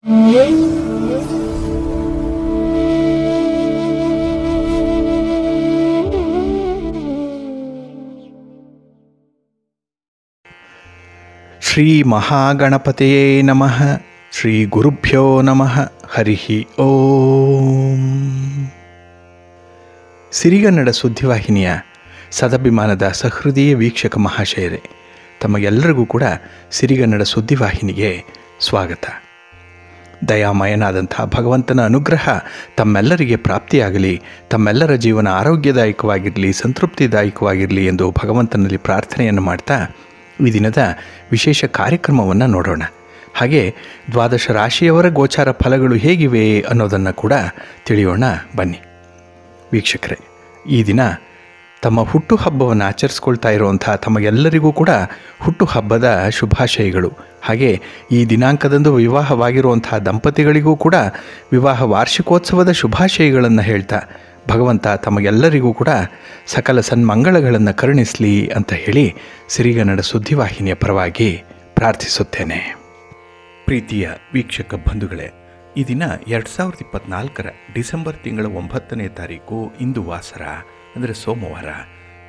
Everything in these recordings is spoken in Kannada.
ಶ್ರೀ ಮಹಾಗಣಪತಿಯೇ ನಮಃ. ಶ್ರೀ ಗುರುಭ್ಯೋ ನಮಃ. ಹರಿ ಓಂ. ಸಿರಿಗನ್ನಡ ಸುದ್ದಿವಾಹಿನಿಯ ಸದಭಿಮಾನದ ಸಹೃದಯ ವೀಕ್ಷಕ ಮಹಾಶಯರೇ, ತಮಗೆಲ್ಲರಿಗೂ ಕೂಡ ಸಿರಿಗನ್ನಡ ಸುದ್ದಿವಾಹಿನಿಗೆ ಸ್ವಾಗತ. ದಯಾಮಯನಾದಂಥ ಭಗವಂತನ ಅನುಗ್ರಹ ತಮ್ಮೆಲ್ಲರಿಗೆ ಪ್ರಾಪ್ತಿಯಾಗಲಿ, ತಮ್ಮೆಲ್ಲರ ಜೀವನ ಆರೋಗ್ಯದಾಯಕವಾಗಿರಲಿ, ಸಂತೃಪ್ತಿದಾಯಕವಾಗಿರಲಿ ಎಂದು ಭಗವಂತನಲ್ಲಿ ಪ್ರಾರ್ಥನೆಯನ್ನು ಮಾಡ್ತಾ ಈ ದಿನದ ವಿಶೇಷ ಕಾರ್ಯಕ್ರಮವನ್ನು ನೋಡೋಣ. ಹಾಗೆ ದ್ವಾದಶ ರಾಶಿಯವರ ಗೋಚಾರ ಫಲಗಳು ಹೇಗಿವೆ ಅನ್ನೋದನ್ನು ಕೂಡ ತಿಳಿಯೋಣ ಬನ್ನಿ. ವೀಕ್ಷಕರೇ, ಈ ದಿನ ತಮ್ಮ ಹುಟ್ಟುಹಬ್ಬವನ್ನು ಆಚರಿಸ್ಕೊಳ್ತಾ ಇರುವಂಥ ತಮಗೆಲ್ಲರಿಗೂ ಕೂಡ ಹುಟ್ಟುಹಬ್ಬದ ಶುಭಾಶಯಗಳು. ಹಾಗೆ ಈ ದಿನಾಂಕದಂದು ವಿವಾಹವಾಗಿರುವಂಥ ದಂಪತಿಗಳಿಗೂ ಕೂಡ ವಿವಾಹ ವಾರ್ಷಿಕೋತ್ಸವದ ಶುಭಾಶಯಗಳನ್ನು ಹೇಳ್ತಾ ಭಗವಂತ ತಮಗೆಲ್ಲರಿಗೂ ಕೂಡ ಸಕಲ ಸನ್ಮಂಗಳಗಳನ್ನು ಕರುಣಿಸಲಿ ಅಂತ ಹೇಳಿ ಸಿರಿಗನ್ನಡ ಸುದ್ದಿವಾಹಿನಿಯ ಪರವಾಗಿ ಪ್ರಾರ್ಥಿಸುತ್ತೇನೆ. ಪ್ರೀತಿಯ ವೀಕ್ಷಕ ಬಂಧುಗಳೇ, ಈ ದಿನ 2024 ಡಿಸೆಂಬರ್ ತಿಂಗಳ 9ನೇ ತಾರೀಕು, ಇಂದು ವಾಸರ ಅಂದರೆ ಸೋಮವಾರ.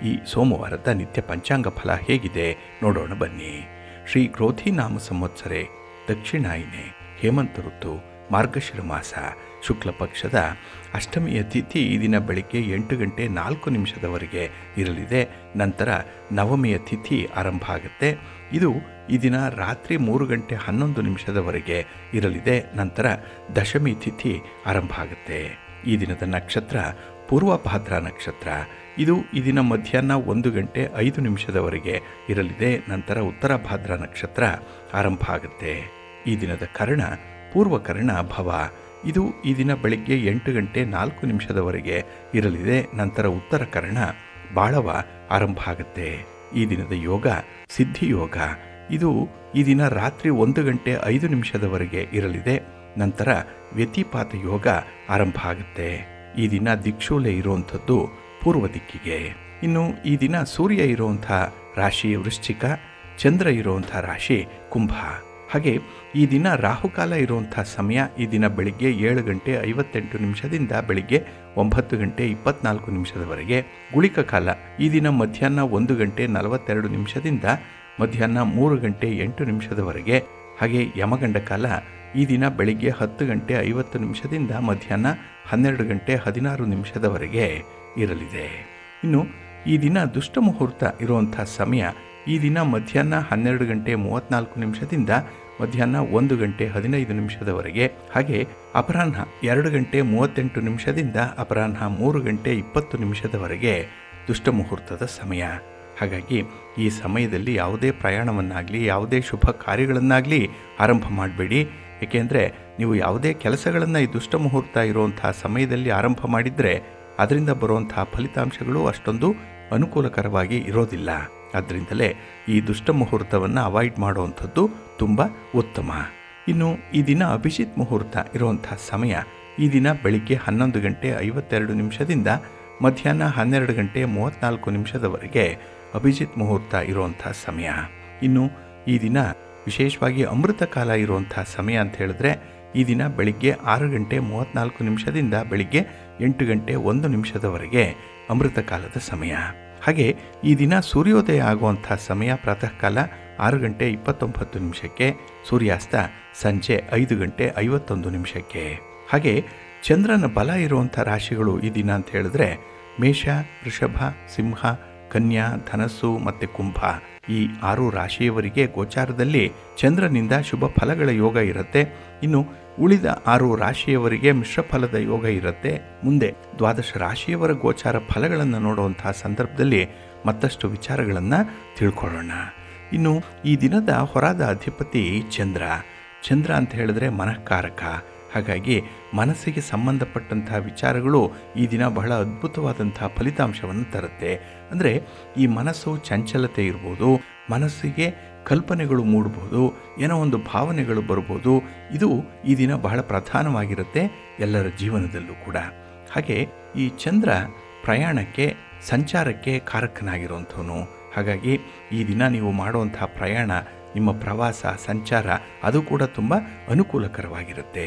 ಈ ಸೋಮವಾರದ ನಿತ್ಯ ಪಂಚಾಂಗ ಫಲ ಹೇಗಿದೆ ನೋಡೋಣ ಬನ್ನಿ. ಶ್ರೀ ಕ್ರೋಧಿ ನಾಮ ಸಂವತ್ಸರೆ, ದಕ್ಷಿಣಾಯಿನೆ, ಹೇಮಂತ ಋತು, ಮಾರ್ಗಶಿರ ಮಾಸ, ಶುಕ್ಲ ಪಕ್ಷದ ಅಷ್ಟಮಿಯ ತಿಥಿ ಈ ದಿನ ಬೆಳಗ್ಗೆ 8 ಗಂಟೆ 4 ನಿಮಿಷದವರೆಗೆ ಇರಲಿದೆ. ನಂತರ ನವಮಿಯ ತಿಥಿ ಆರಂಭ ಆಗುತ್ತೆ. ಇದು ಈ ದಿನ ರಾತ್ರಿ 3 ಗಂಟೆ 11 ನಿಮಿಷದವರೆಗೆ ಇರಲಿದೆ. ನಂತರ ದಶಮಿ ತಿಥಿ ಆರಂಭ ಆಗುತ್ತೆ. ಈ ದಿನದ ನಕ್ಷತ್ರ ಪೂರ್ವಭಾದ್ರ ನಕ್ಷತ್ರ. ಇದು ಈ ದಿನ ಮಧ್ಯಾಹ್ನ 1 ಗಂಟೆ 5 ನಿಮಿಷದವರೆಗೆ ಇರಲಿದೆ. ನಂತರ ಉತ್ತರ ಭಾದ್ರ ನಕ್ಷತ್ರ ಆರಂಭ ಆಗುತ್ತೆ. ಈ ದಿನದ ಕರ್ಣ ಪೂರ್ವಕರ್ಣ ಭವ. ಇದು ಈ ದಿನ ಬೆಳಗ್ಗೆ 8 ಗಂಟೆ 4 ನಿಮಿಷದವರೆಗೆ ಇರಲಿದೆ. ನಂತರ ಉತ್ತರ ಕರ್ಣ ಬಾಳವ ಆರಂಭ ಆಗುತ್ತೆ. ಈ ದಿನದ ಯೋಗ ಸಿದ್ಧಿಯೋಗ. ಇದು ಈ ದಿನ ರಾತ್ರಿ 1 ಗಂಟೆ 5 ನಿಮಿಷದವರೆಗೆ ಇರಲಿದೆ. ನಂತರ ವ್ಯತಿಪಾತ ಯೋಗ ಆರಂಭ ಆಗುತ್ತೆ. ಈ ದಿನ ದಿಕ್ಷೂಲೆ ಇರುವಂಥದ್ದು ಪೂರ್ವ ದಿಕ್ಕಿಗೆ. ಇನ್ನು ಈ ದಿನ ಸೂರ್ಯ ಇರುವಂಥ ರಾಶಿ ವೃಶ್ಚಿಕ, ಚಂದ್ರ ಇರುವಂಥ ರಾಶಿ ಕುಂಭ. ಹಾಗೆ ಈ ದಿನ ರಾಹುಕಾಲ ಇರುವಂಥ ಸಮಯ ಈ ದಿನ ಬೆಳಿಗ್ಗೆ 7 ಗಂಟೆ 58 ನಿಮಿಷದಿಂದ ಬೆಳಿಗ್ಗೆ 9 ಗಂಟೆ 24 ನಿಮಿಷದವರೆಗೆ. ಗುಳಿಕ ಕಾಲ ಈ ದಿನ ಮಧ್ಯಾಹ್ನ 1 ಗಂಟೆ 42 ನಿಮಿಷದಿಂದ ಮಧ್ಯಾಹ್ನ 3 ಗಂಟೆ 8 ನಿಮಿಷದವರೆಗೆ. ಹಾಗೆ ಯಮಗಂಡ ಕಾಲ ಈ ದಿನ ಬೆಳಿಗ್ಗೆ 10 ಗಂಟೆ 50 ನಿಮಿಷದಿಂದ ಮಧ್ಯಾಹ್ನ 12 ಗಂಟೆ 16 ನಿಮಿಷದವರೆಗೆ ಇರಲಿದೆ. ಇನ್ನು ಈ ದಿನ ದುಷ್ಟ ಮುಹೂರ್ತ ಇರುವಂಥ ಸಮಯ ಈ ದಿನ ಮಧ್ಯಾಹ್ನ 12 ಗಂಟೆ 34 ನಿಮಿಷದಿಂದ ಮಧ್ಯಾಹ್ನ 1 ಗಂಟೆ 15 ನಿಮಿಷದವರೆಗೆ. ಹಾಗೆ ಅಪರಾಹ್ನ 2 ಗಂಟೆ 38 ನಿಮಿಷದಿಂದ ಅಪರಾಹ್ನ 3 ಗಂಟೆ 20 ನಿಮಿಷದವರೆಗೆ ದುಷ್ಟ ಮುಹೂರ್ತದ ಸಮಯ. ಹಾಗಾಗಿ ಈ ಸಮಯದಲ್ಲಿ ಯಾವುದೇ ಪ್ರಯಾಣವನ್ನಾಗಲಿ ಯಾವುದೇ ಶುಭ ಕಾರ್ಯಗಳನ್ನಾಗಲಿ ಆರಂಭ ಮಾಡಬೇಡಿ. ಏಕೆಂದರೆ ನೀವು ಯಾವುದೇ ಕೆಲಸಗಳನ್ನು ಈ ದುಷ್ಟ ಮುಹೂರ್ತ ಇರುವಂಥ ಸಮಯದಲ್ಲಿ ಆರಂಭ ಮಾಡಿದರೆ ಅದರಿಂದ ಬರುವಂಥ ಫಲಿತಾಂಶಗಳು ಅಷ್ಟೊಂದು ಅನುಕೂಲಕರವಾಗಿ ಇರೋದಿಲ್ಲ. ಅದರಿಂದಲೇ ಈ ದುಷ್ಟ ಮುಹೂರ್ತವನ್ನು ಅವಾಯ್ಡ್ ಮಾಡುವಂಥದ್ದು ತುಂಬ ಉತ್ತಮ. ಇನ್ನು ಈ ದಿನ ಅಭಿಜಿತ್ ಮುಹೂರ್ತ ಇರುವಂಥ ಸಮಯ ಈ ದಿನ ಬೆಳಿಗ್ಗೆ 11 ಗಂಟೆ 52 ನಿಮಿಷದಿಂದ ಮಧ್ಯಾಹ್ನ 12 ಗಂಟೆ 34 ನಿಮಿಷದವರೆಗೆ ಅಭಿಜಿತ್ ಮುಹೂರ್ತ ಇರುವಂಥ ಸಮಯ. ಇನ್ನು ಈ ದಿನ ವಿಶೇಷವಾಗಿ ಅಮೃತ ಕಾಲ ಇರುವಂಥ ಸಮಯ ಅಂತ ಹೇಳಿದ್ರೆ ಈ ದಿನ ಬೆಳಿಗ್ಗೆ 6 ಗಂಟೆ 34 ನಿಮಿಷದಿಂದ ಬೆಳಿಗ್ಗೆ 8 ಗಂಟೆ 1 ನಿಮಿಷದವರೆಗೆ ಅಮೃತ ಕಾಲದ ಸಮಯ. ಹಾಗೆ ಈ ದಿನ ಸೂರ್ಯೋದಯ ಆಗುವಂಥ ಸಮಯ ಪ್ರಾತಃ ಕಾಲ 6 ಗಂಟೆ 29 ನಿಮಿಷಕ್ಕೆ, ಸೂರ್ಯಾಸ್ತ ಸಂಜೆ 5 ಗಂಟೆ 51 ನಿಮಿಷಕ್ಕೆ. ಹಾಗೆ ಚಂದ್ರನ ಬಲ ಇರುವಂಥ ರಾಶಿಗಳು ಈ ದಿನ ಅಂತ ಹೇಳಿದ್ರೆ ಮೇಷ, ವೃಷಭ, ಸಿಂಹ, ಕನ್ಯಾ, ಧನಸ್ಸು ಮತ್ತು ಕುಂಭ. ಈ 6 ರಾಶಿಯವರಿಗೆ ಗೋಚಾರದಲ್ಲಿ ಚಂದ್ರನಿಂದ ಶುಭ ಫಲಗಳ ಯೋಗ ಇರುತ್ತೆ. ಇನ್ನು ಉಳಿದ 6 ರಾಶಿಯವರಿಗೆ ಮಿಶ್ರ ಫಲದ ಯೋಗ ಇರುತ್ತೆ. ಮುಂದೆ ದ್ವಾದಶ ರಾಶಿಯವರ ಗೋಚಾರ ಫಲಗಳನ್ನು ನೋಡುವಂತಹ ಸಂದರ್ಭದಲ್ಲಿ ಮತ್ತಷ್ಟು ವಿಚಾರಗಳನ್ನು ತಿಳ್ಕೊಳ್ಳೋಣ. ಇನ್ನು ಈ ದಿನದ ಹೊರಾದ ಅಧಿಪತಿ ಚಂದ್ರ. ಚಂದ್ರ ಅಂತ ಹೇಳಿದ್ರೆ ಮನಃಕಾರಕ. ಹಾಗಾಗಿ ಮನಸ್ಸಿಗೆ ಸಂಬಂಧಪಟ್ಟಂಥ ವಿಚಾರಗಳು ಈ ದಿನ ಬಹಳ ಅದ್ಭುತವಾದಂಥ ಫಲಿತಾಂಶವನ್ನು ತರುತ್ತೆ. ಅಂದರೆ ಈ ಮನಸ್ಸು ಚಂಚಲತೆ ಇರ್ಬೋದು, ಮನಸ್ಸಿಗೆ ಕಲ್ಪನೆಗಳು ಮೂಡಬಹುದು, ಏನೋ ಒಂದು ಭಾವನೆಗಳು ಬರ್ಬೋದು. ಇದು ಈ ದಿನ ಬಹಳ ಪ್ರಧಾನವಾಗಿರುತ್ತೆ ಎಲ್ಲರ ಜೀವನದಲ್ಲೂ ಕೂಡ. ಹಾಗೆ ಈ ಚಂದ್ರ ಪ್ರಯಾಣಕ್ಕೆ ಸಂಚಾರಕ್ಕೆ ಕಾರಕನಾಗಿರುವಂಥವನು. ಹಾಗಾಗಿ ಈ ದಿನ ನೀವು ಮಾಡುವಂಥ ಪ್ರಯಾಣ ನಿಮ್ಮ ಪ್ರವಾಸ ಸಂಚಾರ ಅದು ಕೂಡ ತುಂಬ ಅನುಕೂಲಕರವಾಗಿರುತ್ತೆ.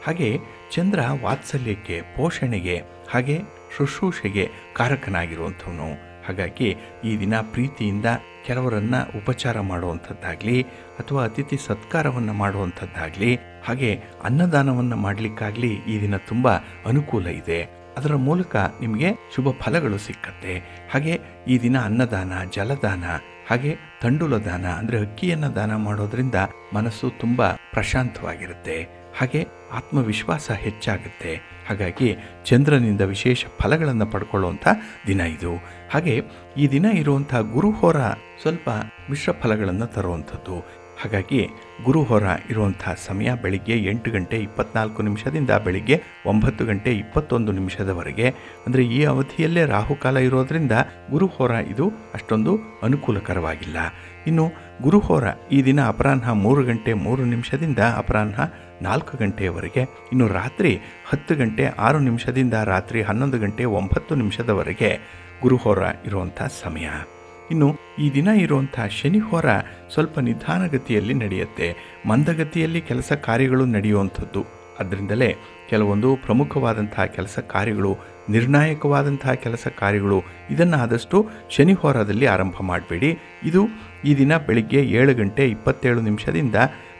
ಹಾಗೆ ಚಂದ್ರ ವಾತ್ಸಲ್ಯಕ್ಕೆ, ಪೋಷಣೆಗೆ, ಹಾಗೆ ಶುಶ್ರೂಷೆಗೆ ಕಾರಕನಾಗಿರುವಂಥವನು. ಹಾಗಾಗಿ ಈ ದಿನ ಪ್ರೀತಿಯಿಂದ ಕೆಲವರನ್ನು ಉಪಚಾರ ಮಾಡುವಂಥದ್ದಾಗಲಿ ಅಥವಾ ಅತಿಥಿ ಸತ್ಕಾರವನ್ನು ಮಾಡುವಂಥದ್ದಾಗಲಿ, ಹಾಗೆ ಅನ್ನದಾನವನ್ನು ಮಾಡಲಿಕ್ಕಾಗಲಿ ಈ ದಿನ ತುಂಬ ಅನುಕೂಲ ಇದೆ. ಅದರ ಮೂಲಕ ನಿಮಗೆ ಶುಭ ಫಲಗಳು ಸಿಕ್ಕತ್ತೆ. ಹಾಗೆ ಈ ದಿನ ಅನ್ನದಾನ, ಜಲದಾನ, ಹಾಗೆ ತಂಡುಲ ದಾನ ಅಂದರೆ ಅಕ್ಕಿಯನ್ನು ದಾನ ಮಾಡೋದ್ರಿಂದ ಮನಸ್ಸು ತುಂಬ ಪ್ರಶಾಂತವಾಗಿರುತ್ತೆ. ಹಾಗೆ ಆತ್ಮವಿಶ್ವಾಸ ಹೆಚ್ಚಾಗುತ್ತೆ. ಹಾಗಾಗಿ ಚಂದ್ರನಿಂದ ವಿಶೇಷ ಫಲಗಳನ್ನು ಪಡ್ಕೊಳ್ಳುವಂಥ ದಿನ ಇದು. ಹಾಗೆ ಈ ದಿನ ಇರುವಂಥ ಗುರುಹೋರ ಸ್ವಲ್ಪ ಮಿಶ್ರ ಫಲಗಳನ್ನು ತರುವಂಥದ್ದು. ಹಾಗಾಗಿ ಗುರುಹೋರ ಇರುವಂಥ ಸಮಯ ಬೆಳಿಗ್ಗೆ 8 ಗಂಟೆ 24 ನಿಮಿಷದಿಂದ ಬೆಳಿಗ್ಗೆ 9 ಗಂಟೆ 21 ನಿಮಿಷದವರೆಗೆ. ಅಂದರೆ ಈ ಅವಧಿಯಲ್ಲೇ ರಾಹುಕಾಲ ಇರೋದರಿಂದ ಗುರುಹೋರ ಇದು ಅಷ್ಟೊಂದು ಅನುಕೂಲಕರವಾಗಿಲ್ಲ. ಇನ್ನು ಗುರುಹೋರ ಈ ದಿನ ಅಪರಾಹ್ನ 3 ಗಂಟೆ 3 ನಿಮಿಷದಿಂದ ಅಪರಾಹ್ನ 4 ಗಂಟೆಯವರೆಗೆ. ಇನ್ನು ರಾತ್ರಿ 10 ಗಂಟೆ 6 ನಿಮಿಷದಿಂದ ರಾತ್ರಿ 11 ಗಂಟೆ 9 ನಿಮಿಷದವರೆಗೆ ಗುರುಹೋರ ಇರುವಂಥ ಸಮಯ. ಇನ್ನು ಈ ದಿನ ಇರುವಂಥ ಶನಿಹೋರ ಸ್ವಲ್ಪ ನಿಧಾನಗತಿಯಲ್ಲಿ ನಡೆಯುತ್ತೆ. ಮಂದಗತಿಯಲ್ಲಿ ಕೆಲಸ ಕಾರ್ಯಗಳು ನಡೆಯುವಂಥದ್ದು. ಅದರಿಂದಲೇ ಕೆಲವೊಂದು ಪ್ರಮುಖವಾದಂತಹ ಕೆಲಸ ಕಾರ್ಯಗಳು, ನಿರ್ಣಾಯಕವಾದಂತಹ ಕೆಲಸ ಕಾರ್ಯಗಳು ಇದನ್ನು ಆದಷ್ಟು ಶನಿಹೋರದಲ್ಲಿ ಆರಂಭ ಮಾಡಬೇಡಿ. ಇದು ಈ ದಿನ ಬೆಳಿಗ್ಗೆ 7 ಗಂಟೆ 27 ನಿಮಿಷದಿಂದ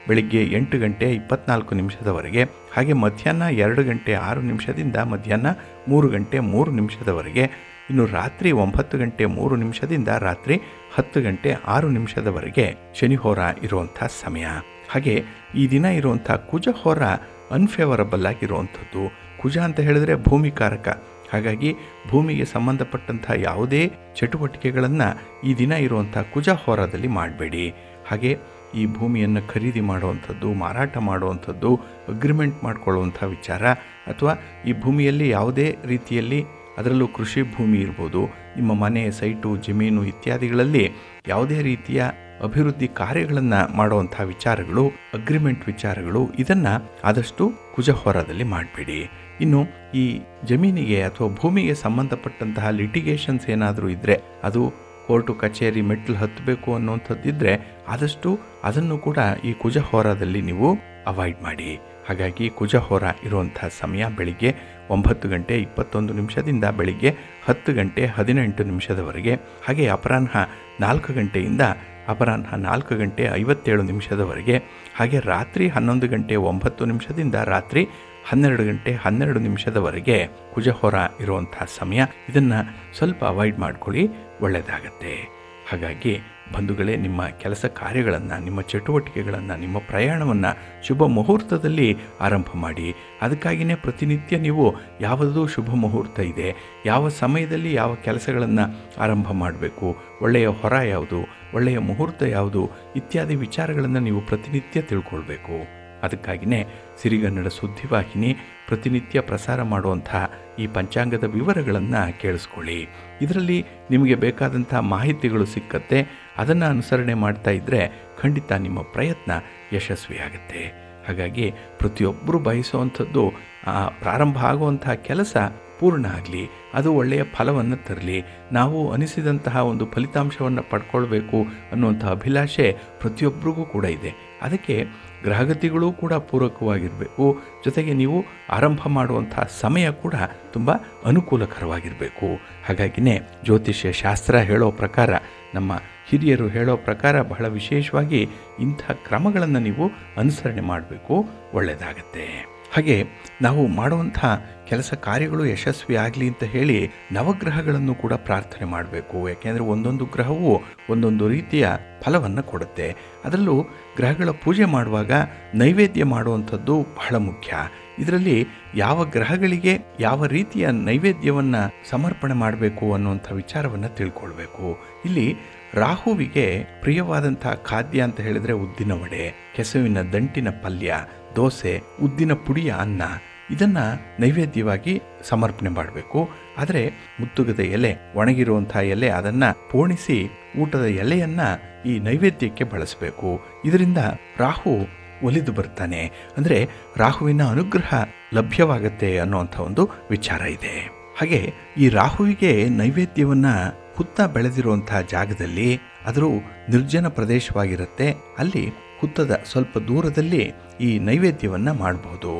ಬೆಳಿಗ್ಗೆ 8 ಗಂಟೆ 24 ನಿಮಿಷದವರೆಗೆ. ಹಾಗೆ ಮಧ್ಯಾಹ್ನ 2 ಗಂಟೆ 6 ನಿಮಿಷದಿಂದ ಮಧ್ಯಾಹ್ನ 3 ಗಂಟೆ 3 ನಿಮಿಷದವರೆಗೆ. ಇನ್ನು ರಾತ್ರಿ 9 ಗಂಟೆ 3 ನಿಮಿಷದಿಂದ ರಾತ್ರಿ 10 ಗಂಟೆ 6 ನಿಮಿಷದವರೆಗೆ ಶನಿಹೋರ ಇರುವಂಥ ಸಮಯ. ಹಾಗೆ ಈ ದಿನ ಇರುವಂಥ ಕುಜಹೋರ ಅನ್ಫೇವರಬಲ್ ಆಗಿರುವಂಥದ್ದು. ಕುಜ ಅಂತ ಹೇಳಿದ್ರೆ ಭೂಮಿಕಾರಕ. ಹಾಗಾಗಿ ಭೂಮಿಗೆ ಸಂಬಂಧಪಟ್ಟಂಥ ಯಾವುದೇ ಚಟುವಟಿಕೆಗಳನ್ನು ಈ ದಿನ ಇರುವಂಥ ಕುಜಹೋರದಲ್ಲಿ ಮಾಡಬೇಡಿ. ಹಾಗೆ ಈ ಭೂಮಿಯನ್ನು ಖರೀದಿ ಮಾಡುವಂಥದ್ದು, ಮಾರಾಟ ಮಾಡುವಂಥದ್ದು, ಅಗ್ರಿಮೆಂಟ್ ಮಾಡಿಕೊಳ್ಳುವಂಥ ವಿಚಾರ, ಅಥವಾ ಈ ಭೂಮಿಯಲ್ಲಿ ಯಾವುದೇ ರೀತಿಯಲ್ಲಿ, ಅದರಲ್ಲೂ ಕೃಷಿ ಭೂಮಿ ಇರ್ಬೋದು, ನಿಮ್ಮ ಮನೆ, ಸೈಟು, ಜಮೀನು ಇತ್ಯಾದಿಗಳಲ್ಲಿ ಯಾವುದೇ ರೀತಿಯ ಅಭಿವೃದ್ಧಿ ಕಾರ್ಯಗಳನ್ನು ಮಾಡುವಂಥ ವಿಚಾರಗಳು, ಅಗ್ರಿಮೆಂಟ್ ವಿಚಾರಗಳು ಇದನ್ನು ಆದಷ್ಟು ಕುಜಹೋರದಲ್ಲಿ ಮಾಡಬೇಡಿ. ಇನ್ನು ಈ ಜಮೀನಿಗೆ ಅಥವಾ ಭೂಮಿಗೆ ಸಂಬಂಧಪಟ್ಟಂತಹ ಲಿಟಿಗೇಷನ್ಸ್ ಏನಾದರೂ ಇದ್ದರೆ, ಅದು ಕೋರ್ಟು ಕಚೇರಿ ಮೆಟ್ಲು ಹತ್ತಬೇಕು ಅನ್ನುವಂಥದ್ದಿದ್ದರೆ ಆದಷ್ಟು ಅದನ್ನು ಕೂಡ ಈ ಕುಜಹೋರದಲ್ಲಿ ನೀವು ಅವಾಯ್ಡ್ ಮಾಡಿ. ಹಾಗಾಗಿ ಕುಜಹೋರ ಇರುವಂಥ ಸಮಯ ಬೆಳಿಗ್ಗೆ 9 ಗಂಟೆ 21 ನಿಮಿಷದಿಂದ ಬೆಳಿಗ್ಗೆ 10 ಗಂಟೆ 18 ನಿಮಿಷದವರೆಗೆ. ಹಾಗೆ ಅಪರಾಹ್ನ 4 ಗಂಟೆಯಿಂದ ಅಪರಾಹ್ನ 4 ಗಂಟೆ 57 ನಿಮಿಷದವರೆಗೆ. ಹಾಗೆ ರಾತ್ರಿ 11 ಗಂಟೆ 9 ನಿಮಿಷದಿಂದ ರಾತ್ರಿ 12 ಗಂಟೆ 12 ನಿಮಿಷದವರೆಗೆ ಕುಜಹೋರ ಇರುವಂಥ ಸಮಯ. ಇದನ್ನು ಸ್ವಲ್ಪ ಅವಾಯ್ಡ್ ಮಾಡ್ಕೊಳ್ಳಿ, ಒಳ್ಳೆಯದಾಗತ್ತೆ. ಹಾಗಾಗಿ ಬಂಧುಗಳೇ, ನಿಮ್ಮ ಕೆಲಸ ಕಾರ್ಯಗಳನ್ನು, ನಿಮ್ಮ ಚಟುವಟಿಕೆಗಳನ್ನು, ನಿಮ್ಮ ಪ್ರಯಾಣವನ್ನು ಶುಭ ಮುಹೂರ್ತದಲ್ಲಿ ಆರಂಭ ಮಾಡಿ. ಅದಕ್ಕಾಗಿಯೇ ಪ್ರತಿನಿತ್ಯ ನೀವು ಯಾವುದು ಶುಭ ಮುಹೂರ್ತ ಇದೆ, ಯಾವ ಸಮಯದಲ್ಲಿ ಯಾವ ಕೆಲಸಗಳನ್ನು ಆರಂಭ ಮಾಡಬೇಕು, ಒಳ್ಳೆಯ ಹೊರ ಯಾವುದು, ಒಳ್ಳೆಯ ಮುಹೂರ್ತ ಯಾವುದು ಇತ್ಯಾದಿ ವಿಚಾರಗಳನ್ನು ನೀವು ಪ್ರತಿನಿತ್ಯ ತಿಳ್ಕೊಳ್ಬೇಕು. ಅದಕ್ಕಾಗಿಯೇ ಸಿರಿಗನ್ನಡ ಸುದ್ದಿವಾಹಿನಿ ಪ್ರತಿನಿತ್ಯ ಪ್ರಸಾರ ಮಾಡುವಂಥ ಈ ಪಂಚಾಂಗದ ವಿವರಗಳನ್ನು ಕೇಳಿಸ್ಕೊಳ್ಳಿ. ಇದರಲ್ಲಿ ನಿಮಗೆ ಬೇಕಾದಂಥ ಮಾಹಿತಿಗಳು ಸಿಕ್ಕತ್ತೆ. ಅದನ್ನು ಅನುಸರಣೆ ಮಾಡ್ತಾ ಇದ್ದರೆ ಖಂಡಿತ ನಿಮ್ಮ ಪ್ರಯತ್ನ ಯಶಸ್ವಿಯಾಗುತ್ತೆ. ಹಾಗಾಗಿ ಪ್ರತಿಯೊಬ್ಬರು ಬಯಸುವಂಥದ್ದು ಪ್ರಾರಂಭ ಆಗುವಂತಹ ಕೆಲಸ ಪೂರ್ಣ ಆಗಲಿ, ಅದು ಒಳ್ಳೆಯ ಫಲವನ್ನು ತರಲಿ, ನಾವು ಅನಿಸಿದಂತಹ ಒಂದು ಫಲಿತಾಂಶವನ್ನು ಪಡ್ಕೊಳ್ಬೇಕು ಅನ್ನುವಂಥ ಅಭಿಲಾಷೆ ಪ್ರತಿಯೊಬ್ಬರಿಗೂ ಕೂಡ ಇದೆ. ಅದಕ್ಕೆ ಗ್ರಹಗತಿಗಳು ಕೂಡ ಪೂರಕವಾಗಿರಬೇಕು. ಜೊತೆಗೆ ನೀವು ಆರಂಭ ಮಾಡುವಂಥ ಸಮಯ ಕೂಡ ತುಂಬ ಅನುಕೂಲಕರವಾಗಿರಬೇಕು. ಹಾಗಾಗಿಯೇ ಜ್ಯೋತಿಷ್ಯ ಶಾಸ್ತ್ರ ಹೇಳೋ ಪ್ರಕಾರ, ನಮ್ಮ ಹಿರಿಯರು ಹೇಳೋ ಪ್ರಕಾರ ಬಹಳ ವಿಶೇಷವಾಗಿ ಇಂಥ ಕ್ರಮಗಳನ್ನು ನೀವು ಅನುಸರಣೆ ಮಾಡಬೇಕು, ಒಳ್ಳೆಯದಾಗತ್ತೆ. ಹಾಗೆ ನಾವು ಮಾಡುವಂಥ ಕೆಲಸ ಕಾರ್ಯಗಳು ಯಶಸ್ವಿ ಆಗಲಿ ಅಂತ ಹೇಳಿ ನವಗ್ರಹಗಳನ್ನು ಕೂಡ ಪ್ರಾರ್ಥನೆ ಮಾಡಬೇಕು. ಯಾಕೆಂದರೆ ಒಂದೊಂದು ಗ್ರಹವು ಒಂದೊಂದು ರೀತಿಯ ಫಲವನ್ನು ಕೊಡುತ್ತೆ. ಅದರಲ್ಲೂ ಗ್ರಹಗಳ ಪೂಜೆ ಮಾಡುವಾಗ ನೈವೇದ್ಯ ಮಾಡುವಂಥದ್ದು ಬಹಳ ಮುಖ್ಯ. ಇದರಲ್ಲಿ ಯಾವ ಗ್ರಹಗಳಿಗೆ ಯಾವ ರೀತಿಯ ನೈವೇದ್ಯವನ್ನು ಸಮರ್ಪಣೆ ಮಾಡಬೇಕು ಅನ್ನುವಂಥ ವಿಚಾರವನ್ನು ತಿಳ್ಕೊಳ್ಬೇಕು. ಇಲ್ಲಿ ರಾಹುವಿಗೆ ಪ್ರಿಯವಾದಂಥ ಖಾದ್ಯ ಅಂತ ಹೇಳಿದರೆ ಉದ್ದಿನ ವಡೆ, ಕೆಸುವಿನ ದಂಟಿನ ಪಲ್ಯ, ದೋಸೆ, ಉದ್ದಿನ ಪುಡಿಯ ಅನ್ನ, ಇದನ್ನು ನೈವೇದ್ಯವಾಗಿ ಸಮರ್ಪಣೆ ಮಾಡಬೇಕು. ಆದರೆ ಮುತ್ತುಗದ ಎಲೆ, ಒಣಗಿರುವಂಥ ಎಲೆ, ಅದನ್ನು ಪೋಣಿಸಿ ಊಟದ ಎಲೆಯನ್ನು ಈ ನೈವೇದ್ಯಕ್ಕೆ ಬಳಸಬೇಕು. ಇದರಿಂದ ರಾಹು ಒಲಿದು ಬರ್ತಾನೆ, ಅಂದರೆ ರಾಹುವಿನ ಅನುಗ್ರಹ ಲಭ್ಯವಾಗುತ್ತೆ ಅನ್ನುವಂಥ ಒಂದು ವಿಚಾರ ಇದೆ. ಹಾಗೆ ಈ ರಾಹುವಿಗೆ ನೈವೇದ್ಯವನ್ನು ಹುತ್ತ ಬೆಳೆದಿರುವಂಥ ಜಾಗದಲ್ಲಿ ಆದರೂ ನಿರ್ಜನ ಪ್ರದೇಶವಾಗಿರುತ್ತೆ. ಅಲ್ಲಿ ಹುತ್ತದ ಸ್ವಲ್ಪ ದೂರದಲ್ಲಿ ಈ ನೈವೇದ್ಯವನ್ನು ಮಾಡಬಹುದು.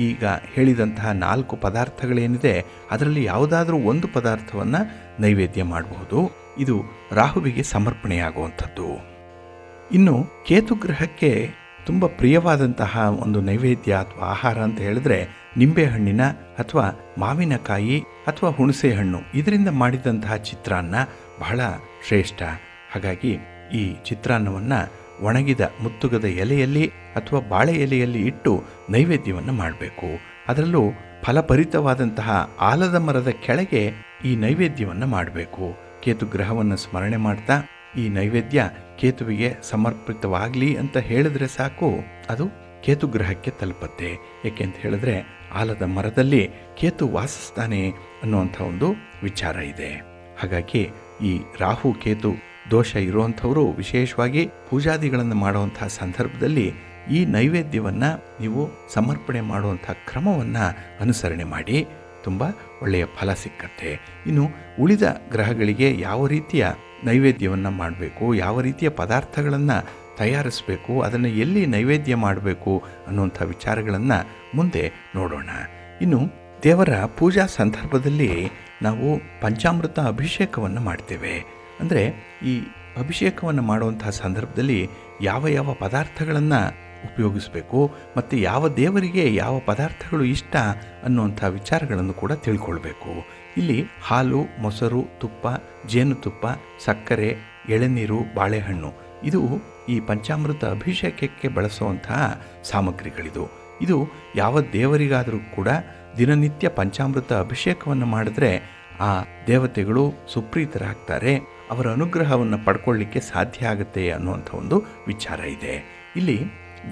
ಈಗ ಹೇಳಿದಂತಹ 4 ಪದಾರ್ಥಗಳೇನಿದೆ ಅದರಲ್ಲಿ ಯಾವುದಾದ್ರೂ ಒಂದು ಪದಾರ್ಥವನ್ನು ನೈವೇದ್ಯ ಮಾಡಬಹುದು. ಇದು ರಾಹುವಿಗೆ ಸಮರ್ಪಣೆಯಾಗುವಂಥದ್ದು. ಇನ್ನು ಕೇತುಗ್ರಹಕ್ಕೆ ತುಂಬ ಪ್ರಿಯವಾದಂತಹ ಒಂದು ನೈವೇದ್ಯ ಅಥವಾ ಆಹಾರ ಅಂತ ಹೇಳಿದ್ರೆ ನಿಂಬೆಹಣ್ಣಿನ ಅಥವಾ ಮಾವಿನಕಾಯಿ ಅಥವಾ ಹುಣಸೆ ಹಣ್ಣು ಇದರಿಂದ ಮಾಡಿದಂತಹ ಚಿತ್ರಾನ್ನ ಬಹಳ ಶ್ರೇಷ್ಠ. ಹಾಗಾಗಿ ಈ ಚಿತ್ರಾನ್ನವನ್ನು ಒಣಗಿದ ಮುತ್ತುಗದ ಎಲೆಯಲ್ಲಿ ಅಥವಾ ಬಾಳೆ ಎಲೆಯಲ್ಲಿ ಇಟ್ಟು ನೈವೇದ್ಯವನ್ನು ಮಾಡಬೇಕು. ಅದರಲ್ಲೂ ಫಲಭರಿತವಾದಂತಹ ಆಲದ ಮರದ ಕೆಳಗೆ ಈ ನೈವೇದ್ಯವನ್ನು ಮಾಡಬೇಕು. ಕೇತುಗ್ರಹವನ್ನು ಸ್ಮರಣೆ ಮಾಡ್ತಾ ಈ ನೈವೇದ್ಯ ಕೇತುವಿಗೆ ಸಮರ್ಪಿತವಾಗಲಿ ಅಂತ ಹೇಳಿದ್ರೆ ಸಾಕು, ಅದು ಕೇತುಗ್ರಹಕ್ಕೆ ತಲುಪತ್ತೆ. ಏಕೆಂತ ಹೇಳಿದ್ರೆ ಆಲದ ಮರದಲ್ಲಿ ಕೇತು ವಾಸಿಸ್ತಾನೆ ಅನ್ನುವಂಥ ಒಂದು ವಿಚಾರ ಇದೆ. ಹಾಗಾಗಿ ಈ ರಾಹು ಕೇತು ದೋಷ ಇರುವಂಥವರು ವಿಶೇಷವಾಗಿ ಪೂಜಾದಿಗಳನ್ನು ಮಾಡುವಂಥ ಸಂದರ್ಭದಲ್ಲಿ ಈ ನೈವೇದ್ಯವನ್ನು ನೀವು ಸಮರ್ಪಣೆ ಮಾಡುವಂಥ ಕ್ರಮವನ್ನು ಅನುಸರಣೆ ಮಾಡಿ, ತುಂಬ ಒಳ್ಳೆಯ ಫಲ ಸಿಕ್ಕತ್ತೆ. ಇನ್ನು ಉಳಿದ ಗ್ರಹಗಳಿಗೆ ಯಾವ ರೀತಿಯ ನೈವೇದ್ಯವನ್ನು ಮಾಡಬೇಕು, ಯಾವ ರೀತಿಯ ಪದಾರ್ಥಗಳನ್ನು ತಯಾರಿಸಬೇಕು, ಅದನ್ನು ಎಲ್ಲಿ ನೈವೇದ್ಯ ಮಾಡಬೇಕು ಅನ್ನುವಂಥ ವಿಚಾರಗಳನ್ನು ಮುಂದೆ ನೋಡೋಣ. ಇನ್ನು ದೇವರ ಪೂಜಾ ಸಂದರ್ಭದಲ್ಲಿ ನಾವು ಪಂಚಾಮೃತ ಅಭಿಷೇಕವನ್ನು ಮಾಡ್ತೇವೆ. ಅಂದರೆ ಈ ಅಭಿಷೇಕವನ್ನು ಮಾಡುವಂತಹ ಸಂದರ್ಭದಲ್ಲಿ ಯಾವ ಯಾವ ಪದಾರ್ಥಗಳನ್ನು ಉಪಯೋಗಿಸಬೇಕು ಮತ್ತು ಯಾವ ದೇವರಿಗೆ ಯಾವ ಪದಾರ್ಥಗಳು ಇಷ್ಟ ಅನ್ನುವಂಥ ವಿಚಾರಗಳನ್ನು ಕೂಡ ತಿಳ್ಕೊಳ್ಬೇಕು. ಇಲ್ಲಿ ಹಾಲು, ಮೊಸರು, ತುಪ್ಪ, ಜೇನುತುಪ್ಪ, ಸಕ್ಕರೆ, ಎಳೆನೀರು, ಬಾಳೆಹಣ್ಣು ಇದು ಈ ಪಂಚಾಮೃತ ಅಭಿಷೇಕಕ್ಕೆ ಬಳಸುವಂತಹ ಸಾಮಗ್ರಿಗಳಿದು. ಇದು ಯಾವ ದೇವರಿಗಾದರೂ ಕೂಡ ದಿನನಿತ್ಯ ಪಂಚಾಮೃತ ಅಭಿಷೇಕವನ್ನು ಮಾಡಿದ್ರೆ ಆ ದೇವತೆಗಳು ಸುಪ್ರೀತರಾಗ್ತಾರೆ, ಅವರ ಅನುಗ್ರಹವನ್ನು ಪಡ್ಕೊಳ್ಳಿಕ್ಕೆ ಸಾಧ್ಯ ಆಗುತ್ತೆ ಅನ್ನುವಂಥ ಒಂದು ವಿಚಾರ ಇದೆ. ಇಲ್ಲಿ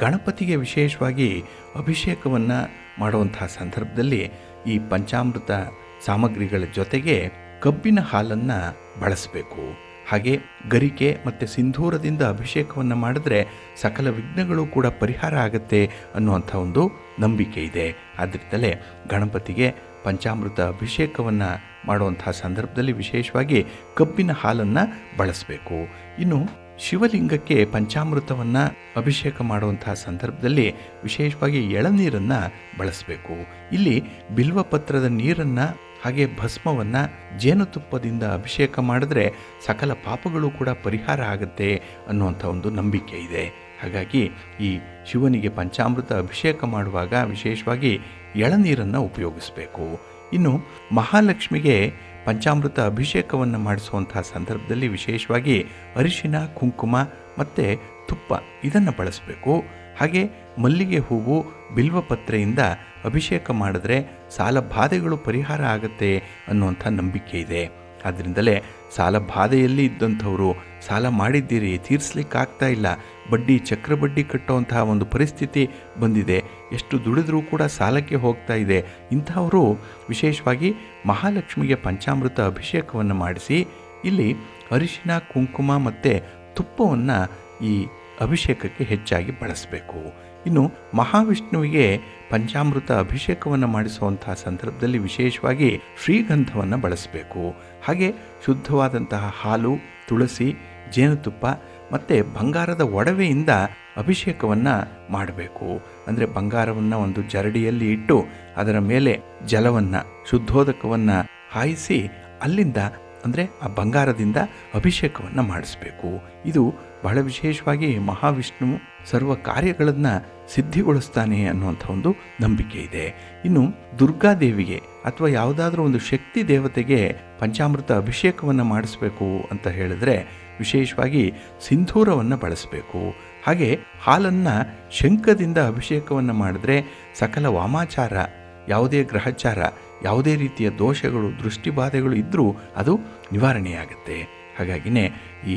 ಗಣಪತಿಗೆ ವಿಶೇಷವಾಗಿ ಅಭಿಷೇಕವನ್ನು ಮಾಡುವಂತಹ ಸಂದರ್ಭದಲ್ಲಿ ಈ ಪಂಚಾಮೃತ ಸಾಮಗ್ರಿಗಳ ಜೊತೆಗೆ ಕಬ್ಬಿನ ಹಾಲನ್ನು ಬಳಸಬೇಕು. ಹಾಗೆ ಗರಿಕೆ ಮತ್ತು ಸಿಂಧೂರದಿಂದ ಅಭಿಷೇಕವನ್ನು ಮಾಡಿದ್ರೆ ಸಕಲ ವಿಘ್ನಗಳು ಕೂಡ ಪರಿಹಾರ ಆಗುತ್ತೆ ಅನ್ನುವಂಥ ಒಂದು ನಂಬಿಕೆ ಇದೆ. ಆದ್ದರಿಂದಲೇ ಗಣಪತಿಗೆ ಪಂಚಾಮೃತ ಅಭಿಷೇಕವನ್ನು ಮಾಡುವಂತಹ ಸಂದರ್ಭದಲ್ಲಿ ವಿಶೇಷವಾಗಿ ಕಬ್ಬಿನ ಹಾಲನ್ನು ಬಳಸಬೇಕು. ಇನ್ನು ಶಿವಲಿಂಗಕ್ಕೆ ಪಂಚಾಮೃತವನ್ನು ಅಭಿಷೇಕ ಮಾಡುವಂತಹ ಸಂದರ್ಭದಲ್ಲಿ ವಿಶೇಷವಾಗಿ ಎಳನೀರನ್ನು ಬಳಸಬೇಕು. ಇಲ್ಲಿ ಬಿಲ್ವಪತ್ರದ ನೀರನ್ನು ಹಾಗೆ ಭಸ್ಮವನ್ನು ಜೇನುತುಪ್ಪದಿಂದ ಅಭಿಷೇಕ ಮಾಡಿದ್ರೆ ಸಕಲ ಪಾಪಗಳು ಕೂಡ ಪರಿಹಾರ ಆಗುತ್ತೆ ಅನ್ನುವಂಥ ಒಂದು ನಂಬಿಕೆ ಇದೆ. ಹಾಗಾಗಿ ಈ ಶಿವನಿಗೆ ಪಂಚಾಮೃತ ಅಭಿಷೇಕ ಮಾಡುವಾಗ ವಿಶೇಷವಾಗಿ ಎಳನೀರನ್ನು ಉಪಯೋಗಿಸಬೇಕು. ಇನ್ನು ಮಹಾಲಕ್ಷ್ಮಿಗೆ ಪಂಚಾಮೃತ ಅಭಿಷೇಕವನ್ನು ಮಾಡಿಸುವಂತಹ ಸಂದರ್ಭದಲ್ಲಿ ವಿಶೇಷವಾಗಿ ಅರಿಶಿನ, ಕುಂಕುಮ ಮತ್ತು ತುಪ್ಪ ಇದನ್ನು ಬಳಸಬೇಕು. ಹಾಗೆ ಮಲ್ಲಿಗೆ ಹೂವು, ಬಿಲ್ವಪತ್ರೆಯಿಂದ ಅಭಿಷೇಕ ಮಾಡಿದ್ರೆ ಸಾಲ ಬಾಧೆಗಳು ಪರಿಹಾರ ಆಗುತ್ತೆ ಅನ್ನುವಂಥ ನಂಬಿಕೆ ಇದೆ. ಆದ್ದರಿಂದಲೇ ಸಾಲ ಬಾಧೆಯಲ್ಲಿ ಇದ್ದಂಥವರು ಸಾಲ ಮಾಡಿದ್ದೀರಿ, ತೀರಿಸ್ಲಿಕ್ಕಾಗ್ತಾ ಇಲ್ಲ, ಬಡ್ಡಿ ಚಕ್ರಬಡ್ಡಿ ಕಟ್ಟುವಂತಹ ಒಂದು ಪರಿಸ್ಥಿತಿ ಬಂದಿದೆ, ಎಷ್ಟು ದುಡಿದ್ರೂ ಕೂಡ ಸಾಲಕ್ಕೆ ಹೋಗ್ತಾ ಇದೆ, ಇಂಥವರು ವಿಶೇಷವಾಗಿ ಮಹಾಲಕ್ಷ್ಮಿಗೆ ಪಂಚಾಮೃತ ಅಭಿಷೇಕವನ್ನು ಮಾಡಿಸಿ ಇಲ್ಲಿ ಅರಿಶಿನ, ಕುಂಕುಮ ಮತ್ತು ತುಪ್ಪವನ್ನು ಈ ಅಭಿಷೇಕಕ್ಕೆ ಹೆಚ್ಚಾಗಿ ಬಳಸಬೇಕು. ಇನ್ನು ಮಹಾವಿಷ್ಣುವಿಗೆ ಪಂಚಾಮೃತ ಅಭಿಷೇಕವನ್ನು ಮಾಡಿಸುವಂತಹ ಸಂದರ್ಭದಲ್ಲಿ ವಿಶೇಷವಾಗಿ ಶ್ರೀಗಂಧವನ್ನು ಬಳಸಬೇಕು. ಹಾಗೆ ಶುದ್ಧವಾದಂತಹ ಹಾಲು, ತುಳಸಿ, ಜೇನುತುಪ್ಪ ಮತ್ತು ಬಂಗಾರದ ಒಡವೆಯಿಂದ ಅಭಿಷೇಕವನ್ನು ಮಾಡಬೇಕು. ಅಂದರೆ ಬಂಗಾರವನ್ನು ಒಂದು ಜರಡಿಯಲ್ಲಿ ಇಟ್ಟು ಅದರ ಮೇಲೆ ಜಲವನ್ನು, ಶುದ್ಧೋದಕವನ್ನು ಹಾಯಿಸಿ ಅಲ್ಲಿಂದ ಅಂದರೆ ಆ ಬಂಗಾರದಿಂದ ಅಭಿಷೇಕವನ್ನು ಮಾಡಿಸ್ಬೇಕು. ಇದು ಬಹಳ ವಿಶೇಷವಾಗಿ ಮಹಾವಿಷ್ಣು ಸರ್ವ ಕಾರ್ಯಗಳನ್ನು ಸಿದ್ಧಿಗೊಳಿಸ್ತಾನೆ ಅನ್ನುವಂಥ ಒಂದು ನಂಬಿಕೆ ಇದೆ. ಇನ್ನು ದುರ್ಗಾದೇವಿಗೆ ಅಥವಾ ಯಾವುದಾದ್ರೂ ಒಂದು ಶಕ್ತಿ ದೇವತೆಗೆ ಪಂಚಾಮೃತ ಅಭಿಷೇಕವನ್ನು ಮಾಡಿಸ್ಬೇಕು ಅಂತ ಹೇಳಿದ್ರೆ ವಿಶೇಷವಾಗಿ ಸಿಂಧೂರವನ್ನು ಬಳಸಬೇಕು. ಹಾಗೆ ಹಾಲನ್ನು ಶಂಖದಿಂದ ಅಭಿಷೇಕವನ್ನು ಮಾಡಿದ್ರೆ ಸಕಲ ವಾಮಾಚಾರ, ಯಾವುದೇ ಗ್ರಹಚಾರ, ಯಾವುದೇ ರೀತಿಯ ದೋಷಗಳು, ದೃಷ್ಟಿಬಾಧೆಗಳು ಇದ್ದರೂ ಅದು ನಿವಾರಣೆಯಾಗುತ್ತೆ. ಹಾಗಾಗಿನೇ ಈ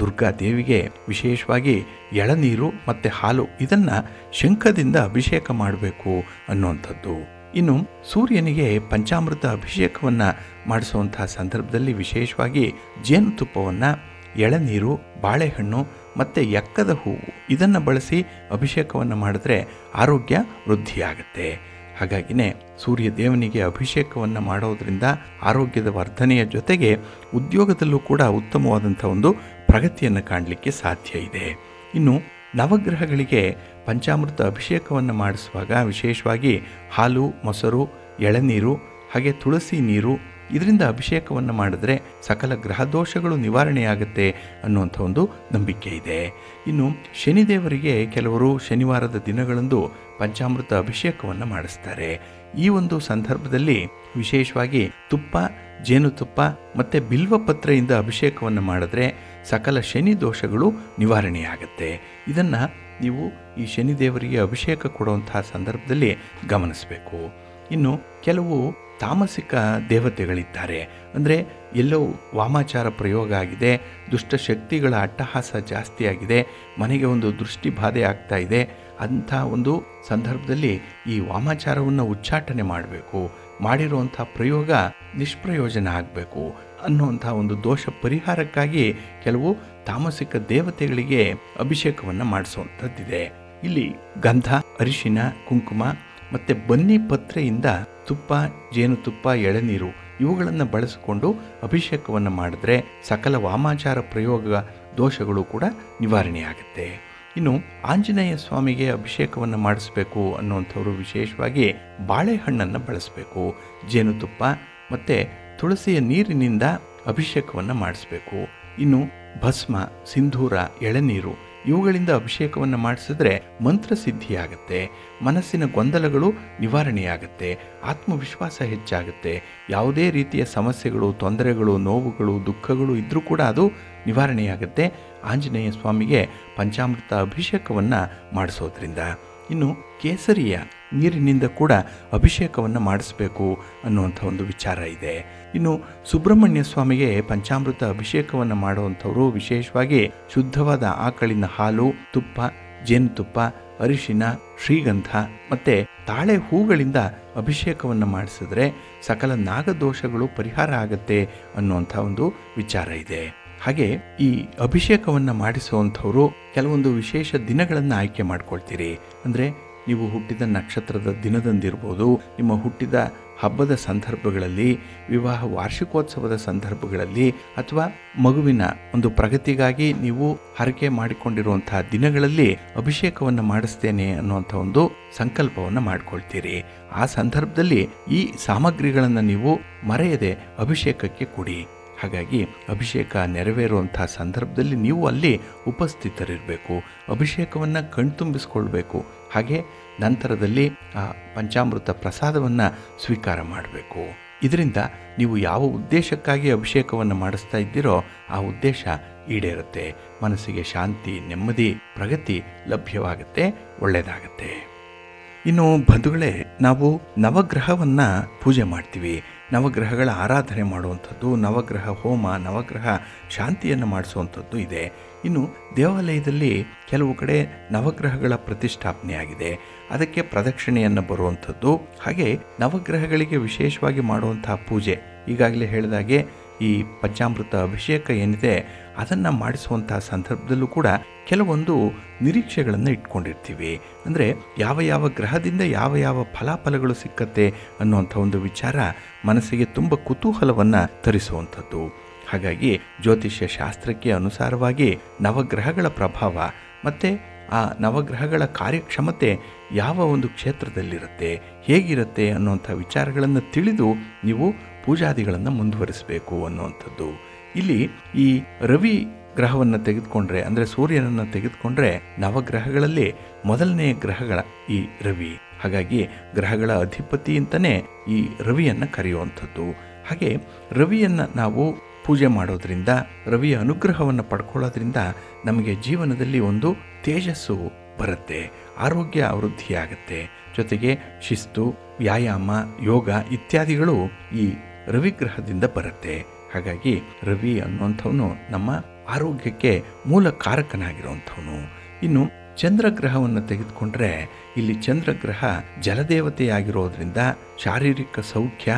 ದುರ್ಗಾದೇವಿಗೆ ವಿಶೇಷವಾಗಿ ಎಳನೀರು ಮತ್ತು ಹಾಲು ಇದನ್ನು ಶಂಖದಿಂದ ಅಭಿಷೇಕ ಮಾಡಬೇಕು ಅನ್ನುವಂಥದ್ದು. ಇನ್ನು ಸೂರ್ಯನಿಗೆ ಪಂಚಾಮೃತ ಅಭಿಷೇಕವನ್ನು ಮಾಡಿಸುವಂತಹ ಸಂದರ್ಭದಲ್ಲಿ ವಿಶೇಷವಾಗಿ ಜೇನುತುಪ್ಪವನ್ನು, ಎಳನೀರು, ಬಾಳೆಹಣ್ಣು ಮತ್ತು ಎಕ್ಕದ ಹೂವು ಇದನ್ನು ಬಳಸಿ ಅಭಿಷೇಕವನ್ನು ಮಾಡಿದ್ರೆ ಆರೋಗ್ಯ ವೃದ್ಧಿಯಾಗುತ್ತೆ. ಹಾಗಾಗಿನೇ ಸೂರ್ಯ ದೇವನಿಗೆ ಅಭಿಷೇಕವನ್ನು ಮಾಡೋದರಿಂದ ಆರೋಗ್ಯದ ವರ್ಧನೆಯ ಜೊತೆಗೆ ಉದ್ಯೋಗದಲ್ಲೂ ಕೂಡ ಉತ್ತಮವಾದಂಥ ಒಂದು ಪ್ರಗತಿಯನ್ನು ಕಾಣಲಿಕ್ಕೆ ಸಾಧ್ಯ ಇದೆ. ಇನ್ನು ನವಗ್ರಹಗಳಿಗೆ ಪಂಚಾಮೃತ ಅಭಿಷೇಕವನ್ನು ಮಾಡಿಸುವಾಗ ವಿಶೇಷವಾಗಿ ಹಾಲು, ಮೊಸರು, ಎಳನೀರು ಹಾಗೆ ತುಳಸಿ ನೀರು ಇದರಿಂದ ಅಭಿಷೇಕವನ್ನು ಮಾಡಿದ್ರೆ ಸಕಲ ಗ್ರಹ ದೋಷಗಳು ನಿವಾರಣೆಯಾಗುತ್ತೆ ಅನ್ನುವಂಥ ಒಂದು ನಂಬಿಕೆ ಇದೆ. ಇನ್ನು ಶನಿದೇವರಿಗೆ ಕೆಲವರು ಶನಿವಾರದ ದಿನಗಳಂದು ಪಂಚಾಮೃತ ಅಭಿಷೇಕವನ್ನು ಮಾಡಿಸ್ತಾರೆ. ಈ ಒಂದು ಸಂದರ್ಭದಲ್ಲಿ ವಿಶೇಷವಾಗಿ ತುಪ್ಪ, ಜೇನುತುಪ್ಪ ಮತ್ತು ಬಿಲ್ವಪತ್ರೆಯಿಂದ ಅಭಿಷೇಕವನ್ನು ಮಾಡಿದ್ರೆ ಸಕಲ ಶನಿ ದೋಷಗಳು ನಿವಾರಣೆಯಾಗುತ್ತೆ. ಇದನ್ನು ನೀವು ಈ ಶನಿದೇವರಿಗೆ ಅಭಿಷೇಕ ಕೊಡುವಂತಹ ಸಂದರ್ಭದಲ್ಲಿ ಗಮನಿಸಬೇಕು. ಇನ್ನು ಕೆಲವು ತಾಮಸಿಕ ದೇವತೆಗಳಿದ್ದಾರೆ, ಅಂದರೆ ಎಲ್ಲೋ ವಾಮಾಚಾರ ಪ್ರಯೋಗ ಆಗಿದೆ, ದುಷ್ಟಶಕ್ತಿಗಳ ಅಟ್ಟಹಾಸ ಜಾಸ್ತಿ ಆಗಿದೆ, ಮನೆಗೆ ಒಂದು ದೃಷ್ಟಿ ಬಾಧೆ ಆಗ್ತಾ ಇದೆ. ಅಂಥ ಒಂದು ಸಂದರ್ಭದಲ್ಲಿ ಈ ವಾಮಾಚಾರವನ್ನು ಉಚ್ಚಾಟನೆ ಮಾಡಬೇಕು, ಮಾಡಿರುವಂಥ ಪ್ರಯೋಗ ನಿಷ್ಪ್ರಯೋಜನ ಆಗಬೇಕು ಅನ್ನುವಂಥ ಒಂದು ದೋಷ ಪರಿಹಾರಕ್ಕಾಗಿ ಕೆಲವು ತಾಮಸಿಕ ದೇವತೆಗಳಿಗೆ ಅಭಿಷೇಕವನ್ನು ಮಾಡಿಸುವಂಥದ್ದಿದೆ. ಇಲ್ಲಿ ಗಂಧ, ಅರಿಶಿನ, ಕುಂಕುಮ ಮತ್ತು ಬನ್ನಿ ಪತ್ರೆಯಿಂದ ತುಪ್ಪ, ಜೇನುತುಪ್ಪ, ಎಳನೀರು ಇವುಗಳನ್ನು ಬಳಸಿಕೊಂಡು ಅಭಿಷೇಕವನ್ನು ಮಾಡಿದ್ರೆ ಸಕಲ ವಾಮಾಚಾರ ಪ್ರಯೋಗ ದೋಷಗಳು ಕೂಡ ನಿವಾರಣೆಯಾಗುತ್ತೆ. ಇನ್ನು ಆಂಜನೇಯ ಸ್ವಾಮಿಗೆ ಅಭಿಷೇಕವನ್ನು ಮಾಡಿಸ್ಬೇಕು ಅನ್ನುವಂಥವ್ರು ವಿಶೇಷವಾಗಿ ಬಾಳೆಹಣ್ಣನ್ನು ಬಳಸಬೇಕು, ಜೇನುತುಪ್ಪ ಮತ್ತು ತುಳಸಿಯ ನೀರಿನಿಂದ ಅಭಿಷೇಕವನ್ನು ಮಾಡಿಸ್ಬೇಕು. ಇನ್ನು ಭಸ್ಮ, ಸಿಂಧೂರ, ಎಳನೀರು ಇವುಗಳಿಂದ ಅಭಿಷೇಕವನ್ನು ಮಾಡಿಸಿದ್ರೆ ಮಂತ್ರಸಿದ್ಧಿಯಾಗುತ್ತೆ, ಮನಸ್ಸಿನ ಗೊಂದಲಗಳು ನಿವಾರಣೆಯಾಗುತ್ತೆ, ಆತ್ಮವಿಶ್ವಾಸ ಹೆಚ್ಚಾಗುತ್ತೆ. ಯಾವುದೇ ರೀತಿಯ ಸಮಸ್ಯೆಗಳು, ತೊಂದರೆಗಳು, ನೋವುಗಳು, ದುಃಖಗಳು ಇದ್ದರೂ ಕೂಡ ಅದು ನಿವಾರಣೆಯಾಗುತ್ತೆ ಆಂಜನೇಯ ಸ್ವಾಮಿಗೆ ಪಂಚಾಮೃತ ಅಭಿಷೇಕವನ್ನು ಮಾಡಿಸೋದ್ರಿಂದ. ಇನ್ನು ಕೇಸರಿಯ ನೀರಿನಿಂದ ಕೂಡ ಅಭಿಷೇಕವನ್ನು ಮಾಡಿಸಬೇಕು ಅನ್ನುವಂಥ ಒಂದು ವಿಚಾರ ಇದೆ. ಇನ್ನು ಸುಬ್ರಹ್ಮಣ್ಯ ಸ್ವಾಮಿಗೆ ಪಂಚಾಮೃತ ಅಭಿಷೇಕವನ್ನು ಮಾಡುವಂಥವರು ವಿಶೇಷವಾಗಿ ಶುದ್ಧವಾದ ಆಕಳಿನ ಹಾಲು, ತುಪ್ಪ, ಜೇನುತುಪ್ಪ, ಅರಿಶಿನ, ಶ್ರೀಗಂಧ ಮತ್ತು ತಾಳೆ ಹೂಗಳಿಂದ ಅಭಿಷೇಕವನ್ನು ಮಾಡಿಸಿದ್ರೆ ಸಕಲ ನಾಗದೋಷಗಳು ಪರಿಹಾರ ಆಗುತ್ತೆ ಅನ್ನುವಂಥ ಒಂದು ವಿಚಾರ ಇದೆ. ಹಾಗೆ ಈ ಅಭಿಷೇಕವನ್ನು ಮಾಡಿಸುವಂಥವರು ಕೆಲವೊಂದು ವಿಶೇಷ ದಿನಗಳನ್ನು ಆಯ್ಕೆ ಮಾಡ್ಕೊಳ್ತೀರಿ. ಅಂದರೆ ನೀವು ಹುಟ್ಟಿದ ನಕ್ಷತ್ರದ ದಿನದಂದಿರ್ಬೋದು, ನಿಮ್ಮ ಹುಟ್ಟಿದ ಹಬ್ಬದ ಸಂದರ್ಭಗಳಲ್ಲಿ, ವಿವಾಹ ವಾರ್ಷಿಕೋತ್ಸವದ ಸಂದರ್ಭಗಳಲ್ಲಿ, ಅಥವಾ ಮಗುವಿನ ಒಂದು ಪ್ರಗತಿಗಾಗಿ ನೀವು ಹರಕೆ ಮಾಡಿಕೊಂಡಿರುವಂತಹ ದಿನಗಳಲ್ಲಿ ಅಭಿಷೇಕವನ್ನು ಮಾಡಿಸ್ತೇನೆ ಅನ್ನುವಂಥ ಒಂದು ಸಂಕಲ್ಪವನ್ನು ಮಾಡ್ಕೊಳ್ತೀರಿ. ಆ ಸಂದರ್ಭದಲ್ಲಿ ಈ ಸಾಮಗ್ರಿಗಳನ್ನು ನೀವು ಮರೆಯದೆ ಅಭಿಷೇಕಕ್ಕೆ ಕೊಡಿ. ಹಾಗಾಗಿ ಅಭಿಷೇಕ ನೆರವೇರುವಂಥ ಸಂದರ್ಭದಲ್ಲಿ ನೀವು ಅಲ್ಲಿ ಉಪಸ್ಥಿತರಿರಬೇಕು, ಅಭಿಷೇಕವನ್ನು ಕಣ್ತುಂಬಿಸ್ಕೊಳ್ಬೇಕು. ಹಾಗೆ ನಂತರದಲ್ಲಿ ಆ ಪಂಚಾಮೃತ ಪ್ರಸಾದವನ್ನು ಸ್ವೀಕಾರ ಮಾಡಬೇಕು. ಇದರಿಂದ ನೀವು ಯಾವ ಉದ್ದೇಶಕ್ಕಾಗಿ ಅಭಿಷೇಕವನ್ನು ಮಾಡಿಸ್ತಾ ಇದ್ದೀರೋ ಆ ಉದ್ದೇಶ ಈಡೇರುತ್ತೆ. ಮನಸ್ಸಿಗೆ ಶಾಂತಿ, ನೆಮ್ಮದಿ, ಪ್ರಗತಿ ಲಭ್ಯವಾಗುತ್ತೆ, ಒಳ್ಳೆಯದಾಗತ್ತೆ. ಇನ್ನು ಬಂಧುಗಳೇ, ನಾವು ನವಗ್ರಹವನ್ನು ಪೂಜೆ ಮಾಡ್ತೀವಿ, ನವಗ್ರಹಗಳ ಆರಾಧನೆ ಮಾಡುವಂಥದ್ದು, ನವಗ್ರಹ ಹೋಮ, ನವಗ್ರಹ ಶಾಂತಿಯನ್ನು ಮಾಡಿಸುವಂಥದ್ದು ಇದೆ. ಇನ್ನು ದೇವಾಲಯದಲ್ಲಿ ಕೆಲವು ಕಡೆ ನವಗ್ರಹಗಳ ಪ್ರತಿಷ್ಠಾಪನೆ ಆಗಿದೆ, ಅದಕ್ಕೆ ಪ್ರದಕ್ಷಿಣೆಯನ್ನು ಬರುವಂಥದ್ದು. ಹಾಗೆ ನವಗ್ರಹಗಳಿಗೆ ವಿಶೇಷವಾಗಿ ಮಾಡುವಂತಹ ಪೂಜೆ, ಈಗಾಗಲೇ ಹೇಳಿದಾಗೆ ಈ ಪಂಚಾಮೃತ ಅಭಿಷೇಕ ಏನಿದೆ ಅದನ್ನು ಮಾಡಿಸುವಂತಹ ಸಂದರ್ಭದಲ್ಲೂ ಕೂಡ ಕೆಲವೊಂದು ನಿರೀಕ್ಷೆಗಳನ್ನು ಇಟ್ಕೊಂಡಿರ್ತೀವಿ. ಅಂದರೆ ಯಾವ ಯಾವ ಗ್ರಹದಿಂದ ಯಾವ ಯಾವ ಫಲಾಫಲಗಳು ಸಿಕ್ಕತ್ತೆ ಅನ್ನುವಂಥ ಒಂದು ವಿಚಾರ ಮನಸ್ಸಿಗೆ ತುಂಬ ಕುತೂಹಲವನ್ನು ತರಿಸುವಂಥದ್ದು. ಹಾಗಾಗಿ ಜ್ಯೋತಿಷ್ಯ ಶಾಸ್ತ್ರಕ್ಕೆ ಅನುಸಾರವಾಗಿ ನವಗ್ರಹಗಳ ಪ್ರಭಾವ ಮತ್ತು ಆ ನವಗ್ರಹಗಳ ಕಾರ್ಯಕ್ಷಮತೆ ಯಾವ ಒಂದು ಕ್ಷೇತ್ರದಲ್ಲಿರುತ್ತೆ, ಹೇಗಿರುತ್ತೆ ಅನ್ನುವಂಥ ವಿಚಾರಗಳನ್ನು ತಿಳಿದು ನೀವು ಪೂಜಾದಿಗಳನ್ನು ಮುಂದುವರಿಸಬೇಕು ಅನ್ನುವಂಥದ್ದು. ಇಲ್ಲಿ ಈ ರವಿ ಗ್ರಹವನ್ನು ತೆಗೆದುಕೊಂಡ್ರೆ, ಅಂದರೆ ಸೂರ್ಯನನ್ನು ತೆಗೆದುಕೊಂಡ್ರೆ ನವಗ್ರಹಗಳಲ್ಲಿ ಮೊದಲನೇ ಗ್ರಹಗಳ ಈ ರವಿ. ಹಾಗಾಗಿ ಗ್ರಹಗಳ ಅಧಿಪತಿ ಅಂತಲೇ ಈ ರವಿಯನ್ನು ಕರೆಯುವಂಥದ್ದು. ಹಾಗೆ ರವಿಯನ್ನು ನಾವು ಪೂಜೆ ಮಾಡೋದ್ರಿಂದ, ರವಿಯ ಅನುಗ್ರಹವನ್ನು ಪಡ್ಕೊಳ್ಳೋದ್ರಿಂದ ನಮಗೆ ಜೀವನದಲ್ಲಿ ಒಂದು ತೇಜಸ್ಸು ಬರುತ್ತೆ, ಆರೋಗ್ಯ ವೃದ್ಧಿಯಾಗುತ್ತೆ. ಜೊತೆಗೆ ಶಿಸ್ತು, ವ್ಯಾಯಾಮ, ಯೋಗ ಇತ್ಯಾದಿಗಳು ಈ ರವಿಗ್ರಹದಿಂದ ಬರುತ್ತೆ. ಹಾಗಾಗಿ ರವಿ ಅನ್ನುವಂಥವನು ನಮ್ಮ ಆರೋಗ್ಯಕ್ಕೆ ಮೂಲ ಕಾರಕನಾಗಿರುವಂಥವನು. ಇನ್ನು ಚಂದ್ರಗ್ರಹವನ್ನು ತೆಗೆದುಕೊಂಡ್ರೆ ಇಲ್ಲಿ ಚಂದ್ರಗ್ರಹ ಜಲದೇವತೆಯಾಗಿರೋದ್ರಿಂದ ಶಾರೀರಿಕ ಸೌಖ್ಯ,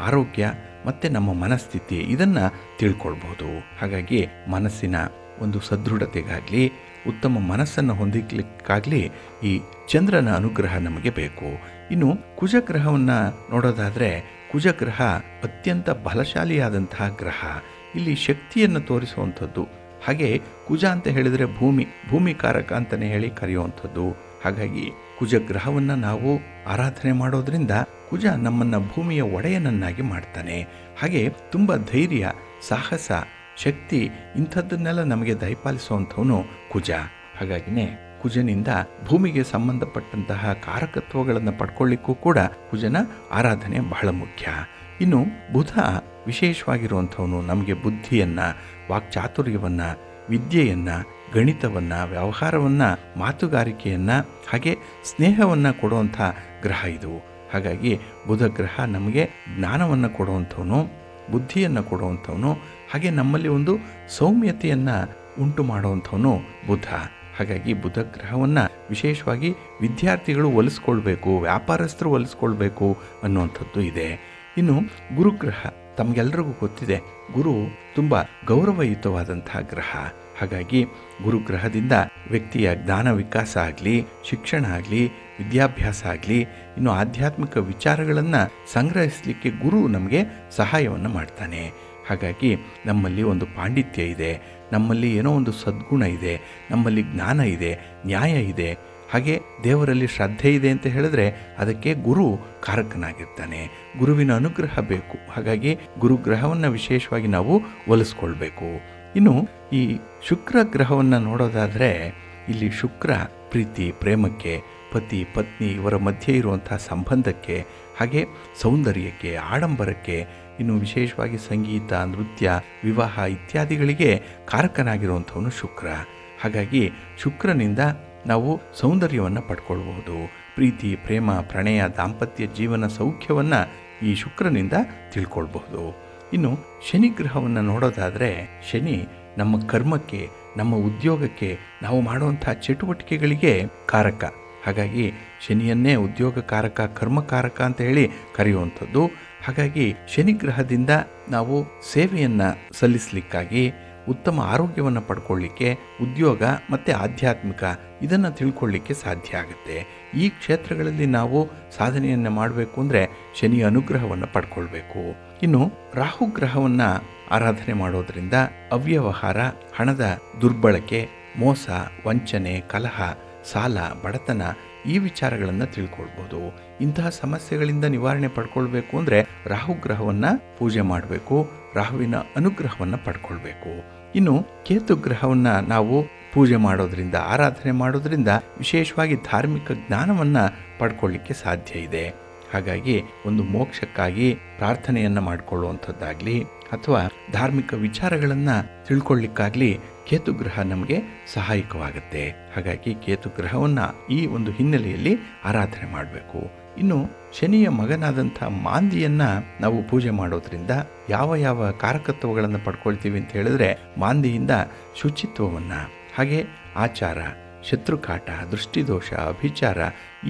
ಆರೋಗ್ಯ ಮತ್ತು ನಮ್ಮ ಮನಸ್ಥಿತಿ ಇದನ್ನು ತಿಳ್ಕೊಳ್ಬಹುದು. ಹಾಗಾಗಿ ಮನಸ್ಸಿನ ಒಂದು ಸದೃಢತೆಗಾಗಲಿ, ಉತ್ತಮ ಮನಸ್ಸನ್ನು ಹೊಂದಿಕ್ಲಿಕ್ಕಾಗಲಿ ಈ ಚಂದ್ರನ ಅನುಗ್ರಹ ನಮಗೆ ಬೇಕು. ಇನ್ನು ಕುಜಗ್ರಹವನ್ನು ನೋಡೋದಾದರೆ ಕುಜಗ್ರಹ ಅತ್ಯಂತ ಬಲಶಾಲಿಯಾದಂತಹ ಗ್ರಹ. ಇಲ್ಲಿ ಶಕ್ತಿಯನ್ನು ತೋರಿಸುವಂಥದ್ದು. ಹಾಗೆ ಕುಜ ಅಂತ ಹೇಳಿದರೆ ಭೂಮಿಕಾರಕ ಅಂತಲೇ ಹೇಳಿ ಕರೆಯುವಂಥದ್ದು. ಹಾಗಾಗಿ ಕುಜಗ್ರಹವನ್ನು ನಾವು ಆರಾಧನೆ ಮಾಡೋದ್ರಿಂದ ಕುಜ ನಮ್ಮನ್ನು ಭೂಮಿಯ ಒಡೆಯನನ್ನಾಗಿ ಮಾಡ್ತಾನೆ. ಹಾಗೆ ತುಂಬ ಧೈರ್ಯ, ಸಾಹಸ, ಶಕ್ತಿ ಇಂಥದ್ದನ್ನೆಲ್ಲ ನಮಗೆ ದಯಪಾಲಿಸುವಂಥವನು ಕುಜ. ಹಾಗಾಗಿನೇ ಕುಜನಿಂದ ಭೂಮಿಗೆ ಸಂಬಂಧಪಟ್ಟಂತಹ ಕಾರಕತ್ವಗಳನ್ನು ಪಡ್ಕೊಳ್ಳಿಕ್ಕೂ ಕೂಡ ಕುಜನ ಆರಾಧನೆ ಬಹಳ ಮುಖ್ಯ. ಇನ್ನು ಬುಧ ವಿಶೇಷವಾಗಿರುವಂಥವನು ನಮಗೆ ಬುದ್ಧಿಯನ್ನು, ವಾಕ್ಚಾತುರ್ಯವನ್ನು, ವಿದ್ಯೆಯನ್ನು, ಗಣಿತವನ್ನು, ವ್ಯವಹಾರವನ್ನು, ಮಾತುಗಾರಿಕೆಯನ್ನು, ಹಾಗೆ ಸ್ನೇಹವನ್ನು ಕೊಡುವಂಥ ಗ್ರಹ ಇದು. ಹಾಗಾಗಿ ಬುಧ ಗ್ರಹ ನಮಗೆ ಜ್ಞಾನವನ್ನು ಕೊಡುವಂಥವನು, ಬುದ್ಧಿಯನ್ನು ಕೊಡುವಂಥವನು, ಹಾಗೆ ನಮ್ಮಲ್ಲಿ ಒಂದು ಸೌಮ್ಯತೆಯನ್ನು ಉಂಟು ಮಾಡುವಂಥವನು ಬುಧ. ಹಾಗಾಗಿ ಬುಧ ಗ್ರಹವನ್ನು ವಿಶೇಷವಾಗಿ ವಿದ್ಯಾರ್ಥಿಗಳು ಒಲಿಸ್ಕೊಳ್ಬೇಕು, ವ್ಯಾಪಾರಸ್ಥರು ಒಲಿಸ್ಕೊಳ್ಬೇಕು ಅನ್ನುವಂಥದ್ದು ಇದೆ. ಇನ್ನು ಗುರುಗ್ರಹ ತಮಗೆಲ್ಲರಿಗೂ ಗೊತ್ತಿದೆ, ಗುರು ತುಂಬ ಗೌರವಯುತವಾದಂತಹ ಗ್ರಹ. ಹಾಗಾಗಿ ಗುರುಗ್ರಹದಿಂದ ವ್ಯಕ್ತಿಯ ಜ್ಞಾನ ವಿಕಾಸ ಆಗಲಿ, ಶಿಕ್ಷಣ ಆಗಲಿ, ವಿದ್ಯಾಭ್ಯಾಸ ಆಗಲಿ, ಇನ್ನು ಆಧ್ಯಾತ್ಮಿಕ ವಿಚಾರಗಳನ್ನು ಸಂಗ್ರಹಿಸಲಿಕ್ಕೆ ಗುರು ನಮಗೆ ಸಹಾಯವನ್ನು ಮಾಡ್ತಾನೆ. ಹಾಗಾಗಿ ನಮ್ಮಲ್ಲಿ ಒಂದು ಪಾಂಡಿತ್ಯ ಇದೆ, ನಮ್ಮಲ್ಲಿ ಏನೋ ಒಂದು ಸದ್ಗುಣ ಇದೆ, ನಮ್ಮಲ್ಲಿ ಜ್ಞಾನ ಇದೆ, ನ್ಯಾಯ ಇದೆ, ಹಾಗೆ ದೇವರಲ್ಲಿ ಶ್ರದ್ಧೆ ಇದೆ ಅಂತ ಹೇಳಿದ್ರೆ ಅದಕ್ಕೆ ಗುರು ಕಾರಕನಾಗಿರ್ತಾನೆ. ಗುರುವಿನ ಅನುಗ್ರಹ ಬೇಕು. ಹಾಗಾಗಿ ಗುರುಗ್ರಹವನ್ನು ವಿಶೇಷವಾಗಿ ನಾವು ಒಲಿಸ್ಕೊಳ್ಬೇಕು. ಇನ್ನು ಈ ಶುಕ್ರ ಗ್ರಹವನ್ನು ನೋಡೋದಾದರೆ ಇಲ್ಲಿ ಶುಕ್ರ ಪ್ರೀತಿ, ಪ್ರೇಮಕ್ಕೆ, ಪತಿ ಪತ್ನಿ ಇವರ ಮಧ್ಯೆ ಇರುವಂಥ ಸಂಬಂಧಕ್ಕೆ, ಹಾಗೆ ಸೌಂದರ್ಯಕ್ಕೆ, ಆಡಂಬರಕ್ಕೆ, ಇನ್ನು ವಿಶೇಷವಾಗಿ ಸಂಗೀತ, ನೃತ್ಯ, ವಿವಾಹ ಇತ್ಯಾದಿಗಳಿಗೆ ಕಾರಕನಾಗಿರುವಂಥವನು ಶುಕ್ರ. ಹಾಗಾಗಿ ಶುಕ್ರನಿಂದ ನಾವು ಸೌಂದರ್ಯವನ್ನು ಪಡ್ಕೊಳ್ಬಹುದು. ಪ್ರೀತಿ, ಪ್ರೇಮ, ಪ್ರಣಯ, ದಾಂಪತ್ಯ ಜೀವನ ಸೌಖ್ಯವನ್ನು ಈ ಶುಕ್ರನಿಂದ ತಿಳ್ಕೊಳ್ಬಹುದು. ಇನ್ನು ಶನಿ ಗ್ರಹವನ್ನು ನೋಡೋದಾದರೆ ಶನಿ ನಮ್ಮ ಕರ್ಮಕ್ಕೆ, ನಮ್ಮ ಉದ್ಯೋಗಕ್ಕೆ, ನಾವು ಮಾಡುವಂಥ ಚಟುವಟಿಕೆಗಳಿಗೆ ಕಾರಕ. ಹಾಗಾಗಿ ಶನಿಯನ್ನೇ ಉದ್ಯೋಗಕಾರಕ, ಕರ್ಮಕಾರಕ ಅಂತ ಹೇಳಿ ಕರೆಯುವಂಥದ್ದು. ಹಾಗಾಗಿ ಶನಿಗ್ರಹದಿಂದ ನಾವು ಸೇವೆಯನ್ನು ಸಲ್ಲಿಸಲಿಕ್ಕಾಗಿ, ಉತ್ತಮ ಆರೋಗ್ಯವನ್ನು ಪಡ್ಕೊಳ್ಳಿಕ್ಕೆ, ಉದ್ಯೋಗ ಮತ್ತು ಆಧ್ಯಾತ್ಮಿಕ ಇದನ್ನು ತಿಳ್ಕೊಳ್ಳಿಕ್ಕೆ ಸಾಧ್ಯ ಆಗುತ್ತೆ. ಈ ಕ್ಷೇತ್ರಗಳಲ್ಲಿ ನಾವು ಸಾಧನೆಯನ್ನು ಮಾಡಬೇಕು ಅಂದರೆ ಶನಿಯ ಅನುಗ್ರಹವನ್ನು ಪಡ್ಕೊಳ್ಬೇಕು. ಇನ್ನು ರಾಹುಗ್ರಹವನ್ನು ಆರಾಧನೆ ಮಾಡೋದರಿಂದ ಅವ್ಯವಹಾರ, ಹಣದ ದುರ್ಬಳಕೆ, ಮೋಸ, ವಂಚನೆ, ಕಲಹ, ಸಾಲ, ಬಡತನ ಈ ವಿಚಾರಗಳನ್ನು ತಿಳ್ಕೊಳ್ಬೋದು. ಇಂತಹ ಸಮಸ್ಯೆಗಳಿಂದ ನಿವಾರಣೆ ಪಡ್ಕೊಳ್ಬೇಕು ಅಂದರೆ ರಾಹುಗ್ರಹವನ್ನು ಪೂಜೆ ಮಾಡಬೇಕು, ರಾಹುವಿನ ಅನುಗ್ರಹವನ್ನು ಪಡ್ಕೊಳ್ಬೇಕು. ಇನ್ನು ಕೇತು ಗ್ರಹವನ್ನು ನಾವು ಪೂಜೆ ಮಾಡೋದ್ರಿಂದ, ಆರಾಧನೆ ಮಾಡೋದ್ರಿಂದ ವಿಶೇಷವಾಗಿ ಧಾರ್ಮಿಕ ಜ್ಞಾನವನ್ನು ಪಡ್ಕೊಳ್ಳಿಕ್ಕೆ ಸಾಧ್ಯ ಇದೆ. ಹಾಗಾಗಿ ಒಂದು ಮೋಕ್ಷಕ್ಕಾಗಿ ಪ್ರಾರ್ಥನೆಯನ್ನು ಮಾಡಿಕೊಳ್ಳುವಂಥದ್ದಾಗಲಿ ಅಥವಾ ಧಾರ್ಮಿಕ ವಿಚಾರಗಳನ್ನು ತಿಳ್ಕೊಳ್ಳಿಕ್ಕಾಗಲಿ ಕೇತುಗ್ರಹ ನಮಗೆ ಸಹಾಯಕವಾಗುತ್ತೆ. ಹಾಗಾಗಿ ಕೇತುಗ್ರಹವನ್ನು ಈ ಒಂದು ಹಿನ್ನೆಲೆಯಲ್ಲಿ ಆರಾಧನೆ ಮಾಡಬೇಕು. ಇನ್ನು ಶನಿಯ ಮಗನಾದಂಥ ಮಾಂದಿಯನ್ನು ನಾವು ಪೂಜೆ ಮಾಡೋದ್ರಿಂದ ಯಾವ ಯಾವ ಕಾರಕತ್ವಗಳನ್ನು ಪಡ್ಕೊಳ್ತೀವಿ ಅಂತ ಹೇಳಿದ್ರೆ, ಮಾಂದಿಯಿಂದ ಶುಚಿತ್ವವನ್ನು, ಹಾಗೆ ಆಚಾರ, ಶತ್ರುಕಾಟ, ದೃಷ್ಟಿದೋಷ, ಅಭಿಚಾರ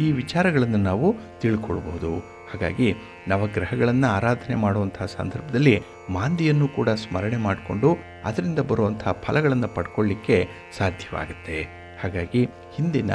ಈ ವಿಚಾರಗಳನ್ನು ನಾವು ತಿಳ್ಕೊಳ್ಬೋದು. ಹಾಗಾಗಿ ನವಗ್ರಹಗಳನ್ನು ಆರಾಧನೆ ಮಾಡುವಂತಹ ಸಂದರ್ಭದಲ್ಲಿ ಮಾಂದಿಯನ್ನು ಕೂಡ ಸ್ಮರಣೆ ಮಾಡಿಕೊಂಡು ಅದರಿಂದ ಬರುವಂತಹ ಫಲಗಳನ್ನು ಪಡ್ಕೊಳ್ಳಿಕ್ಕೆ ಸಾಧ್ಯವಾಗುತ್ತೆ. ಹಾಗಾಗಿ ಹಿಂದಿನ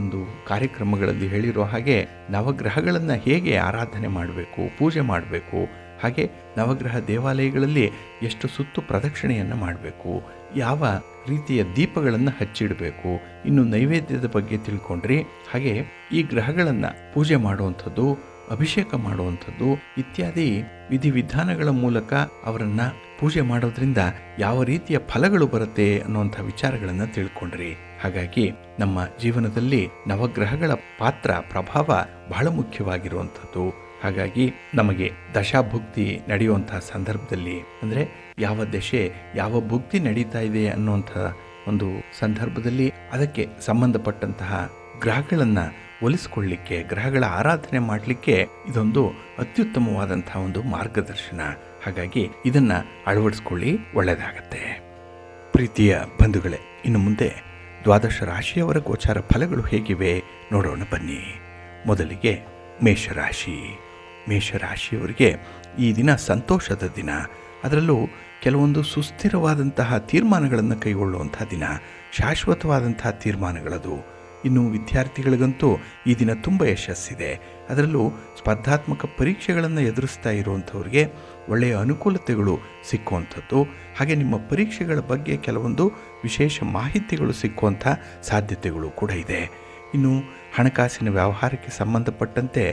ಒಂದು ಕಾರ್ಯಕ್ರಮಗಳಲ್ಲಿ ಹೇಳಿರೋ ಹಾಗೆ ನವಗ್ರಹಗಳನ್ನು ಹೇಗೆ ಆರಾಧನೆ ಮಾಡಬೇಕು, ಪೂಜೆ ಮಾಡಬೇಕು, ಹಾಗೆ ನವಗ್ರಹ ದೇವಾಲಯಗಳಲ್ಲಿ ಎಷ್ಟು ಸುತ್ತು ಪ್ರದಕ್ಷಿಣೆಯನ್ನು ಮಾಡಬೇಕು, ಯಾವ ರೀತಿಯ ದೀಪಗಳನ್ನು ಹಚ್ಚಿಡಬೇಕು, ಇನ್ನು ನೈವೇದ್ಯದ ಬಗ್ಗೆ ತಿಳ್ಕೊಂಡ್ರಿ. ಹಾಗೆ ಈ ಗ್ರಹಗಳನ್ನು ಪೂಜೆ ಮಾಡುವಂಥದ್ದು, ಅಭಿಷೇಕ ಮಾಡುವಂಥದ್ದು ಇತ್ಯಾದಿ ವಿಧಿವಿಧಾನಗಳ ಮೂಲಕ ಅವರನ್ನು ಪೂಜೆ ಮಾಡೋದ್ರಿಂದ ಯಾವ ರೀತಿಯ ಫಲಗಳು ಬರುತ್ತೆ ಅನ್ನುವಂಥ ವಿಚಾರಗಳನ್ನು ತಿಳ್ಕೊಂಡ್ರಿ. ಹಾಗಾಗಿ ನಮ್ಮ ಜೀವನದಲ್ಲಿ ನವಗ್ರಹಗಳ ಪಾತ್ರ, ಪ್ರಭಾವ ಬಹಳ ಮುಖ್ಯವಾಗಿರುವಂಥದ್ದು. ಹಾಗಾಗಿ ನಮಗೆ ದಶಾಭುಕ್ತಿ ನಡೆಯುವಂತಹ ಸಂದರ್ಭದಲ್ಲಿ, ಅಂದರೆ ಯಾವ ದಶೆ ಯಾವ ಭುಕ್ತಿ ನಡೀತಾ ಇದೆ ಅನ್ನುವಂಥ ಒಂದು ಸಂದರ್ಭದಲ್ಲಿ ಅದಕ್ಕೆ ಸಂಬಂಧಪಟ್ಟಂತಹ ಗ್ರಹಗಳನ್ನು ಒಲಿಸ್ಕೊಳ್ಳಿಕ್ಕೆ, ಗ್ರಹಗಳ ಆರಾಧನೆ ಮಾಡಲಿಕ್ಕೆ ಇದೊಂದು ಅತ್ಯುತ್ತಮವಾದಂತಹ ಒಂದು ಮಾರ್ಗದರ್ಶನ. ಹಾಗಾಗಿ ಇದನ್ನು ಅಳವಡಿಸ್ಕೊಳ್ಳಿ, ಒಳ್ಳೆಯದಾಗತ್ತೆ. ಪ್ರೀತಿಯ ಬಂಧುಗಳೇ, ಇನ್ನು ಮುಂದೆ ದ್ವಾದಶ ರಾಶಿಯವರ ಗೋಚಾರ ಫಲಗಳು ಹೇಗಿವೆ ನೋಡೋಣ ಬನ್ನಿ. ಮೊದಲಿಗೆ ಮೇಷರಾಶಿ. ಮೇಷರಾಶಿಯವರಿಗೆ ಈ ದಿನ ಸಂತೋಷದ ದಿನ. ಅದರಲ್ಲೂ ಕೆಲವೊಂದು ಸುಸ್ಥಿರವಾದಂತಹ ತೀರ್ಮಾನಗಳನ್ನು ಕೈಗೊಳ್ಳುವಂಥ ದಿನ, ಶಾಶ್ವತವಾದಂತಹ ತೀರ್ಮಾನಗಳದು. ಇನ್ನು ವಿದ್ಯಾರ್ಥಿಗಳಿಗಂತೂ ಈ ದಿನ ತುಂಬ ಯಶಸ್ಸಿದೆ. ಅದರಲ್ಲೂ ಸ್ಪರ್ಧಾತ್ಮಕ ಪರೀಕ್ಷೆಗಳನ್ನು ಎದುರಿಸ್ತಾ ಇರುವಂಥವ್ರಿಗೆ ಒಳ್ಳೆಯ ಅನುಕೂಲತೆಗಳು ಸಿಕ್ಕುವಂಥದ್ದು, ಹಾಗೆ ನಿಮ್ಮ ಪರೀಕ್ಷೆಗಳ ಬಗ್ಗೆ ಕೆಲವೊಂದು ವಿಶೇಷ ಮಾಹಿತಿಗಳು ಸಿಕ್ಕುವಂಥ ಸಾಧ್ಯತೆಗಳು ಕೂಡ ಇದೆ. ಇನ್ನು ಹಣಕಾಸಿನ ವ್ಯವಹಾರಕ್ಕೆ ಸಂಬಂಧಪಟ್ಟಂತೆ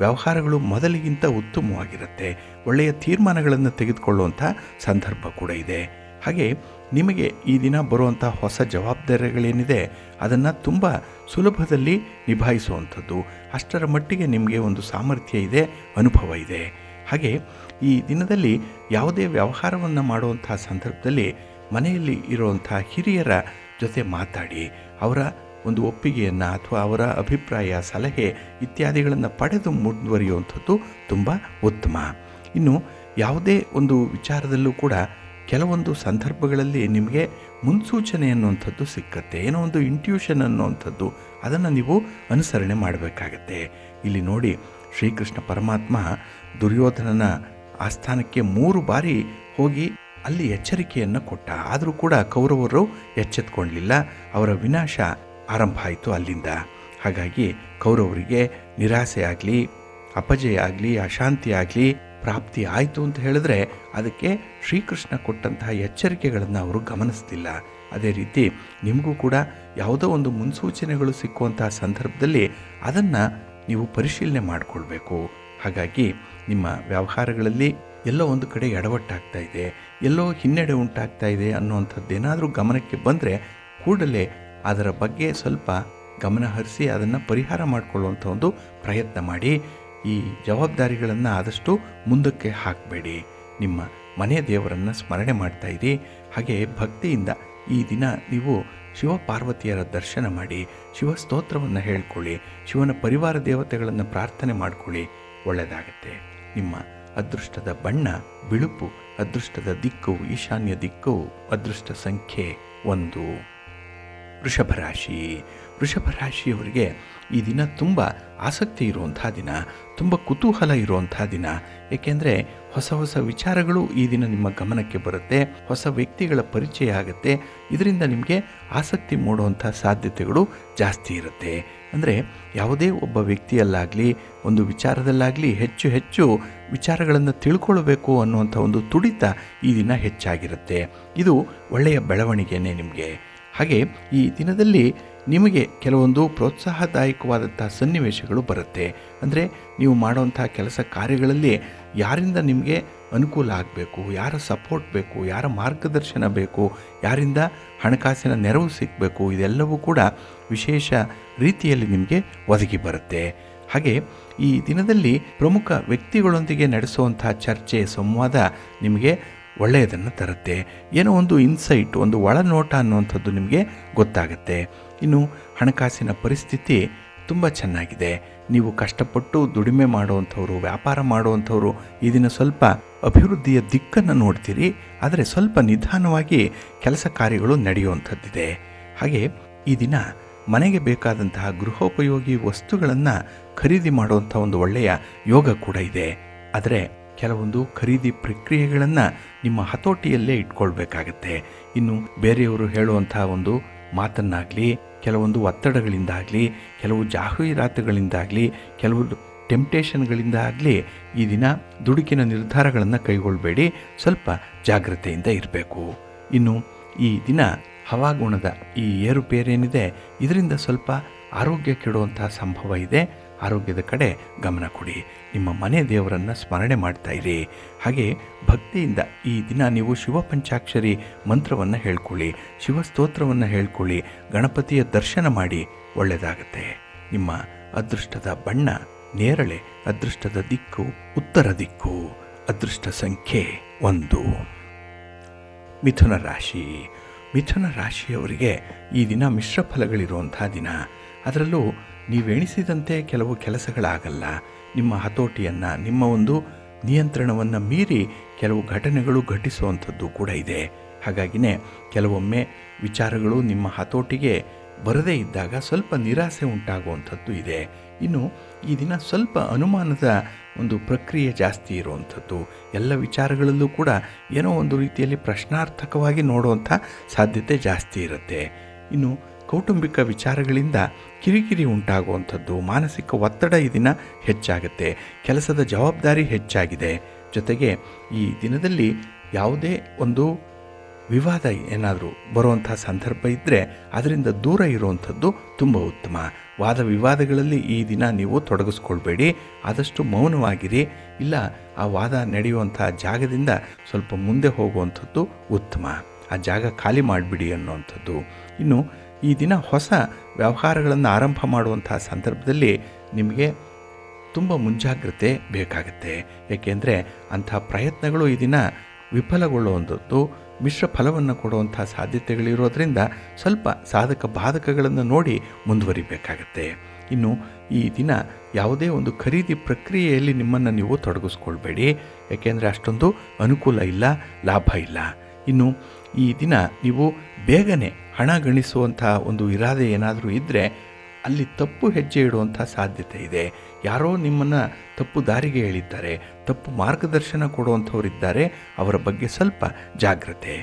ವ್ಯವಹಾರಗಳು ಮೊದಲಿಗಿಂತ ಉತ್ತಮವಾಗಿರುತ್ತೆ. ಒಳ್ಳೆಯ ತೀರ್ಮಾನಗಳನ್ನು ತೆಗೆದುಕೊಳ್ಳುವಂಥ ಸಂದರ್ಭ ಕೂಡ ಇದೆ. ಹಾಗೆ ನಿಮಗೆ ಈ ದಿನ ಬರುವಂಥ ಹೊಸ ಜವಾಬ್ದಾರಿಗಳೇನಿದೆ ಅದನ್ನು ತುಂಬ ಸುಲಭದಲ್ಲಿ ನಿಭಾಯಿಸುವಂಥದ್ದು, ಅಷ್ಟರ ಮಟ್ಟಿಗೆ ನಿಮಗೆ ಒಂದು ಸಾಮರ್ಥ್ಯ ಇದೆ, ಅನುಭವ ಇದೆ. ಹಾಗೆ ಈ ದಿನದಲ್ಲಿ ಯಾವುದೇ ವ್ಯವಹಾರವನ್ನು ಮಾಡುವಂಥ ಸಂದರ್ಭದಲ್ಲಿ ಮನೆಯಲ್ಲಿ ಇರುವಂಥ ಹಿರಿಯರ ಜೊತೆ ಮಾತಾಡಿ ಅವರ ಒಂದು ಒಪ್ಪಿಗೆಯನ್ನು ಅಥವಾ ಅವರ ಅಭಿಪ್ರಾಯ, ಸಲಹೆ ಇತ್ಯಾದಿಗಳನ್ನು ಪಡೆದು ಮುಂದುವರಿಯುವಂಥದ್ದು ತುಂಬ ಉತ್ತಮ. ಇನ್ನು ಯಾವುದೇ ಒಂದು ವಿಚಾರದಲ್ಲೂ ಕೂಡ ಕೆಲವೊಂದು ಸಂದರ್ಭಗಳಲ್ಲಿ ನಿಮಗೆ ಮುನ್ಸೂಚನೆ ಅನ್ನುವಂಥದ್ದು ಸಿಕ್ಕತ್ತೆ, ಏನೋ ಒಂದು ಇಂಟ್ಯೂಷನ್ ಅನ್ನುವಂಥದ್ದು, ಅದನ್ನು ನೀವು ಅನುಸರಣೆ ಮಾಡಬೇಕಾಗತ್ತೆ. ಇಲ್ಲಿ ನೋಡಿ, ಶ್ರೀಕೃಷ್ಣ ಪರಮಾತ್ಮ ದುರ್ಯೋಧನನ ಆಸ್ಥಾನಕ್ಕೆ 3 ಬಾರಿ ಹೋಗಿ ಅಲ್ಲಿ ಎಚ್ಚರಿಕೆಯನ್ನು ಕೊಟ್ಟ. ಆದರೂ ಕೂಡ ಕೌರವರು ಎಚ್ಚೆತ್ಕೊಳ್ಳಲಿಲ್ಲ. ಅವರ ವಿನಾಶ ಆರಂಭ ಆಯಿತು ಅಲ್ಲಿಂದ. ಹಾಗಾಗಿ ಕೌರವರಿಗೆ ನಿರಾಸೆ ಆಗಲಿ, ಅಪಜಯ ಆಗಲಿ, ಅಶಾಂತಿ ಆಗಲಿ ಪ್ರಾಪ್ತಿ ಆಯಿತು ಅಂತ ಹೇಳಿದ್ರೆ ಅದಕ್ಕೆ ಶ್ರೀಕೃಷ್ಣ ಕೊಟ್ಟಂತಹ ಎಚ್ಚರಿಕೆಗಳನ್ನು ಅವರು ಗಮನಿಸ್ತಿಲ್ಲ. ಅದೇ ರೀತಿ ನಿಮಗೂ ಕೂಡ ಯಾವುದೋ ಒಂದು ಮುನ್ಸೂಚನೆಗಳು ಸಿಕ್ಕುವಂತಹ ಸಂದರ್ಭದಲ್ಲಿ ಅದನ್ನು ನೀವು ಪರಿಶೀಲನೆ ಮಾಡಿಕೊಳ್ಬೇಕು. ಹಾಗಾಗಿ ನಿಮ್ಮ ವ್ಯವಹಾರಗಳಲ್ಲಿ ಎಲ್ಲೋ ಒಂದು ಕಡೆ ಎಡವಟ್ಟಾಗ್ತಾ ಇದೆ, ಎಲ್ಲೋ ಹಿನ್ನಡೆ ಉಂಟಾಗ್ತಾ ಇದೆ ಅನ್ನುವಂಥದ್ದೇನಾದರೂ ಗಮನಕ್ಕೆ ಬಂದರೆ ಕೂಡಲೇ ಅದರ ಬಗ್ಗೆ ಸ್ವಲ್ಪ ಗಮನ ಹರಿಸಿ ಅದನ್ನು ಪರಿಹಾರ ಮಾಡಿಕೊಳ್ಳುವಂಥ ಒಂದು ಪ್ರಯತ್ನ ಮಾಡಿ. ಈ ಜವಾಬ್ದಾರಿಗಳನ್ನು ಆದಷ್ಟು ಮುಂದಕ್ಕೆ ಹಾಕಬೇಡಿ. ನಿಮ್ಮ ಮನೆಯ ದೇವರನ್ನು ಸ್ಮರಣೆ ಮಾಡ್ತಾಯಿರಿ. ಹಾಗೆ ಭಕ್ತಿಯಿಂದ ಈ ದಿನ ನೀವು ಶಿವಪಾರ್ವತಿಯರ ದರ್ಶನ ಮಾಡಿ, ಶಿವಸ್ತೋತ್ರವನ್ನು ಹೇಳ್ಕೊಳ್ಳಿ, ಶಿವನ ಪರಿವಾರ ದೇವತೆಗಳನ್ನು ಪ್ರಾರ್ಥನೆ ಮಾಡಿಕೊಳ್ಳಿ, ಒಳ್ಳೆಯದಾಗತ್ತೆ. ನಿಮ್ಮ ಅದೃಷ್ಟದ ಬಣ್ಣ ಬಿಳುಪು, ಅದೃಷ್ಟದ ದಿಕ್ಕು ಈಶಾನ್ಯ ದಿಕ್ಕು, ಅದೃಷ್ಟ ಸಂಖ್ಯೆ 1. ವೃಷಭರಾಶಿ. ವೃಷಭರಾಶಿಯವರಿಗೆ ಈ ದಿನ ತುಂಬ ಆಸಕ್ತಿ ಇರುವಂಥ ದಿನ, ತುಂಬ ಕುತೂಹಲ ಇರುವಂಥ ದಿನ. ಏಕೆಂದರೆ ಹೊಸ ಹೊಸ ವಿಚಾರಗಳು ಈ ದಿನ ನಿಮ್ಮ ಗಮನಕ್ಕೆ ಬರುತ್ತೆ, ಹೊಸ ವ್ಯಕ್ತಿಗಳ ಪರಿಚಯ ಆಗುತ್ತೆ. ಇದರಿಂದ ನಿಮಗೆ ಆಸಕ್ತಿ ಮೂಡುವಂಥ ಸಾಧ್ಯತೆಗಳು ಜಾಸ್ತಿ ಇರುತ್ತೆ. ಅಂದರೆ ಯಾವುದೇ ಒಬ್ಬ ವ್ಯಕ್ತಿಯಲ್ಲಾಗಲಿ ಒಂದು ವಿಚಾರದಲ್ಲಾಗಲಿ ಹೆಚ್ಚು ಹೆಚ್ಚು ವಿಚಾರಗಳನ್ನು ತಿಳ್ಕೊಳ್ಬೇಕು ಅನ್ನುವಂಥ ಒಂದು ತುಡಿತ ಈ ದಿನ ಹೆಚ್ಚಾಗಿರುತ್ತೆ. ಇದು ಒಳ್ಳೆಯ ಬೆಳವಣಿಗೆಯೇ ನಿಮಗೆ. ಹಾಗೆ ಈ ದಿನದಲ್ಲಿ ನಿಮಗೆ ಕೆಲವೊಂದು ಪ್ರೋತ್ಸಾಹದಾಯಕವಾದಂಥ ಸನ್ನಿವೇಶಗಳು ಬರುತ್ತೆ. ಅಂದರೆ ನೀವು ಮಾಡುವಂಥ ಕೆಲಸ ಕಾರ್ಯಗಳಲ್ಲಿ ಯಾರಿಂದ ನಿಮಗೆ ಅನುಕೂಲ ಆಗಬೇಕು, ಯಾರ ಸಪೋರ್ಟ್ ಬೇಕು, ಯಾರ ಮಾರ್ಗದರ್ಶನ ಬೇಕು, ಯಾರಿಂದ ಹಣಕಾಸಿನ ನೆರವು ಸಿಗಬೇಕು, ಇದೆಲ್ಲವೂ ಕೂಡ ವಿಶೇಷ ರೀತಿಯಲ್ಲಿ ನಿಮಗೆ ಒದಗಿ ಬರುತ್ತೆ. ಹಾಗೆ ಈ ದಿನದಲ್ಲಿ ಪ್ರಮುಖ ವ್ಯಕ್ತಿಗಳೊಂದಿಗೆ ನಡೆಸುವಂಥ ಚರ್ಚೆ, ಸಂವಾದ ನಿಮಗೆ ಒಳ್ಳೆಯದನ್ನು ತರುತ್ತೆ. ಏನೋ ಒಂದು ಇನ್ಸೈಟ್, ಒಂದು ಒಳನೋಟ ಅನ್ನುವಂಥದ್ದು ನಿಮಗೆ ಗೊತ್ತಾಗುತ್ತೆ. ಇನ್ನು ಹಣಕಾಸಿನ ಪರಿಸ್ಥಿತಿ ತುಂಬ ಚೆನ್ನಾಗಿದೆ. ನೀವು ಕಷ್ಟಪಟ್ಟು ದುಡಿಮೆ ಮಾಡುವಂಥವ್ರು, ವ್ಯಾಪಾರ ಮಾಡುವಂಥವ್ರು ಈ ದಿನ ಸ್ವಲ್ಪ ಅಭಿವೃದ್ಧಿಯ ದಿಕ್ಕನ್ನು ನೋಡ್ತೀರಿ. ಆದರೆ ಸ್ವಲ್ಪ ನಿಧಾನವಾಗಿ ಕೆಲಸ ಕಾರ್ಯಗಳು ನಡೆಯುವಂಥದ್ದಿದೆ. ಹಾಗೆ ಈ ದಿನ ಮನೆಗೆ ಬೇಕಾದಂತಹ ಗೃಹೋಪಯೋಗಿ ವಸ್ತುಗಳನ್ನು ಖರೀದಿ ಮಾಡುವಂಥ ಒಂದು ಒಳ್ಳೆಯ ಯೋಗ ಕೂಡ ಇದೆ. ಆದರೆ ಕೆಲವೊಂದು ಖರೀದಿ ಪ್ರಕ್ರಿಯೆಗಳನ್ನು ನಿಮ್ಮ ಹತೋಟಿಯಲ್ಲೇ ಇಟ್ಕೊಳ್ಬೇಕಾಗತ್ತೆ. ಇನ್ನು ಬೇರೆಯವರು ಹೇಳುವಂಥ ಒಂದು ಮಾತನ್ನಾಗಲಿ, ಕೆಲವೊಂದು ಒತ್ತಡಗಳಿಂದಾಗಲಿ, ಕೆಲವು ಜಾಹೀರಾತುಗಳಿಂದಾಗಲಿ, ಕೆಲವು ಟೆಂಪ್ಟೇಷನ್ಗಳಿಂದ ಆಗಲಿ ಈ ದಿನ ದುಡುಕಿನ ನಿರ್ಧಾರಗಳನ್ನು ಕೈಗೊಳ್ಳಬೇಡಿ. ಸ್ವಲ್ಪ ಜಾಗ್ರತೆಯಿಂದ ಇರಬೇಕು. ಇನ್ನು ಈ ದಿನ ಹವಾಗುಣದ ಈ ಏರುಪೇರೇನಿದೆ ಇದರಿಂದ ಸ್ವಲ್ಪ ಆರೋಗ್ಯ ಕೆಡುವಂಥ ಸಂಭವ ಇದೆ. ಆರೋಗ್ಯದ ಕಡೆ ಗಮನ ಕೊಡಿ. ನಿಮ್ಮ ಮನೆ ದೇವರನ್ನು ಸ್ಮರಣೆ ಮಾಡ್ತಾಯಿರಿ. ಹಾಗೆ ಭಕ್ತಿಯಿಂದ ಈ ದಿನ ನೀವು ಶಿವ ಪಂಚಾಕ್ಷರಿ ಮಂತ್ರವನ್ನು ಹೇಳ್ಕೊಳ್ಳಿ, ಶಿವಸ್ತೋತ್ರವನ್ನು ಹೇಳ್ಕೊಳ್ಳಿ, ಗಣಪತಿಯ ದರ್ಶನ ಮಾಡಿ, ಒಳ್ಳೆಯದಾಗತ್ತೆ. ನಿಮ್ಮ ಅದೃಷ್ಟದ ಬಣ್ಣ ನೇರಳೆ, ಅದೃಷ್ಟದ ದಿಕ್ಕು ಉತ್ತರ ದಿಕ್ಕು, ಅದೃಷ್ಟ ಸಂಖ್ಯೆ 1. ಮಿಥುನ ರಾಶಿ. ಮಿಥುನ ರಾಶಿಯವರಿಗೆ ಈ ದಿನ ಮಿಶ್ರ ಫಲಗಳಿರುವಂಥ ದಿನ. ಅದರಲ್ಲೂ ನೀವೆಣಿಸಿದಂತೆ ಕೆಲವು ಕೆಲಸಗಳಾಗಲ್ಲ. ನಿಮ್ಮ ಹತೋಟಿಯನ್ನು, ನಿಮ್ಮ ಒಂದು ನಿಯಂತ್ರಣವನ್ನು ಮೀರಿ ಕೆಲವು ಘಟನೆಗಳು ಘಟಿಸುವಂಥದ್ದು ಕೂಡ ಇದೆ. ಹಾಗಾಗಿನೇ ಕೆಲವೊಮ್ಮೆ ವಿಚಾರಗಳು ನಿಮ್ಮ ಹತೋಟಿಗೆ ಬರದೇ ಇದ್ದಾಗ ಸ್ವಲ್ಪ ನಿರಾಸೆ ಉಂಟಾಗುವಂಥದ್ದು ಇದೆ. ಇನ್ನು ಈ ದಿನ ಸ್ವಲ್ಪ ಅನುಮಾನದ ಒಂದು ಪ್ರಕ್ರಿಯೆ ಜಾಸ್ತಿ ಇರುವಂಥದ್ದು, ಎಲ್ಲ ವಿಚಾರಗಳಲ್ಲೂ ಕೂಡ ಏನೋ ಒಂದು ರೀತಿಯಲ್ಲಿ ಪ್ರಶ್ನಾರ್ಥಕವಾಗಿ ನೋಡುವಂಥ ಸಾಧ್ಯತೆ ಜಾಸ್ತಿ ಇರುತ್ತೆ. ಇನ್ನು ಕೌಟುಂಬಿಕ ವಿಚಾರಗಳಿಂದ ಕಿರಿಕಿರಿ ಉಂಟಾಗುವಂಥದ್ದು, ಮಾನಸಿಕ ಒತ್ತಡ ಈ ದಿನ ಹೆಚ್ಚಾಗುತ್ತೆ. ಕೆಲಸದ ಜವಾಬ್ದಾರಿ ಹೆಚ್ಚಾಗಿದೆ. ಜೊತೆಗೆ ಈ ದಿನದಲ್ಲಿ ಯಾವುದೇ ಒಂದು ವಿವಾದ ಏನಾದರೂ ಬರುವಂಥ ಸಂದರ್ಭ ಇದ್ದರೆ ಅದರಿಂದ ದೂರ ಇರುವಂಥದ್ದು ತುಂಬ ಉತ್ತಮ. ವಾದ ವಿವಾದಗಳಲ್ಲಿ ಈ ದಿನ ನೀವು ತೊಡಗಿಸ್ಕೊಳ್ಬೇಡಿ. ಆದಷ್ಟು ಮೌನವಾಗಿರಿ. ಇಲ್ಲ ಆ ವಾದ ನಡೆಯುವಂಥ ಜಾಗದಿಂದ ಸ್ವಲ್ಪ ಮುಂದೆ ಹೋಗುವಂಥದ್ದು ಉತ್ತಮ. ಆ ಜಾಗ ಖಾಲಿ ಮಾಡಿಬಿಡಿ ಅನ್ನುವಂಥದ್ದು. ಇನ್ನು ಈ ದಿನ ಹೊಸ ವ್ಯವಹಾರಗಳನ್ನು ಆರಂಭ ಮಾಡುವಂಥ ಸಂದರ್ಭದಲ್ಲಿ ನಿಮಗೆ ತುಂಬ ಮುಂಜಾಗ್ರತೆ ಬೇಕಾಗುತ್ತೆ. ಏಕೆಂದರೆ ಅಂಥ ಪ್ರಯತ್ನಗಳು ಈ ದಿನ ವಿಫಲಗೊಳ್ಳುವಂಥದ್ದು, ಮಿಶ್ರ ಫಲವನ್ನು ಕೊಡುವಂಥ ಸಾಧ್ಯತೆಗಳಿರೋದರಿಂದ ಸ್ವಲ್ಪ ಸಾಧಕ ಬಾಧಕಗಳನ್ನು ನೋಡಿ ಮುಂದುವರಿಬೇಕಾಗತ್ತೆ. ಇನ್ನು ಈ ದಿನ ಯಾವುದೇ ಒಂದು ಖರೀದಿ ಪ್ರಕ್ರಿಯೆಯಲ್ಲಿ ನಿಮ್ಮನ್ನು ನೀವು ತೊಡಗಿಸ್ಕೊಳ್ಬೇಡಿ. ಏಕೆಂದರೆ ಅಷ್ಟೊಂದು ಅನುಕೂಲ ಇಲ್ಲ, ಲಾಭ ಇಲ್ಲ. ಇನ್ನು ಈ ದಿನ ನೀವು ಬೇಗನೆ ಹಣ ಗಳಿಸುವಂಥ ಒಂದು ಇರಾದೆ ಏನಾದರೂ ಇದ್ದರೆ ಅಲ್ಲಿ ತಪ್ಪು ಹೆಜ್ಜೆ ಇಡುವಂಥ ಸಾಧ್ಯತೆ ಇದೆ. ಯಾರೋ ನಿಮ್ಮನ್ನು ತಪ್ಪು ದಾರಿಗೆ ಹೇಳಿದ್ದಾರೆ, ತಪ್ಪು ಮಾರ್ಗದರ್ಶನ ಕೊಡುವಂಥವರಿದ್ದಾರೆ. ಅವರ ಬಗ್ಗೆ ಸ್ವಲ್ಪ ಜಾಗ್ರತೆ.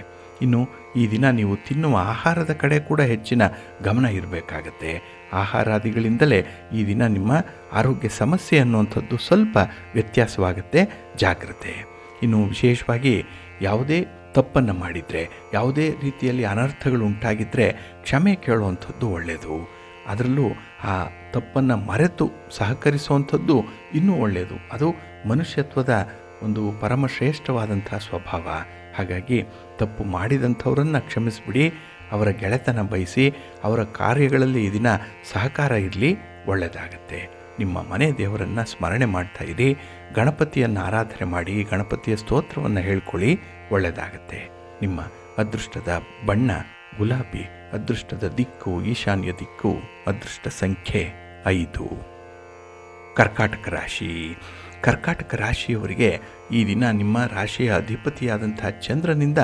ಇನ್ನು ಈ ದಿನ ನೀವು ತಿನ್ನುವ ಆಹಾರದ ಕಡೆ ಕೂಡ ಹೆಚ್ಚಿನ ಗಮನ ಇರಬೇಕಾಗತ್ತೆ. ಆಹಾರಾದಿಗಳಿಂದಲೇ ಈ ದಿನ ನಿಮ್ಮ ಆರೋಗ್ಯ ಸಮಸ್ಯೆ ಅನ್ನುವಂಥದ್ದು ಸ್ವಲ್ಪ ವ್ಯತ್ಯಾಸವಾಗುತ್ತೆ. ಜಾಗ್ರತೆ. ಇನ್ನು ವಿಶೇಷವಾಗಿ ಯಾವುದೇ ತಪ್ಪನ್ನು ಮಾಡಿದರೆ, ಯಾವುದೇ ರೀತಿಯಲ್ಲಿ ಅನರ್ಥಗಳು ಉಂಟಾಗಿದ್ದರೆ ಕ್ಷಮೆ ಕೇಳುವಂಥದ್ದು ಒಳ್ಳೆಯದು. ಅದರಲ್ಲೂ ಆ ತಪ್ಪನ್ನು ಮರೆತು ಸಹಕರಿಸುವಂಥದ್ದು ಇನ್ನೂ ಒಳ್ಳೆಯದು. ಅದು ಮನುಷ್ಯತ್ವದ ಒಂದು ಪರಮಶ್ರೇಷ್ಠವಾದಂಥ ಸ್ವಭಾವ. ಹಾಗಾಗಿ ತಪ್ಪು ಮಾಡಿದಂಥವರನ್ನು ಕ್ಷಮಿಸಿಬಿಡಿ. ಅವರ ಗೆಳೆತನ ಬಯಸಿ ಅವರ ಕಾರ್ಯಗಳಲ್ಲಿ ಈ ದಿನ ಸಹಕಾರ ಇರಲಿ, ಒಳ್ಳೆಯದಾಗತ್ತೆ. ನಿಮ್ಮ ಮನೆ ದೇವರನ್ನು ಸ್ಮರಣೆ ಮಾಡ್ತಾ ಇರಿ. ಗಣಪತಿಯನ್ನು ಆರಾಧನೆ ಮಾಡಿ, ಗಣಪತಿಯ ಸ್ತೋತ್ರವನ್ನು ಹೇಳ್ಕೊಳ್ಳಿ, ಒಳ್ಳೆಯದಾಗತ್ತೆ. ನಿಮ್ಮ ಅದೃಷ್ಟದ ಬಣ್ಣ ಗುಲಾಬಿ, ಅದೃಷ್ಟದ ದಿಕ್ಕು ಈಶಾನ್ಯ ದಿಕ್ಕು, ಅದೃಷ್ಟ ಸಂಖ್ಯೆ 5. ಕರ್ಕಾಟಕ ರಾಶಿ. ಕರ್ಕಾಟಕ ರಾಶಿಯವರಿಗೆ ಈ ದಿನ ನಿಮ್ಮ ರಾಶಿಯ ಅಧಿಪತಿಯಾದಂಥ ಚಂದ್ರನಿಂದ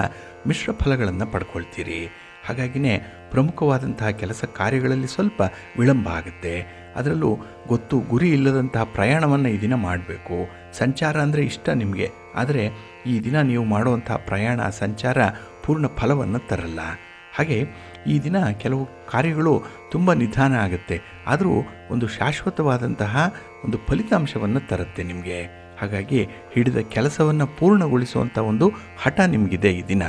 ಮಿಶ್ರ ಫಲಗಳನ್ನು ಪಡ್ಕೊಳ್ತೀರಿ. ಹಾಗಾಗಿನೇ ಪ್ರಮುಖವಾದಂತಹ ಕೆಲಸ ಕಾರ್ಯಗಳಲ್ಲಿ ಸ್ವಲ್ಪ ವಿಳಂಬ ಆಗುತ್ತೆ. ಅದರಲ್ಲೂ ಗೊತ್ತು ಗುರಿ ಇಲ್ಲದಂತಹ ಪ್ರಯಾಣವನ್ನು ಈ ದಿನ ಮಾಡಬೇಕು. ಸಂಚಾರ ಅಂದರೆ ಇಷ್ಟ ನಿಮಗೆ, ಆದರೆ ಈ ದಿನ ನೀವು ಮಾಡುವಂಥ ಪ್ರಯಾಣ ಸಂಚಾರ ಪೂರ್ಣ ಫಲವನ್ನು ತರಲ್ಲ. ಹಾಗೆ ಈ ದಿನ ಕೆಲವು ಕಾರ್ಯಗಳು ತುಂಬ ನಿಧಾನ ಆಗುತ್ತೆ, ಆದರೂ ಒಂದು ಶಾಶ್ವತವಾದಂತಹ ಒಂದು ಫಲಿತಾಂಶವನ್ನು ತರುತ್ತೆ ನಿಮಗೆ. ಹಾಗಾಗಿ ಹಿಡಿದ ಕೆಲಸವನ್ನು ಪೂರ್ಣಗೊಳಿಸುವಂಥ ಒಂದು ಹಠ ನಿಮಗಿದೆ ಈ ದಿನ.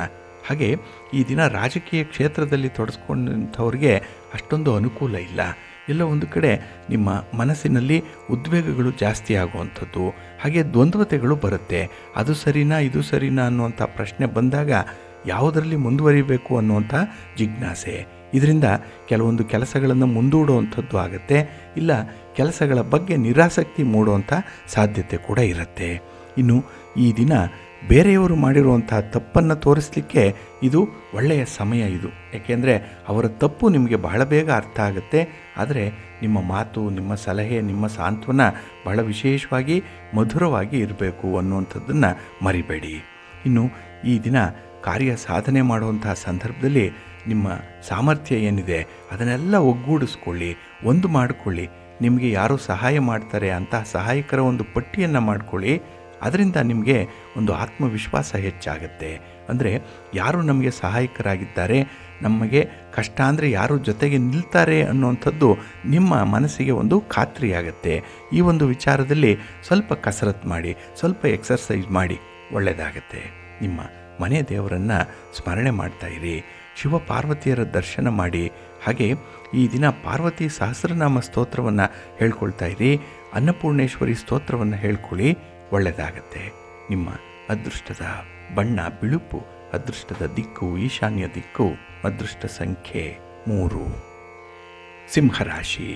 ಹಾಗೆ ಈ ದಿನ ರಾಜಕೀಯ ಕ್ಷೇತ್ರದಲ್ಲಿ ತೊಡಸ್ಕೊಂಡಂಥವ್ರಿಗೆ ಅಷ್ಟೊಂದು ಅನುಕೂಲ ಇಲ್ಲ. ಎಲ್ಲೋ ಒಂದು ಕಡೆ ನಿಮ್ಮ ಮನಸ್ಸಿನಲ್ಲಿ ಉದ್ವೇಗಗಳು ಜಾಸ್ತಿ ಆಗುವಂಥದ್ದು, ಹಾಗೆ ದ್ವಂದ್ವತೆಗಳು ಬರುತ್ತೆ. ಅದು ಸರಿನಾ ಇದು ಸರಿನಾ ಅನ್ನುವಂಥ ಪ್ರಶ್ನೆ ಬಂದಾಗ ಯಾವುದರಲ್ಲಿ ಮುಂದುವರಿಬೇಕು ಅನ್ನುವಂಥ ಜಿಜ್ಞಾಸೆ. ಇದರಿಂದ ಕೆಲವೊಂದು ಕೆಲಸಗಳನ್ನು ಮುಂದೂಡುವಂಥದ್ದು ಆಗುತ್ತೆ. ಇಲ್ಲ ಕೆಲಸಗಳ ಬಗ್ಗೆ ನಿರಾಸಕ್ತಿ ಮೂಡುವಂಥ ಸಾಧ್ಯತೆ ಕೂಡ ಇರುತ್ತೆ. ಇನ್ನು ಈ ದಿನ ಬೇರೆಯವರು ಮಾಡಿರುವಂಥ ತಪ್ಪನ್ನು ತೋರಿಸಲಿಕ್ಕೆ ಇದು ಒಳ್ಳೆಯ ಸಮಯ ಇದು. ಏಕೆಂದರೆ ಅವರ ತಪ್ಪು ನಿಮಗೆ ಬಹಳ ಬೇಗ ಅರ್ಥ ಆಗುತ್ತೆ. ಆದರೆ ನಿಮ್ಮ ಮಾತು, ನಿಮ್ಮ ಸಲಹೆ, ನಿಮ್ಮ ಸಾಂತ್ವನ ಬಹಳ ವಿಶೇಷವಾಗಿ ಮಧುರವಾಗಿ ಇರಬೇಕು ಅನ್ನುವಂಥದ್ದನ್ನು ಮರಿಬೇಡಿ. ಇನ್ನು ಈ ದಿನ ಕಾರ್ಯ ಸಾಧನೆ ಮಾಡುವಂತಹ ಸಂದರ್ಭದಲ್ಲಿ ನಿಮ್ಮ ಸಾಮರ್ಥ್ಯ ಏನಿದೆ ಅದನ್ನೆಲ್ಲ ಒಗ್ಗೂಡಿಸ್ಕೊಳ್ಳಿ, ಒಂದು ಮಾಡಿಕೊಳ್ಳಿ. ನಿಮಗೆ ಯಾರು ಸಹಾಯ ಮಾಡ್ತಾರೆ ಅಂತಹ ಸಹಾಯಕರ ಒಂದು ಪಟ್ಟಿಯನ್ನು ಮಾಡಿಕೊಳ್ಳಿ. ಅದರಿಂದ ನಿಮಗೆ ಒಂದು ಆತ್ಮವಿಶ್ವಾಸ ಹೆಚ್ಚಾಗುತ್ತೆ. ಅಂದರೆ ಯಾರು ನಮಗೆ ಸಹಾಯಕರಾಗಿದ್ದಾರೆ, ನಮಗೆ ಕಷ್ಟ ಅಂದರೆ ಯಾರು ಜೊತೆಗೆ ನಿಲ್ತಾರೆ ಅನ್ನುವಂಥದ್ದು ನಿಮ್ಮ ಮನಸ್ಸಿಗೆ ಒಂದು ಖಾತ್ರಿಯಾಗುತ್ತೆ. ಈ ಒಂದು ವಿಚಾರದಲ್ಲಿ ಸ್ವಲ್ಪ ಕಸರತ್ತು ಮಾಡಿ, ಸ್ವಲ್ಪ ಎಕ್ಸರ್ಸೈಸ್ ಮಾಡಿ, ಒಳ್ಳೆಯದಾಗತ್ತೆ. ನಿಮ್ಮ ಮನೆ ದೇವರನ್ನು ಸ್ಮರಣೆ ಮಾಡ್ತಾಯಿರಿ. ಶಿವ ಪಾರ್ವತಿಯರ ದರ್ಶನ ಮಾಡಿ. ಹಾಗೆ ಈ ದಿನ ಪಾರ್ವತಿ ಸಹಸ್ರನಾಮ ಸ್ತೋತ್ರವನ್ನು ಹೇಳ್ಕೊಳ್ತಾ ಇರಿ. ಅನ್ನಪೂರ್ಣೇಶ್ವರಿ ಸ್ತೋತ್ರವನ್ನು ಹೇಳ್ಕೊಳ್ಳಿ, ಒಳ್ಳೆಯದಾಗತ್ತೆ. ನಿಮ್ಮ ಅದೃಷ್ಟದ ಬಣ್ಣ ಬಿಳುಪು, ಅದೃಷ್ಟದ ದಿಕ್ಕು ಈಶಾನ್ಯ ದಿಕ್ಕು, ಅದೃಷ್ಟ ಸಂಖ್ಯೆ 3. ಸಿಂಹರಾಶಿ.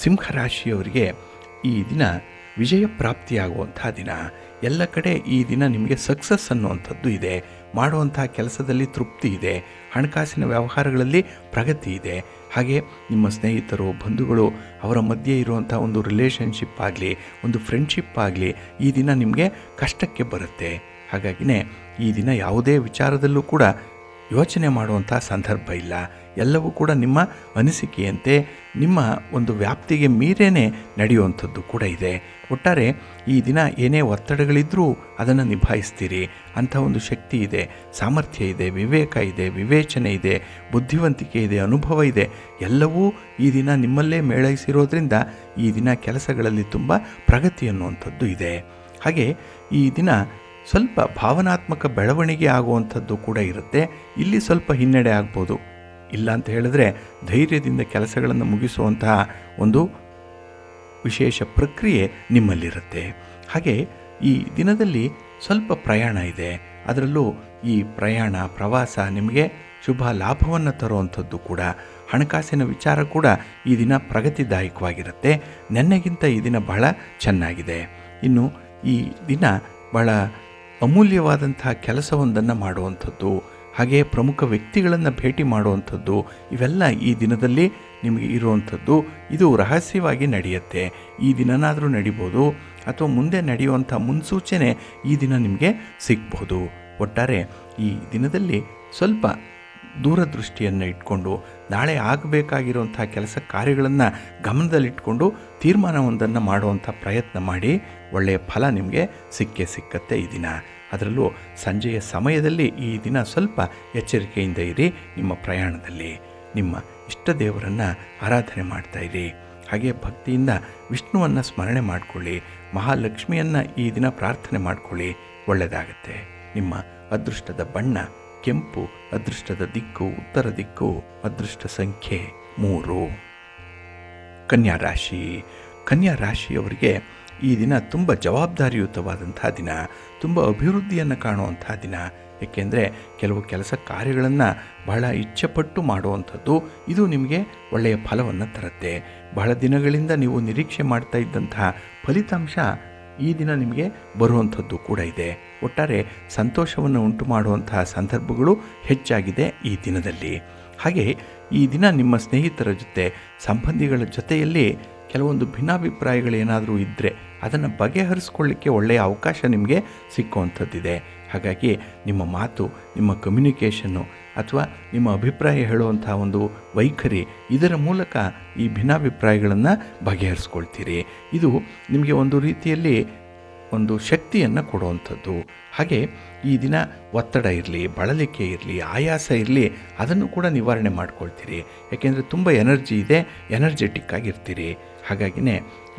ಸಿಂಹರಾಶಿಯವರಿಗೆ ಈ ದಿನ ವಿಜಯ ಪ್ರಾಪ್ತಿಯಾಗುವಂಥ ದಿನ. ಎಲ್ಲ ಕಡೆ ಈ ದಿನ ನಿಮಗೆ ಸಕ್ಸಸ್ ಅನ್ನುವಂಥದ್ದು ಇದೆ. ಮಾಡುವಂಥ ಕೆಲಸದಲ್ಲಿ ತೃಪ್ತಿ ಇದೆ. ಹಣಕಾಸಿನ ವ್ಯವಹಾರಗಳಲ್ಲಿ ಪ್ರಗತಿ ಇದೆ. ಹಾಗೆ ನಿಮ್ಮ ಸ್ನೇಹಿತರು, ಬಂಧುಗಳು, ಅವರ ಮಧ್ಯೆ ಇರುವಂಥ ಒಂದು ರಿಲೇಷನ್ಶಿಪ್ ಆಗಲಿ, ಒಂದು ಫ್ರೆಂಡ್ಶಿಪ್ ಆಗಲಿ ಈ ದಿನ ನಿಮಗೆ ಕಷ್ಟಕ್ಕೆ ಬರುತ್ತೆ. ಹಾಗಾಗಿನೇ ಈ ದಿನ ಯಾವುದೇ ವಿಚಾರದಲ್ಲೂ ಕೂಡ ಯೋಚನೆ ಮಾಡುವಂಥ ಸಂದರ್ಭ ಇಲ್ಲ. ಎಲ್ಲವೂ ಕೂಡ ನಿಮ್ಮ ಅನಿಸಿಕೆಯಂತೆ ನಿಮ್ಮ ಒಂದು ವ್ಯಾಪ್ತಿಗೆ ಮೀರೇನೆ ನಡೆಯುವಂಥದ್ದು ಕೂಡ ಇದೆ. ಒಟ್ಟಾರೆ ಈ ದಿನ ಏನೇ ಒತ್ತಡಗಳಿದ್ದರೂ ಅದನ್ನು ನಿಭಾಯಿಸ್ತೀರಿ. ಅಂಥ ಒಂದು ಶಕ್ತಿ ಇದೆ, ಸಾಮರ್ಥ್ಯ ಇದೆ, ವಿವೇಕ ಇದೆ, ವಿವೇಚನೆ ಇದೆ, ಬುದ್ಧಿವಂತಿಕೆ ಇದೆ, ಅನುಭವ ಇದೆ. ಎಲ್ಲವೂ ಈ ದಿನ ನಿಮ್ಮಲ್ಲೇ ಮೇಳೈಸಿರೋದ್ರಿಂದ ಈ ದಿನ ಕೆಲಸಗಳಲ್ಲಿ ತುಂಬ ಪ್ರಗತಿ ಅನ್ನುವಂಥದ್ದು ಇದೆ. ಹಾಗೆ ಈ ದಿನ ಸ್ವಲ್ಪ ಭಾವನಾತ್ಮಕ ಬೆಳವಣಿಗೆ ಆಗುವಂಥದ್ದು ಕೂಡ ಇರುತ್ತೆ. ಇಲ್ಲಿ ಸ್ವಲ್ಪ ಹಿನ್ನಡೆ ಆಗ್ಬೋದು. ಇಲ್ಲ ಅಂತ ಹೇಳಿದ್ರೆ ಧೈರ್ಯದಿಂದ ಕೆಲಸಗಳನ್ನು ಮುಗಿಸುವಂತಹ ಒಂದು ವಿಶೇಷ ಪ್ರಕ್ರಿಯೆ ನಿಮ್ಮಲ್ಲಿರುತ್ತೆ. ಹಾಗೆ ಈ ದಿನದಲ್ಲಿ ಸ್ವಲ್ಪ ಪ್ರಯಾಣ ಇದೆ. ಅದರಲ್ಲೂ ಈ ಪ್ರಯಾಣ ಪ್ರವಾಸ ನಿಮಗೆ ಶುಭ ಲಾಭವನ್ನು ತರುವಂಥದ್ದು ಕೂಡ. ಹಣಕಾಸಿನ ವಿಚಾರ ಕೂಡ ಈ ದಿನ ಪ್ರಗತಿದಾಯಕವಾಗಿರುತ್ತೆ. ನೆನ್ನೆಗಿಂತ ಈ ದಿನ ಬಹಳ ಚೆನ್ನಾಗಿದೆ. ಇನ್ನು ಈ ದಿನ ಬಹಳ ಅಮೂಲ್ಯವಾದಂತಹ ಕೆಲಸವೊಂದನ್ನು ಮಾಡುವಂಥದ್ದು, ಹಾಗೆ ಪ್ರಮುಖ ವ್ಯಕ್ತಿಗಳನ್ನು ಭೇಟಿ ಮಾಡುವಂಥದ್ದು, ಇವೆಲ್ಲ ಈ ದಿನದಲ್ಲಿ ನಿಮಗೆ ಇರುವಂಥದ್ದು. ಇದು ರಹಸ್ಯವಾಗಿ ನಡೆಯುತ್ತೆ. ಈ ದಿನನಾದರೂ ನಡಿಬೋದು ಅಥವಾ ಮುಂದೆ ನಡೆಯುವಂಥ ಮುನ್ಸೂಚನೆ ಈ ದಿನ ನಿಮಗೆ ಸಿಗ್ಬೋದು. ಒಟ್ಟಾರೆ ಈ ದಿನದಲ್ಲಿ ಸ್ವಲ್ಪ ದೂರದೃಷ್ಟಿಯನ್ನು ಇಟ್ಕೊಂಡು ನಾಳೆ ಆಗಬೇಕಾಗಿರುವಂಥ ಕೆಲಸ ಕಾರ್ಯಗಳನ್ನು ಗಮನದಲ್ಲಿಟ್ಕೊಂಡು ತೀರ್ಮಾನವೊಂದನ್ನು ಮಾಡುವಂಥ ಪ್ರಯತ್ನ ಮಾಡಿ. ಒಳ್ಳೆಯ ಫಲ ನಿಮಗೆ ಸಿಕ್ಕತ್ತೆ ಈ ದಿನ. ಅದರಲ್ಲೂ ಸಂಜೆಯ ಸಮಯದಲ್ಲಿ ಈ ದಿನ ಸ್ವಲ್ಪ ಎಚ್ಚರಿಕೆಯಿಂದ ಇರಿ. ನಿಮ್ಮ ಪ್ರಯಾಣದಲ್ಲಿ ನಿಮ್ಮ ಇಷ್ಟ ದೇವರನ್ನು ಆರಾಧನೆ ಮಾಡ್ತಾಯಿರಿ. ಹಾಗೆ ಭಕ್ತಿಯಿಂದ ವಿಷ್ಣುವನ್ನು ಸ್ಮರಣೆ ಮಾಡಿಕೊಳ್ಳಿ. ಮಹಾಲಕ್ಷ್ಮಿಯನ್ನು ಈ ದಿನ ಪ್ರಾರ್ಥನೆ ಮಾಡಿಕೊಳ್ಳಿ. ಒಳ್ಳೆಯದಾಗತ್ತೆ. ನಿಮ್ಮ ಅದೃಷ್ಟದ ಬಣ್ಣ ಕೆಂಪು, ಅದೃಷ್ಟದ ದಿಕ್ಕು ಉತ್ತರ ದಿಕ್ಕು, ಅದೃಷ್ಟ ಸಂಖ್ಯೆ 3. ಕನ್ಯಾ ರಾಶಿ. ಕನ್ಯಾ ರಾಶಿಯವರಿಗೆ ಈ ದಿನ ತುಂಬ ಜವಾಬ್ದಾರಿಯುತವಾದಂಥ ದಿನ, ತುಂಬ ಅಭಿವೃದ್ಧಿಯನ್ನು ಕಾಣುವಂಥ ದಿನ. ಏಕೆಂದರೆ ಕೆಲವು ಕೆಲಸ ಕಾರ್ಯಗಳನ್ನು ಬಹಳ ಇಚ್ಛೆಪಟ್ಟು ಮಾಡುವಂಥದ್ದು, ಇದು ನಿಮಗೆ ಒಳ್ಳೆಯ ಫಲವನ್ನು ತರುತ್ತೆ. ಬಹಳ ದಿನಗಳಿಂದ ನೀವು ನಿರೀಕ್ಷೆ ಮಾಡ್ತಾ ಇದ್ದಂತಹ ಫಲಿತಾಂಶ ಈ ದಿನ ನಿಮಗೆ ಬರುವಂಥದ್ದು ಕೂಡ ಇದೆ. ಒಟ್ಟಾರೆ ಸಂತೋಷವನ್ನು ಉಂಟು ಮಾಡುವಂತಹ ಸಂದರ್ಭಗಳು ಹೆಚ್ಚಾಗಿದೆ ಈ ದಿನದಲ್ಲಿ. ಹಾಗೆ ಈ ದಿನ ನಿಮ್ಮ ಸ್ನೇಹಿತರ ಜೊತೆ, ಸಂಬಂಧಿಗಳ ಜೊತೆಯಲ್ಲಿ ಕೆಲವೊಂದು ಭಿನ್ನಾಭಿಪ್ರಾಯಗಳೇನಾದರೂ ಇದ್ದರೆ ಅದನ್ನು ಬಗೆಹರಿಸ್ಕೊಳ್ಳಿಕ್ಕೆ ಒಳ್ಳೆಯ ಅವಕಾಶ ನಿಮಗೆ ಸಿಕ್ಕುವಂಥದ್ದಿದೆ. ಹಾಗಾಗಿ ನಿಮ್ಮ ಮಾತು, ನಿಮ್ಮ ಕಮ್ಯುನಿಕೇಷನ್ನು ಅಥವಾ ನಿಮ್ಮ ಅಭಿಪ್ರಾಯ ಹೇಳುವಂಥ ಒಂದು ವೈಖರಿ, ಇದರ ಮೂಲಕ ಈ ಭಿನ್ನಾಭಿಪ್ರಾಯಗಳನ್ನು ಬಗೆಹರಿಸ್ಕೊಳ್ತೀರಿ. ಇದು ನಿಮಗೆ ಒಂದು ರೀತಿಯಲ್ಲಿ ಒಂದು ಶಕ್ತಿಯನ್ನು ಕೊಡುವಂಥದ್ದು. ಹಾಗೆ ಈ ದಿನ ಒತ್ತಡ ಇರಲಿ, ಬಳಲಿಕೆ ಇರಲಿ, ಆಯಾಸ ಇರಲಿ, ಅದನ್ನು ಕೂಡ ನಿವಾರಣೆ ಮಾಡ್ಕೊಳ್ತೀರಿ. ಯಾಕೆಂದರೆ ತುಂಬ ಎನರ್ಜಿ ಇದೆ, ಎನರ್ಜೆಟಿಕ್ ಆಗಿರ್ತೀರಿ. ಹಾಗಾಗಿನೇ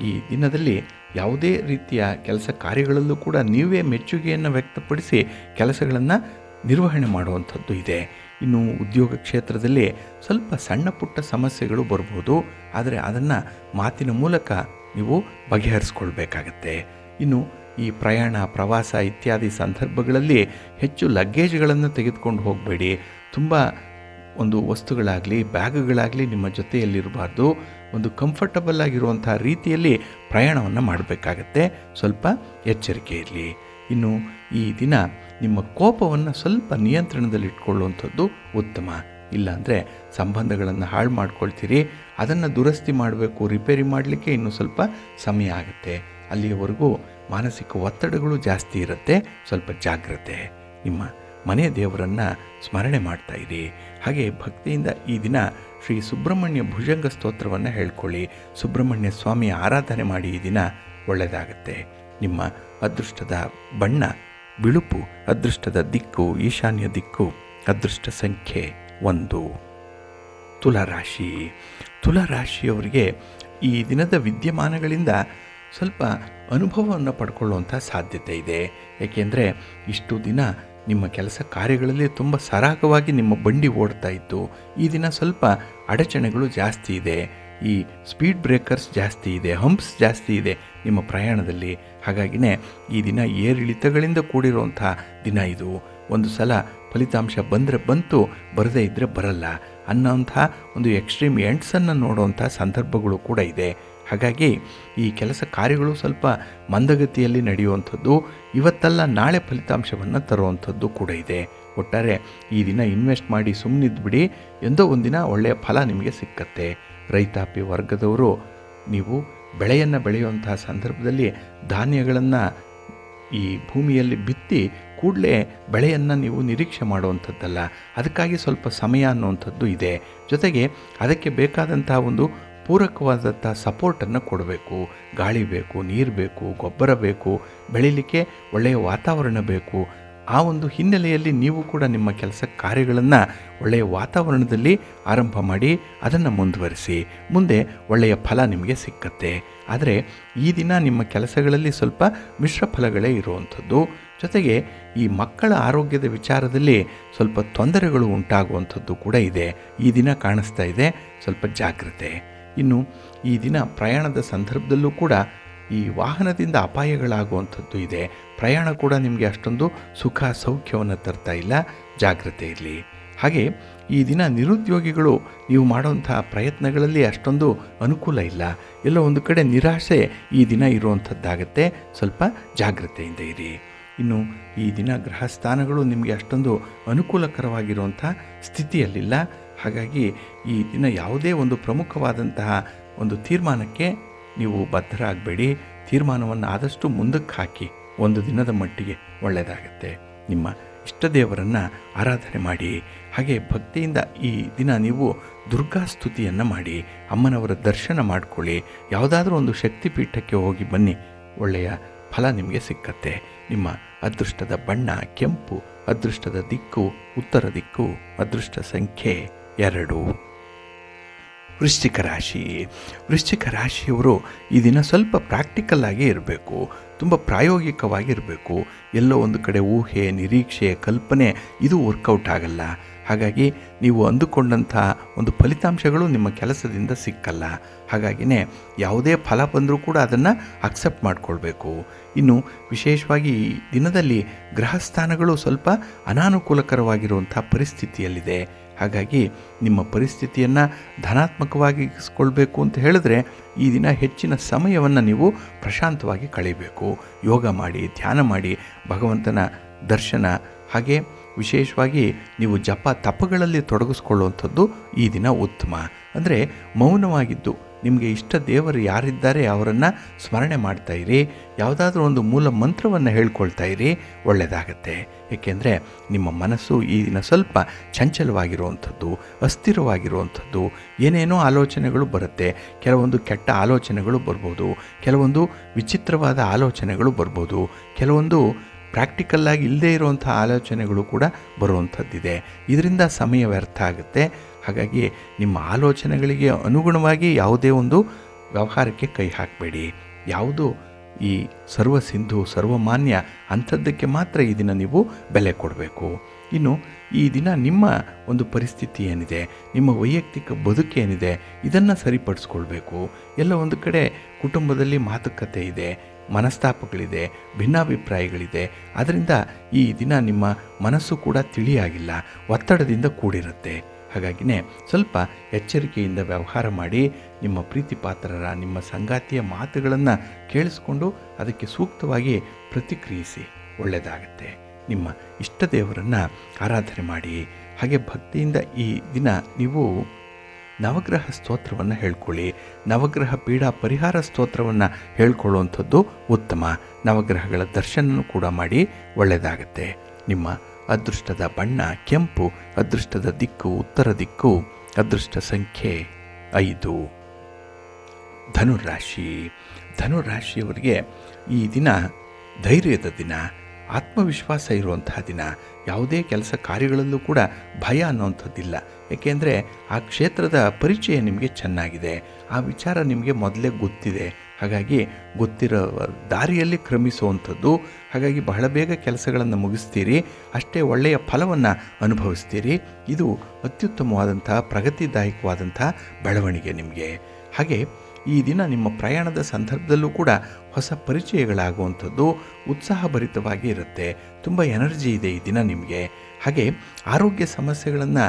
ಈ ದಿನದಲ್ಲಿ ಯಾವುದೇ ರೀತಿಯ ಕೆಲಸ ಕಾರ್ಯಗಳಲ್ಲೂ ಕೂಡ ನೀವೇ ಮೆಚ್ಚುಗೆಯನ್ನು ವ್ಯಕ್ತಪಡಿಸಿ ಕೆಲಸಗಳನ್ನು ನಿರ್ವಹಣೆ ಮಾಡುವಂಥದ್ದು ಇದೆ. ಇನ್ನು ಉದ್ಯೋಗ ಕ್ಷೇತ್ರದಲ್ಲಿ ಸ್ವಲ್ಪ ಸಣ್ಣ ಪುಟ್ಟ ಸಮಸ್ಯೆಗಳು ಬರ್ಬೋದು, ಆದರೆ ಅದನ್ನು ಮಾತಿನ ಮೂಲಕ ನೀವು ಬಗೆಹರಿಸ್ಕೊಳ್ಬೇಕಾಗತ್ತೆ. ಇನ್ನು ಈ ಪ್ರಯಾಣ ಪ್ರವಾಸ ಇತ್ಯಾದಿ ಸಂದರ್ಭಗಳಲ್ಲಿ ಹೆಚ್ಚು ಲಗೇಜ್ಗಳನ್ನು ತೆಗೆದುಕೊಂಡು ಹೋಗಬೇಡಿ. ತುಂಬ ಒಂದು ವಸ್ತುಗಳಾಗಲಿ ಬ್ಯಾಗ್ಗಳಾಗಲಿ ನಿಮ್ಮ ಜೊತೆಯಲ್ಲಿರಬಾರ್ದು. ಒಂದು ಕಂಫರ್ಟಬಲ್ ಆಗಿರುವಂಥ ರೀತಿಯಲ್ಲಿ ಪ್ರಯಾಣವನ್ನು ಮಾಡಬೇಕಾಗತ್ತೆ. ಸ್ವಲ್ಪ ಎಚ್ಚರಿಕೆ ಇರಲಿ. ಇನ್ನು ಈ ದಿನ ನಿಮ್ಮ ಕೋಪವನ್ನು ಸ್ವಲ್ಪ ನಿಯಂತ್ರಣದಲ್ಲಿಟ್ಕೊಳ್ಳುವಂಥದ್ದು ಉತ್ತಮ. ಇಲ್ಲಾಂದರೆ ಸಂಬಂಧಗಳನ್ನು ಹಾಳು ಮಾಡ್ಕೊಳ್ತೀರಿ. ಅದನ್ನು ದುರಸ್ತಿ ಮಾಡಬೇಕು, ರಿಪೇರಿ ಮಾಡಲಿಕ್ಕೆ ಇನ್ನೂ ಸ್ವಲ್ಪ ಸಮಯ ಆಗುತ್ತೆ. ಅಲ್ಲಿಯವರೆಗೂ ಮಾನಸಿಕ ಒತ್ತಡಗಳು ಜಾಸ್ತಿ ಇರುತ್ತೆ. ಸ್ವಲ್ಪ ಜಾಗ್ರತೆ. ನಿಮ್ಮ ಮನೆ ದೇವರನ್ನು ಸ್ಮರಣೆ ಮಾಡ್ತಾಯಿರಿ. ಹಾಗೆ ಭಕ್ತಿಯಿಂದ ಈ ದಿನ ಶ್ರೀ ಸುಬ್ರಹ್ಮಣ್ಯ ಭುಜಂಗ ಸ್ತೋತ್ರವನ್ನು ಹೇಳ್ಕೊಳ್ಳಿ. ಸುಬ್ರಹ್ಮಣ್ಯ ಸ್ವಾಮಿಯ ಆರಾಧನೆ ಮಾಡಿ. ಈ ದಿನ ಒಳ್ಳೆಯದಾಗತ್ತೆ. ನಿಮ್ಮ ಅದೃಷ್ಟದ ಬಣ್ಣ ಬಿಳುಪು, ಅದೃಷ್ಟದ ದಿಕ್ಕು ಈಶಾನ್ಯ ದಿಕ್ಕು, ಅದೃಷ್ಟ ಸಂಖ್ಯೆ 1. ತುಲಾರಾಶಿ. ತುಲಾರಾಶಿಯವರಿಗೆ ಈ ದಿನದ ವಿದ್ಯಮಾನಗಳಿಂದ ಸ್ವಲ್ಪ ಅನುಭವವನ್ನು ಪಡ್ಕೊಳ್ಳುವಂಥ ಸಾಧ್ಯತೆ ಇದೆ. ಏಕೆಂದರೆ ಇಷ್ಟು ದಿನ ನಿಮ್ಮ ಕೆಲಸ ಕಾರ್ಯಗಳಲ್ಲಿ ತುಂಬ ಸರಾಗವಾಗಿ ನಿಮ್ಮ ಬಂಡಿ ಓಡ್ತಾ ಇತ್ತು. ಈ ದಿನ ಸ್ವಲ್ಪ ಅಡಚಣೆಗಳು ಜಾಸ್ತಿ ಇದೆ. ಈ ಸ್ಪೀಡ್ ಬ್ರೇಕರ್ಸ್ ಜಾಸ್ತಿ ಇದೆ, ಹಂಪ್ಸ್ ಜಾಸ್ತಿ ಇದೆ ನಿಮ್ಮ ಪ್ರಯಾಣದಲ್ಲಿ. ಹಾಗಾಗಿನೇ ಈ ದಿನ ಏರಿಳಿತಗಳಿಂದ ಕೂಡಿರುವಂಥ ದಿನ ಇದು. ಒಂದು ಸಲ ಫಲಿತಾಂಶ ಬಂದರೆ ಬಂತು, ಬರದೇ ಇದ್ದರೆ ಬರಲ್ಲ ಅನ್ನೋಂಥ ಒಂದು ಎಕ್ಸ್ಟ್ರೀಮ್ ಎಂಡ್ಸನ್ನು ನೋಡುವಂಥ ಸಂದರ್ಭಗಳು ಕೂಡ ಇದೆ. ಹಾಗಾಗಿ ಈ ಕೆಲಸ ಕಾರ್ಯಗಳು ಸ್ವಲ್ಪ ಮಂದಗತಿಯಲ್ಲಿ ನಡೆಯುವಂಥದ್ದು, ಇವತ್ತಲ್ಲ ನಾಳೆ ಫಲಿತಾಂಶವನ್ನು ತರುವಂಥದ್ದು ಕೂಡ ಇದೆ. ಒಟ್ಟಾರೆ ಈ ದಿನ ಇನ್ವೆಸ್ಟ್ ಮಾಡಿ ಸುಮ್ಮನಿದ್ಬಿಡಿ, ಎಂದೋ ಒಂದಿನ ಒಳ್ಳೆಯ ಫಲ ನಿಮಗೆ ಸಿಕ್ಕತ್ತೆ. ರೈತಾಪಿ ವರ್ಗದವರು ನೀವು ಬೆಳೆಯನ್ನು ಬೆಳೆಯುವಂತಹ ಸಂದರ್ಭದಲ್ಲಿ ಧಾನ್ಯಗಳನ್ನು ಈ ಭೂಮಿಯಲ್ಲಿ ಬಿತ್ತಿ ಕೂಡಲೇ ಬೆಳೆಯನ್ನು ನೀವು ನಿರೀಕ್ಷೆ ಮಾಡುವಂಥದ್ದಲ್ಲ. ಅದಕ್ಕಾಗಿ ಸ್ವಲ್ಪ ಸಮಯ ಅನ್ನುವಂಥದ್ದು ಇದೆ. ಜೊತೆಗೆ ಅದಕ್ಕೆ ಬೇಕಾದಂತಹ ಒಂದು ಪೂರಕವಾದಂಥ ಸಪೋರ್ಟನ್ನು ಕೊಡಬೇಕು. ಗಾಳಿ ಬೇಕು, ನೀರು ಬೇಕು, ಗೊಬ್ಬರ ಬೇಕು, ಬೆಳೀಲಿಕ್ಕೆ ಒಳ್ಳೆಯ ವಾತಾವರಣ ಬೇಕು. ಆ ಒಂದು ಹಿನ್ನೆಲೆಯಲ್ಲಿ ನೀವು ಕೂಡ ನಿಮ್ಮ ಕೆಲಸ ಕಾರ್ಯಗಳನ್ನು ಒಳ್ಳೆಯ ವಾತಾವರಣದಲ್ಲಿ ಆರಂಭ ಮಾಡಿ ಅದನ್ನು ಮುಂದುವರಿಸಿ. ಮುಂದೆ ಒಳ್ಳೆಯ ಫಲ ನಿಮಗೆ ಸಿಕ್ಕತ್ತೆ. ಆದರೆ ಈ ದಿನ ನಿಮ್ಮ ಕೆಲಸಗಳಲ್ಲಿ ಸ್ವಲ್ಪ ಮಿಶ್ರ ಫಲಗಳೇ ಇರುವಂಥದ್ದು. ಜೊತೆಗೆ ಈ ಮಕ್ಕಳ ಆರೋಗ್ಯದ ವಿಚಾರದಲ್ಲಿ ಸ್ವಲ್ಪ ತೊಂದರೆಗಳು ಉಂಟಾಗುವಂಥದ್ದು ಕೂಡ ಇದೆ. ಈ ದಿನ ಕಾಣಿಸ್ತಾ ಇದೆ. ಸ್ವಲ್ಪ ಜಾಗ್ರತೆ. ಇನ್ನು ಈ ದಿನ ಪ್ರಯಾಣದ ಸಂದರ್ಭದಲ್ಲೂ ಕೂಡ ಈ ವಾಹನದಿಂದ ಅಪಾಯಗಳಾಗುವಂಥದ್ದು ಇದೆ. ಪ್ರಯಾಣ ಕೂಡ ನಿಮಗೆ ಅಷ್ಟೊಂದು ಸುಖ ಸೌಖ್ಯವನ್ನು ತರ್ತಾ ಇಲ್ಲ. ಜಾಗ್ರತೆ ಇರಲಿ. ಹಾಗೆ ಈ ದಿನ ನಿರುದ್ಯೋಗಿಗಳು ನೀವು ಮಾಡುವಂಥ ಪ್ರಯತ್ನಗಳಲ್ಲಿ ಅಷ್ಟೊಂದು ಅನುಕೂಲ ಇಲ್ಲ. ಎಲ್ಲೋ ಒಂದು ಕಡೆ ನಿರಾಶೆ ಈ ದಿನ ಇರುವಂಥದ್ದಾಗತ್ತೆ. ಸ್ವಲ್ಪ ಜಾಗ್ರತೆಯಿಂದ ಇರಿ. ಇನ್ನು ಈ ದಿನ ಗ್ರಹಸ್ಥಾನಗಳು ನಿಮಗೆ ಅಷ್ಟೊಂದು ಅನುಕೂಲಕರವಾಗಿರುವಂಥ ಸ್ಥಿತಿಯಲ್ಲಿಲ್ಲ. ಹಾಗಾಗಿ ಈ ದಿನ ಯಾವುದೇ ಒಂದು ಪ್ರಮುಖವಾದಂತಹ ಒಂದು ತೀರ್ಮಾನಕ್ಕೆ ನೀವು ಬದ್ಧರಾಗಬೇಡಿ. ತೀರ್ಮಾನವನ್ನು ಆದಷ್ಟು ಮುಂದಕ್ಕೆ ಹಾಕಿ. ಒಂದು ದಿನದ ಮಟ್ಟಿಗೆ ಒಳ್ಳೆಯದಾಗತ್ತೆ. ನಿಮ್ಮ ಇಷ್ಟ ದೇವರನ್ನು ಆರಾಧನೆ ಮಾಡಿ. ಹಾಗೆ ಭಕ್ತಿಯಿಂದ ಈ ದಿನ ನೀವು ದುರ್ಗಾ ಸ್ತುತಿಯನ್ನು ಮಾಡಿ. ಅಮ್ಮನವರ ದರ್ಶನ ಮಾಡಿಕೊಳ್ಳಿ. ಯಾವುದಾದ್ರೂ ಒಂದು ಶಕ್ತಿಪೀಠಕ್ಕೆ ಹೋಗಿ ಬನ್ನಿ. ಒಳ್ಳೆಯ ಫಲ ನಿಮಗೆ ಸಿಕ್ಕತ್ತೆ. ನಿಮ್ಮ ಅದೃಷ್ಟದ ಬಣ್ಣ ಕೆಂಪು, ಅದೃಷ್ಟದ ದಿಕ್ಕು ಉತ್ತರ ದಿಕ್ಕು, ಅದೃಷ್ಟ ಸಂಖ್ಯೆ 2. ವೃಶ್ಚಿಕ ರಾಶಿ. ವೃಶ್ಚಿಕ ರಾಶಿಯವರು ಈ ದಿನ ಸ್ವಲ್ಪ ಪ್ರಾಕ್ಟಿಕಲ್ ಆಗಿ ಇರಬೇಕು. ತುಂಬ ಪ್ರಾಯೋಗಿಕವಾಗಿರಬೇಕು. ಎಲ್ಲೋ ಒಂದು ಕಡೆ ಊಹೆ, ನಿರೀಕ್ಷೆ, ಕಲ್ಪನೆ ಇದು ವರ್ಕೌಟ್ ಆಗಲ್ಲ. ಹಾಗಾಗಿ ನೀವು ಅಂದುಕೊಂಡಂಥ ಒಂದು ಫಲಿತಾಂಶಗಳು ನಿಮ್ಮ ಕೆಲಸದಿಂದ ಸಿಕ್ಕಲ್ಲ. ಹಾಗಾಗಿಯೇ ಯಾವುದೇ ಫಲ ಬಂದರೂ ಕೂಡ ಅದನ್ನು ಅಕ್ಸೆಪ್ಟ್ ಮಾಡಿಕೊಳ್ಬೇಕು. ಇನ್ನು ವಿಶೇಷವಾಗಿ ಈ ದಿನದಲ್ಲಿ ಗ್ರಹಸ್ಥಾನಗಳು ಸ್ವಲ್ಪ ಅನಾನುಕೂಲಕರವಾಗಿರುವಂಥ ಪರಿಸ್ಥಿತಿಯಲ್ಲಿದೆ. ಹಾಗಾಗಿ ನಿಮ್ಮ ಪರಿಸ್ಥಿತಿಯನ್ನು ಧನಾತ್ಮಕವಾಗಿಸ್ಕೊಳ್ಬೇಕು ಅಂತ ಹೇಳಿದ್ರೆ ಈ ದಿನ ಹೆಚ್ಚಿನ ಸಮಯವನ್ನು ನೀವು ಪ್ರಶಾಂತವಾಗಿ ಕಳೀಬೇಕು. ಯೋಗ ಮಾಡಿ, ಧ್ಯಾನ ಮಾಡಿ, ಭಗವಂತನ ದರ್ಶನ, ಹಾಗೆ ವಿಶೇಷವಾಗಿ ನೀವು ಜಪ ತಪಗಳಲ್ಲಿ ತೊಡಗಿಸ್ಕೊಳ್ಳುವಂಥದ್ದು ಈ ದಿನ ಉತ್ತಮ. ಅಂದರೆ ಮೌನವಾಗಿದ್ದು ನಿಮಗೆ ಇಷ್ಟ ದೇವರು ಯಾರಿದ್ದಾರೆ ಅವರನ್ನು ಸ್ಮರಣೆ ಮಾಡ್ತಾಯಿರಿ. ಯಾವುದಾದ್ರೂ ಒಂದು ಮೂಲ ಮಂತ್ರವನ್ನು ಹೇಳ್ಕೊಳ್ತಾ ಇರಿ. ಒಳ್ಳೆಯದಾಗತ್ತೆ. ಏಕೆಂದರೆ ನಿಮ್ಮ ಮನಸ್ಸು ಈ ದಿನ ಸ್ವಲ್ಪ ಚಂಚಲವಾಗಿರುವಂಥದ್ದು, ಅಸ್ಥಿರವಾಗಿರುವಂಥದ್ದು, ಏನೇನೋ ಆಲೋಚನೆಗಳು ಬರುತ್ತೆ. ಕೆಲವೊಂದು ಕೆಟ್ಟ ಆಲೋಚನೆಗಳು ಬರ್ಬೋದು, ಕೆಲವೊಂದು ವಿಚಿತ್ರವಾದ ಆಲೋಚನೆಗಳು ಬರ್ಬೋದು, ಕೆಲವೊಂದು ಪ್ರಾಕ್ಟಿಕಲ್ಲಾಗಿ ಇಲ್ಲದೇ ಇರುವಂಥ ಆಲೋಚನೆಗಳು ಕೂಡ ಬರುವಂಥದ್ದಿದೆ. ಇದರಿಂದ ಸಮಯ ವ್ಯರ್ಥ ಆಗುತ್ತೆ. ಹಾಗಾಗಿ ನಿಮ್ಮ ಆಲೋಚನೆಗಳಿಗೆ ಅನುಗುಣವಾಗಿ ಯಾವುದೇ ಒಂದು ವ್ಯವಹಾರಕ್ಕೆ ಕೈ ಹಾಕಬೇಡಿ. ಯಾವುದು ಈ ಸರ್ವಸಿಂಧು ಸರ್ವಮಾನ್ಯ ಅಂಥದ್ದಕ್ಕೆ ಮಾತ್ರ ಈ ದಿನ ನೀವು ಬೆಲೆ ಕೊಡಬೇಕು. ಇನ್ನು ಈ ದಿನ ನಿಮ್ಮ ಒಂದು ಪರಿಸ್ಥಿತಿ ಏನಿದೆ, ನಿಮ್ಮ ವೈಯಕ್ತಿಕ ಬದುಕೇನಿದೆ, ಇದನ್ನು ಸರಿಪಡಿಸ್ಕೊಳ್ಬೇಕು. ಎಲ್ಲ ಒಂದು ಕಡೆ ಕುಟುಂಬದಲ್ಲಿ ಮಾತುಕತೆ ಇದೆ, ಮನಸ್ತಾಪಗಳಿದೆ, ಭಿನ್ನಾಭಿಪ್ರಾಯಗಳಿದೆ. ಅದರಿಂದ ಈ ದಿನ ನಿಮ್ಮ ಮನಸ್ಸು ಕೂಡ ತಿಳಿಯಾಗಿಲ್ಲ, ಒತ್ತಡದಿಂದ ಕೂಡಿರುತ್ತೆ. ಹಾಗಾಗಿಯೇ ಸ್ವಲ್ಪ ಎಚ್ಚರಿಕೆಯಿಂದ ವ್ಯವಹಾರ ಮಾಡಿ. ನಿಮ್ಮ ಪ್ರೀತಿ ಪಾತ್ರರ, ನಿಮ್ಮ ಸಂಗಾತಿಯ ಮಾತುಗಳನ್ನು ಕೇಳಿಸ್ಕೊಂಡು ಅದಕ್ಕೆ ಸೂಕ್ತವಾಗಿ ಪ್ರತಿಕ್ರಿಯಿಸಿ. ಒಳ್ಳೆಯದಾಗತ್ತೆ. ನಿಮ್ಮ ಇಷ್ಟ ದೇವರನ್ನು ಆರಾಧನೆ ಮಾಡಿ. ಹಾಗೆ ಭಕ್ತಿಯಿಂದ ಈ ದಿನ ನೀವು ನವಗ್ರಹ ಸ್ತೋತ್ರವನ್ನು ಹೇಳ್ಕೊಳ್ಳಿ. ನವಗ್ರಹ ಪೀಡಾ ಪರಿಹಾರ ಸ್ತೋತ್ರವನ್ನು ಹೇಳ್ಕೊಳ್ಳುವಂಥದ್ದು ಉತ್ತಮ. ನವಗ್ರಹಗಳ ದರ್ಶನ ಕೂಡ ಮಾಡಿ. ಒಳ್ಳೆಯದಾಗತ್ತೆ. ನಿಮ್ಮ ಅದೃಷ್ಟದ ಬಣ್ಣ ಕೆಂಪು, ಅದೃಷ್ಟದ ದಿಕ್ಕು ಉತ್ತರ ದಿಕ್ಕು, ಅದೃಷ್ಟ ಸಂಖ್ಯೆ 5. ಧನುರಾಶಿ. ಧನುರಾಶಿಯವರಿಗೆ ಈ ದಿನ ಧೈರ್ಯದ ದಿನ, ಆತ್ಮವಿಶ್ವಾಸ ಇರುವಂತಹ ದಿನ. ಯಾವುದೇ ಕೆಲಸ ಕಾರ್ಯಗಳಲ್ಲೂ ಕೂಡ ಭಯ ಅನ್ನೋವಂಥದ್ದಿಲ್ಲ. ಏಕೆಂದರೆ ಆ ಕ್ಷೇತ್ರದ ಪರಿಚಯ ನಿಮಗೆ ಚೆನ್ನಾಗಿದೆ. ಆ ವಿಚಾರ ನಿಮಗೆ ಮೊದಲೇ ಗೊತ್ತಿದೆ. ಹಾಗಾಗಿ ಗೊತ್ತಿರೋ ದಾರಿಯಲ್ಲಿ ಕ್ರಮಿಸುವಂಥದ್ದು. ಹಾಗಾಗಿ ಬಹಳ ಬೇಗ ಕೆಲಸಗಳನ್ನು ಮುಗಿಸ್ತೀರಿ. ಅಷ್ಟೇ ಒಳ್ಳೆಯ ಫಲವನ್ನು ಅನುಭವಿಸ್ತೀರಿ. ಇದು ಅತ್ಯುತ್ತಮವಾದಂತಹ ಪ್ರಗತಿದಾಯಕವಾದಂಥ ಬೆಳವಣಿಗೆ ನಿಮಗೆ. ಹಾಗೆ ಈ ದಿನ ನಿಮ್ಮ ಪ್ರಯಾಣದ ಸಂದರ್ಭದಲ್ಲೂ ಕೂಡ ಹೊಸ ಪರಿಚಯಗಳಾಗುವಂಥದ್ದು ಉತ್ಸಾಹಭರಿತವಾಗಿ ಇರುತ್ತೆ. ತುಂಬ ಎನರ್ಜಿ ಇದೆ ಈ ದಿನ ನಿಮಗೆ. ಹಾಗೆ ಆರೋಗ್ಯ ಸಮಸ್ಯೆಗಳನ್ನು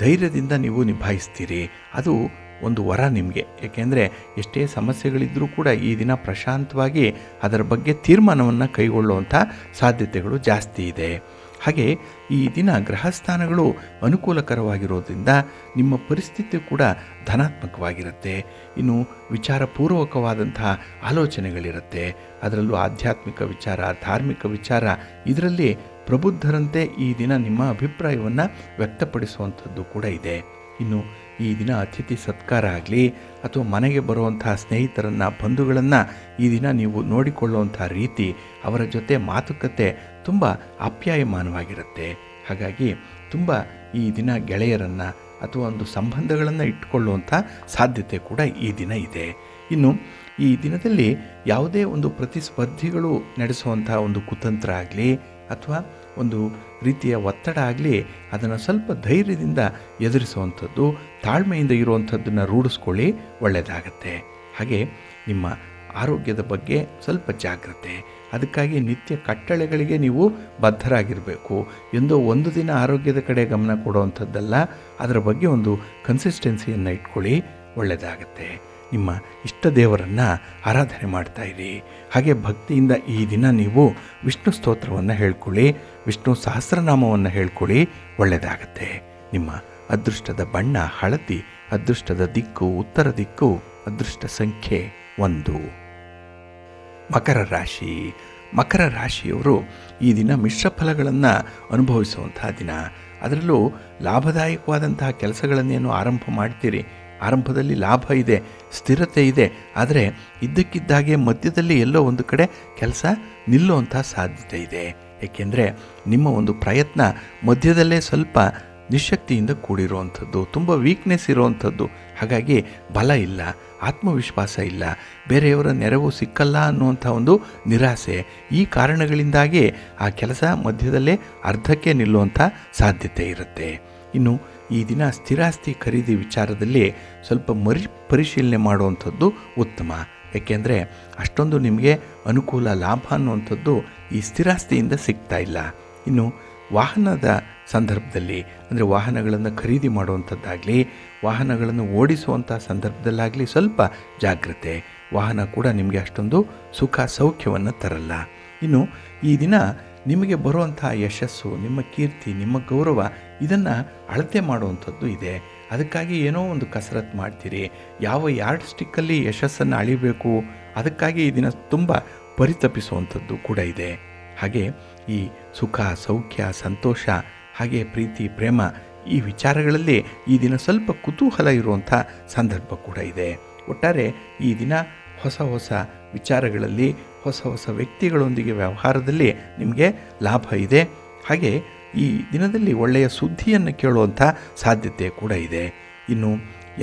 ಧೈರ್ಯದಿಂದ ನೀವು ನಿಭಾಯಿಸ್ತೀರಿ. ಅದು ಒಂದು ವರ ನಿಮಗೆ. ಏಕೆಂದರೆ ಎಷ್ಟೇ ಸಮಸ್ಯೆಗಳಿದ್ದರೂ ಕೂಡ ಈ ದಿನ ಪ್ರಶಾಂತವಾಗಿ ಅದರ ಬಗ್ಗೆ ತೀರ್ಮಾನವನ್ನು ಕೈಗೊಳ್ಳುವಂಥ ಸಾಧ್ಯತೆಗಳು ಜಾಸ್ತಿ ಇದೆ. ಹಾಗೆ ಈ ದಿನ ಗ್ರಹಸ್ಥಾನಗಳು ಅನುಕೂಲಕರವಾಗಿರೋದ್ರಿಂದ ನಿಮ್ಮ ಪರಿಸ್ಥಿತಿ ಕೂಡ ಧನಾತ್ಮಕವಾಗಿರುತ್ತೆ. ಇನ್ನು ವಿಚಾರಪೂರ್ವಕವಾದಂತಹ ಆಲೋಚನೆಗಳಿರುತ್ತೆ. ಅದರಲ್ಲೂ ಆಧ್ಯಾತ್ಮಿಕ ವಿಚಾರ, ಧಾರ್ಮಿಕ ವಿಚಾರ, ಇದರಲ್ಲಿ ಪ್ರಬುದ್ಧರಂತೆ ಈ ದಿನ ನಿಮ್ಮ ಅಭಿಪ್ರಾಯವನ್ನು ವ್ಯಕ್ತಪಡಿಸುವಂಥದ್ದು ಕೂಡ ಇದೆ. ಇನ್ನು ಈ ದಿನ ಅತಿಥಿ ಸತ್ಕಾರ ಆಗಲಿ ಅಥವಾ ಮನೆಗೆ ಬರುವಂತಹ ಸ್ನೇಹಿತರನ್ನು, ಬಂಧುಗಳನ್ನು ಈ ದಿನ ನೀವು ನೋಡಿಕೊಳ್ಳುವಂಥ ರೀತಿ, ಅವರ ಜೊತೆ ಮಾತುಕತೆ ತುಂಬ ಆಪ್ಯಾಯಮಾನವಾಗಿರುತ್ತೆ. ಹಾಗಾಗಿ ತುಂಬ ಈ ದಿನ ಗೆಳೆಯರನ್ನು ಅಥವಾ ಒಂದು ಸಂಬಂಧಗಳನ್ನು ಇಟ್ಟುಕೊಳ್ಳುವಂಥ ಸಾಧ್ಯತೆ ಕೂಡ ಈ ದಿನ ಇದೆ. ಇನ್ನು ಈ ದಿನದಲ್ಲಿ ಯಾವುದೇ ಒಂದು ಪ್ರತಿಸ್ಪರ್ಧಿಗಳು ನಡೆಸುವಂಥ ಒಂದು ಕುತಂತ್ರ ಆಗಲಿ ಅಥವಾ ಒಂದು ರೀತಿಯ ಒತ್ತಡ ಆಗಲಿ ಅದನ್ನು ಸ್ವಲ್ಪ ಧೈರ್ಯದಿಂದ ಎದುರಿಸುವಂಥದ್ದು, ತಾಳ್ಮೆಯಿಂದ ಇರುವಂಥದ್ದನ್ನು ರೂಢಿಸ್ಕೊಳ್ಳಿ, ಒಳ್ಳೆಯದಾಗತ್ತೆ. ಹಾಗೆ ನಿಮ್ಮ ಆರೋಗ್ಯದ ಬಗ್ಗೆ ಸ್ವಲ್ಪ ಜಾಗ್ರತೆ, ಅದಕ್ಕಾಗಿ ನಿತ್ಯ ಕಟ್ಟಳೆಗಳಿಗೆ ನೀವು ಬದ್ಧರಾಗಿರಬೇಕು. ಎಂದೋ ಒಂದು ದಿನ ಆರೋಗ್ಯದ ಕಡೆ ಗಮನ ಕೊಡುವಂಥದ್ದಲ್ಲ, ಅದರ ಬಗ್ಗೆ ಒಂದು ಕನ್ಸಿಸ್ಟೆನ್ಸಿಯನ್ನು ಇಟ್ಕೊಳ್ಳಿ, ಒಳ್ಳೆಯದಾಗತ್ತೆ. ನಿಮ್ಮ ಇಷ್ಟ ದೇವರನ್ನು ಆರಾಧನೆ ಮಾಡ್ತಾಯಿರಿ. ಹಾಗೆ ಭಕ್ತಿಯಿಂದ ಈ ದಿನ ನೀವು ವಿಷ್ಣು ಸ್ತೋತ್ರವನ್ನು ಹೇಳ್ಕೊಳ್ಳಿ, ವಿಷ್ಣು ಸಹಸ್ರನಾಮವನ್ನು ಹೇಳ್ಕೊಳ್ಳಿ, ಒಳ್ಳೆಯದಾಗತ್ತೆ. ನಿಮ್ಮ ಅದೃಷ್ಟದ ಬಣ್ಣ ಹಳದಿ, ಅದೃಷ್ಟದ ದಿಕ್ಕು ಉತ್ತರ ದಿಕ್ಕು, ಅದೃಷ್ಟ ಸಂಖ್ಯೆ 1. ಮಕರ ರಾಶಿ. ಮಕರ ರಾಶಿಯವರು ಈ ದಿನ ಮಿಶ್ರ ಫಲಗಳನ್ನು ಅನುಭವಿಸುವಂತಹ ದಿನ. ಅದರಲ್ಲೂ ಲಾಭದಾಯಕವಾದಂತಹ ಕೆಲಸಗಳನ್ನೇನು ಆರಂಭ ಮಾಡ್ತೀರಿ, ಆರಂಭದಲ್ಲಿ ಲಾಭ ಇದೆ, ಸ್ಥಿರತೆ ಇದೆ. ಆದರೆ ಇದ್ದಕ್ಕಿದ್ದಾಗೆ ಮಧ್ಯದಲ್ಲಿ ಎಲ್ಲೋ ಒಂದು ಕಡೆ ಕೆಲಸ ನಿಲ್ಲುವಂಥ ಸಾಧ್ಯತೆ ಇದೆ. ಏಕೆಂದರೆ ನಿಮ್ಮ ಒಂದು ಪ್ರಯತ್ನ ಮಧ್ಯದಲ್ಲೇ ಸ್ವಲ್ಪ ನಿಶಕ್ತಿಯಿಂದ ಕೂಡಿರುವಂಥದ್ದು, ತುಂಬ ವೀಕ್ನೆಸ್ ಇರುವಂಥದ್ದು. ಹಾಗಾಗಿ ಬಲ ಇಲ್ಲ, ಆತ್ಮವಿಶ್ವಾಸ ಇಲ್ಲ, ಬೇರೆಯವರ ನೆರವು ಸಿಕ್ಕಲ್ಲ ಅನ್ನುವಂಥ ಒಂದು ನಿರಾಸೆ. ಈ ಕಾರಣಗಳಿಂದಾಗಿ ಆ ಕೆಲಸ ಮಧ್ಯದಲ್ಲೇ ಅರ್ಧಕ್ಕೆ ನಿಲ್ಲುವಂಥ ಸಾಧ್ಯತೆ ಇರುತ್ತೆ. ಇನ್ನು ಈ ದಿನ ಸ್ಥಿರಾಸ್ತಿ ಖರೀದಿ ವಿಚಾರದಲ್ಲಿ ಸ್ವಲ್ಪ ಪರಿಶೀಲನೆ ಮಾಡುವಂಥದ್ದು ಉತ್ತಮ. ಏಕೆಂದರೆ ಅಷ್ಟೊಂದು ನಿಮಗೆ ಅನುಕೂಲ, ಲಾಭ ಅನ್ನುವಂಥದ್ದು ಈ ಸ್ಥಿರಾಸ್ತಿಯಿಂದ ಸಿಗ್ತಾ ಇಲ್ಲ. ಇನ್ನು ವಾಹನದ ಸಂದರ್ಭದಲ್ಲಿ, ಅಂದರೆ ವಾಹನಗಳನ್ನು ಖರೀದಿ ಮಾಡುವಂಥದ್ದಾಗಲಿ, ವಾಹನಗಳನ್ನು ಓಡಿಸುವಂಥ ಸಂದರ್ಭದಲ್ಲಾಗಲಿ ಸ್ವಲ್ಪ ಜಾಗ್ರತೆ. ವಾಹನ ಕೂಡ ನಿಮಗೆ ಅಷ್ಟೊಂದು ಸುಖ ಸೌಖ್ಯವನ್ನು ತರಲ್ಲ. ಇನ್ನು ಈ ದಿನ ನಿಮಗೆ ಬರುವಂಥ ಯಶಸ್ಸು, ನಿಮ್ಮ ಕೀರ್ತಿ, ನಿಮ್ಮ ಗೌರವ, ಇದನ್ನು ಅಳತೆ ಮಾಡುವಂಥದ್ದು ಇದೆ. ಅದಕ್ಕಾಗಿ ಏನೋ ಒಂದು ಕಸರತ್ತು ಮಾಡ್ತೀರಿ. ಯಾವ ಯಾರ್ಡ್ ಸ್ಟಿಕ್ಕಲ್ಲಿ ಯಶಸ್ಸನ್ನು ಅಳಿಬೇಕು, ಅದಕ್ಕಾಗಿ ಈ ದಿನ ತುಂಬ ಪರಿತಪಿಸುವಂಥದ್ದು ಕೂಡ ಇದೆ. ಹಾಗೆ ಈ ಸುಖ ಸೌಖ್ಯ ಸಂತೋಷ, ಹಾಗೆ ಪ್ರೀತಿ ಪ್ರೇಮ, ಈ ವಿಚಾರಗಳಲ್ಲಿ ಈ ದಿನ ಸ್ವಲ್ಪ ಕುತೂಹಲ ಇರುವಂಥ ಸಂದರ್ಭ ಕೂಡ ಇದೆ. ಒಟ್ಟಾರೆ ಈ ದಿನ ಹೊಸ ಹೊಸ ವಿಚಾರಗಳಲ್ಲಿ, ಹೊಸ ಹೊಸ ವ್ಯಕ್ತಿಗಳೊಂದಿಗೆ ವ್ಯವಹಾರದಲ್ಲಿ ನಿಮಗೆ ಲಾಭ ಇದೆ. ಹಾಗೆ ಈ ದಿನದಲ್ಲಿ ಒಳ್ಳೆಯ ಸುದ್ದಿಯನ್ನು ಕೇಳುವಂಥ ಸಾಧ್ಯತೆ ಕೂಡ ಇದೆ. ಇನ್ನು